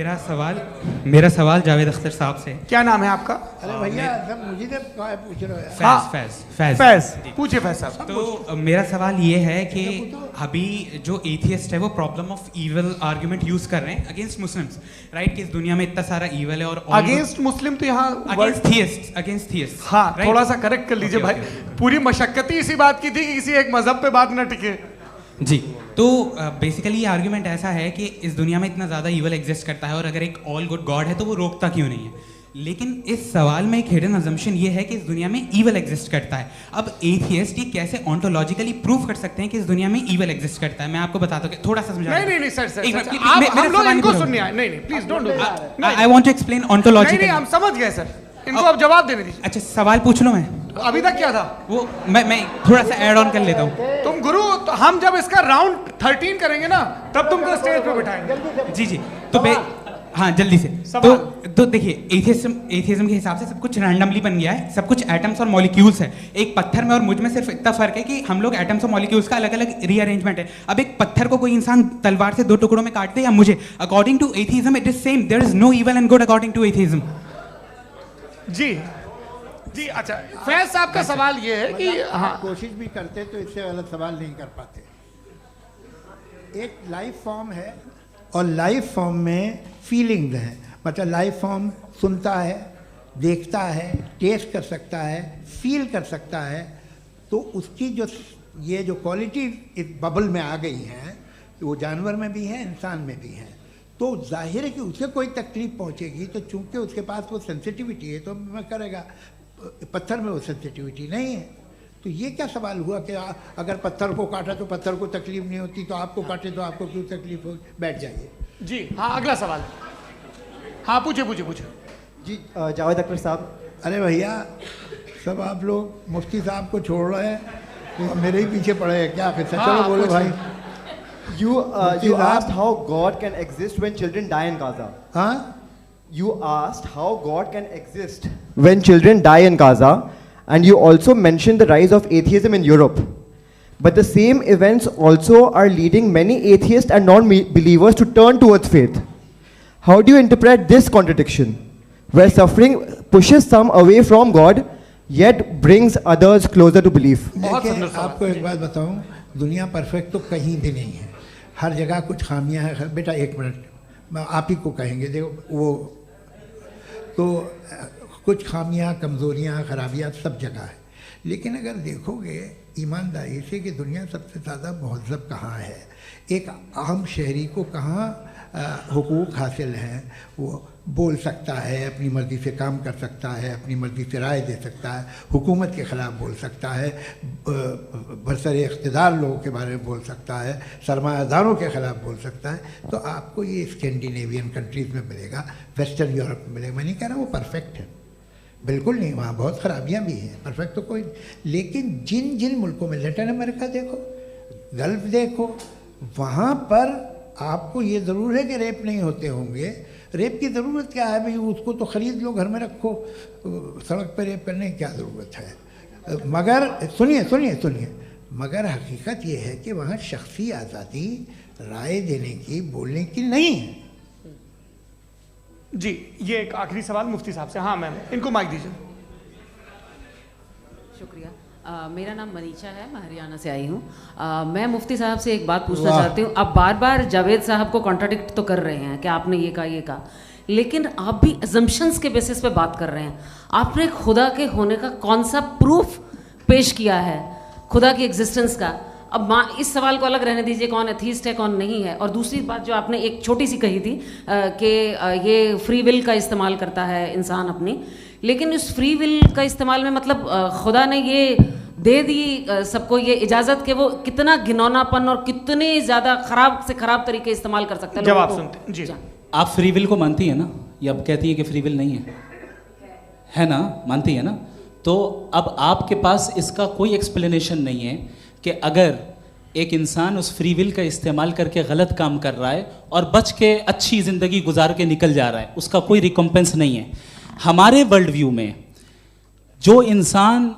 मेरा सवाल जावेद अख्तर साहब से। क्या नाम है आपका? अरे भैया सब मुझे पूछ रहे हो। फैज पूछिए फैज साहब। तो मेरा सवाल ये है कि अभी जो एथियस्ट है वो problem of evil argument use कर रहे हैं अगेंस्ट मुस्लिम्स, राइट? कि इस दुनिया में इतना सारा ईविल है और अगेंस्ट मुस्लिम तो यहाँ अगेंस्ट थियस्ट। हाँ थोड़ा सा करेक्ट कर लीजिए भाई, पूरी मशक्कत ही इसी बात की थी कि किसी एक मजहब पे बात ना टिके। जी, तो बेसिकली ये आर्गुमेंट ऐसा है कि इस दुनिया में इतना ज़्यादा ईवल एग्जिस्ट करता है और अगर एक ऑल गुड गॉड है तो वो रोकता क्यों नहीं है? लेकिन इस सवाल में एक हिडन अजम्पशन ये है कि इस दुनिया में ईवल एग्जिस्ट करता है। अब एथियस्ट ये कैसे ऑन्टोलॉजिकली प्रूव कर सकते हैं कि इस दुनिया में ईवल एग्जिस्ट करता है? मैं आपको बताता हूँ, थोड़ा सा समझा। नहीं सर, हम लोग इनको सुनने आए। नहीं please don't do that. I want to explain ontologically. नहीं हम समझ गए सर, इनको अब जवाब देने दीजिए। अच्छा सवाल पूछ लो। मैं अभी तक क्या था वो मैं थोड़ा सा ऐड ऑन कर लेता हूँ। तुम गुरु, तो हम जब इसका राउंड 13 करेंगे ना तब तुमको स्टेज पे बिठाएंगे। जी तो हाँ जल्दी से। तो देखिए एथियज्म के हिसाब से सब कुछ रैंडमली बन गया है, सब कुछ एटम्स और मॉलिक्यूल्स है। एक पत्थर में और मुझ में सिर्फ इतना फर्क है कि हम लोग एटम्स और मॉलिक्यूल्स का अलग अलग रीअरेंजमेंट है। अब एक पत्थर को कोई इंसान तलवार से 2 टुकड़ों में काटते या मुझे, according to atheism it is same, there is no evil and good according to atheism. जी अच्छा, फैज साहब का सवाल ये है कि हाँ कोशिश भी करते तो इससे गलत सवाल नहीं कर पाते। एक लाइफ फॉर्म है और लाइफ फॉर्म में फीलिंग्स हैं, मतलब लाइफ फॉर्म सुनता है, देखता है, टेस्ट कर सकता है, फील कर सकता है। तो उसकी जो ये जो क्वालिटी इस बबल में आ गई हैं वो जानवर में भी है, इंसान में भी है। तो जाहिर है कि उसे कोई तकलीफ पहुंचेगी, तो चूंकि उसके पास वो सेंसिटिविटी है तो मैं करेगा। पत्थर में वो सेंसिटिविटी नहीं है। तो ये क्या सवाल हुआ कि अगर पत्थर को काटा तो पत्थर को तकलीफ नहीं होती, तो आपको काटे तो आपको क्यों तकलीफ हो? बैठ जाइए। जी हाँ अगला सवाल। हाँ पूछे जी जावेद अख्तर साहब। अरे भैया सब आप लोग मुफ्ती साहब को छोड़ रहे हैं, तो मेरे ही पीछे पड़े हैं क्या? फिर चलो बोलो भाई। You asked how God can exist when children die in Gaza. Huh? You asked how God can exist when children die in Gaza, and you also mentioned the rise of atheism in Europe. But the same events also are leading many atheists and non-believers to turn towards faith. How do you interpret this contradiction, where suffering pushes some away from God, yet brings others closer to belief? आपको एक बात बताऊं, दुनिया perfect तो कहीं भी नहीं है, हर जगह कुछ खामियां हैं। बेटा एक मिनट, आप ही को कहेंगे, देखो वो तो कुछ खामियां, कमज़ोरियां, खराबियां सब जगह है। लेकिन अगर देखोगे ईमानदारी से कि दुनिया सबसे ज़्यादा महज़ब कहाँ है, एक आम शहरी को कहाँ हुकूक हासिल हैं, वो बोल सकता है, अपनी मर्ज़ी से काम कर सकता है, अपनी मर्ज़ी से राय दे सकता है, हुकूमत के ख़िलाफ़ बोल सकता है, बरसरे इक़्तिदार लोगों के बारे में बोल सकता है, सरमायादारों के ख़िलाफ़ बोल सकता है। तो आपको ये स्कैंडिनेवियन कंट्रीज़ में मिलेगा, वेस्टर्न यूरोप में मिलेगा। मैं नहीं कह रहा वो परफेक्ट है, बिल्कुल नहीं, वहाँ बहुत ख़राबियाँ भी हैं, परफेक्ट तो कोई। लेकिन जिन जिन मुल्कों में, लैटिन अमेरिका देखो, गल्फ़ देखो, वहाँ पर आपको ये ज़रूर है कि रेप नहीं होते होंगे। रेप की ज़रूरत क्या है भाई? उसको तो ख़रीद लो, घर में रखो, सड़क पर रेप करने की क्या ज़रूरत है? मगर सुनिए, मगर हकीकत ये है कि वहाँ शख्सी आज़ादी राय देने की, बोलने की नहीं है। जी ये एक आखिरी सवाल मुफ्ती साहब से। हाँ मैम, इनको माइक दीजिए। शुक्रिया। मेरा नाम मनीषा है, मैं हरियाणा से आई हूँ। मैं मुफ्ती साहब से एक बात पूछना चाहती हूँ। आप बार बार जावेद साहब को कॉन्ट्राडिक्ट तो कर रहे हैं कि आपने ये कहा, लेकिन आप भी अजम्पशंस के बेसिस पे बात कर रहे हैं। आपने खुदा के होने का कौन सा प्रूफ पेश किया है खुदा की एग्जिस्टेंस का? अब इस सवाल को अलग रहने दीजिए, कौन एथीस्ट है कौन नहीं है। और दूसरी बात जो आपने एक छोटी सी कही थी कि ये फ्री विल का इस्तेमाल करता है इंसान अपनी, लेकिन इस फ्री विल का इस्तेमाल में मतलब खुदा ने ये दे दी सबको ये इजाज़त कि वो कितना घिनौनापन और कितने ज़्यादा ख़राब से ख़राब तरीके इस्तेमाल कर सकता है। जवाब सुनते जी। आप फ्री विल को मानती है ना, या अब कहती है कि फ्री विल नहीं है ना, मानती है ना? तो अब आपके पास इसका कोई एक्सप्लेनेशन नहीं है कि अगर एक इंसान उस फ्री विल का इस्तेमाल करके गलत काम कर रहा है और बच के अच्छी ज़िंदगी गुजार के निकल जा रहा है, उसका कोई रिकम्पेंस नहीं है। हमारे वर्ल्ड व्यू में जो इंसान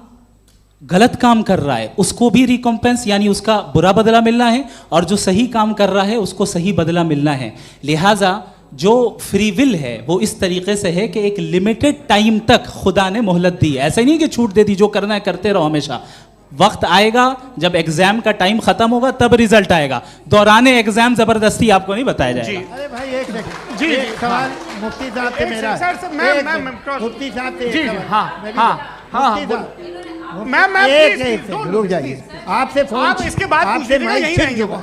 गलत काम कर रहा है उसको भी रिकम्पेंस यानी उसका बुरा बदला मिलना है, और जो सही काम कर रहा है उसको सही बदला मिलना है। लिहाजा जो फ्री विल है वो इस तरीके से है कि एक लिमिटेड टाइम तक खुदा ने मोहलत दी है। ऐसा ही नहीं कि छूट दे दी, जो करना है करते रहो हमेशा। वक्त आएगा जब एग्जाम का टाइम खत्म होगा तब रिजल्ट आएगा। दौराने एग्जाम जबरदस्ती आपको नहीं बताया जाएगा। अरे भाई एक सेकंड, जी एक सवाल मुफ्ती साहब से मेरा है। मुफ्ती साहब से एक सवाल। रुक जाइए, आपसे फोन, आप इसके बाद आपसे माइक छीन चुका।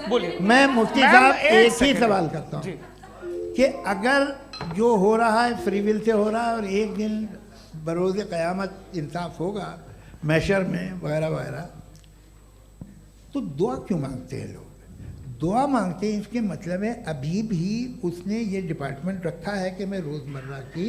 बोलिए। मैं मुफ्ती साहब एक ही सवाल करता हूँ कि अगर जो हो रहा है फ्री विल से हो रहा है और एक दिन बरोज़ क़यामत इंसाफ होगा मैशर में वगैरह वगैरह, तो दुआ क्यों मांगते हैं लोग? दुआ मांगते हैं इसके मतलब है अभी भी उसने ये डिपार्टमेंट रखा है कि मैं रोज़मर्रा की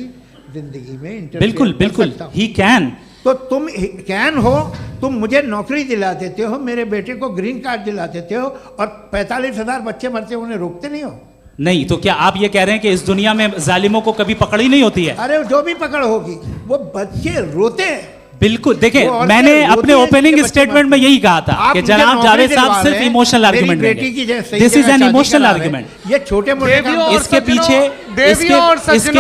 ज़िंदगी में बिल्कुल बिल्कुल ही कैन। तो तुम कैन हो, तुम मुझे नौकरी दिला देते हो, मेरे बेटे को ग्रीन कार्ड दिला देते हो, और 45,000 बच्चे मरते हो उन्हें रोकते नहीं हो। नहीं तो क्या आप ये कह रहे हैं कि इस दुनिया में जालिमों को कभी पकड़ ही नहीं होती है? अरे जो भी पकड़ होगी वो बच्चे रोते हैं। बिल्कुल, देखिए मैंने अपने ओपनिंग स्टेटमेंट में यही कहा था कि जनाब जावेद साहब सिर्फ इमोशनल आर्गुमेंट देंगे। This is an emotional argument. ये छोटे मोटे इसके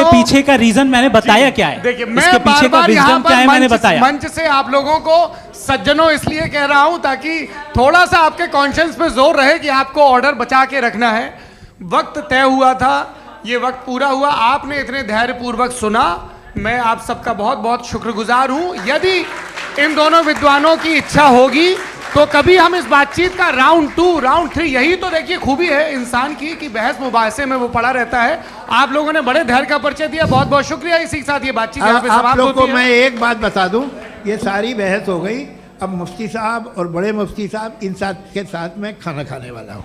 पीछे का रीजन मैंने बताया क्या है, इसके पीछे का रीजन क्या है मैंने बताया। मंच से आप लोगों को सज्जनों इसलिए कह रहा हूं ताकि थोड़ा सा आपके कॉन्शियंस पे जोर रहे कि आपको ऑर्डर बचा के रखना है। वक्त तय हुआ था, ये वक्त पूरा हुआ, आपने इतने धैर्यपूर्वक सुना, मैं आप सबका बहुत बहुत शुक्रगुजार हूं। यदि इन दोनों विद्वानों की इच्छा होगी तो कभी हम इस बातचीत का राउंड 2, राउंड 3, यही तो देखिए खूबी है इंसान की कि बहस मुबाहसे में वो पड़ा रहता है। आप लोगों ने बड़े धैर्य का परिचय दिया, बहुत बहुत शुक्रिया। इसी के साथ ये बातचीत आप लोग को मैं एक बात बता दूं, ये सारी बहस हो गई, अब मुफ्ती साहब और बड़े मुफ्ती साहब इन साथ के साथ मैं खाना खाने वाला हूँ।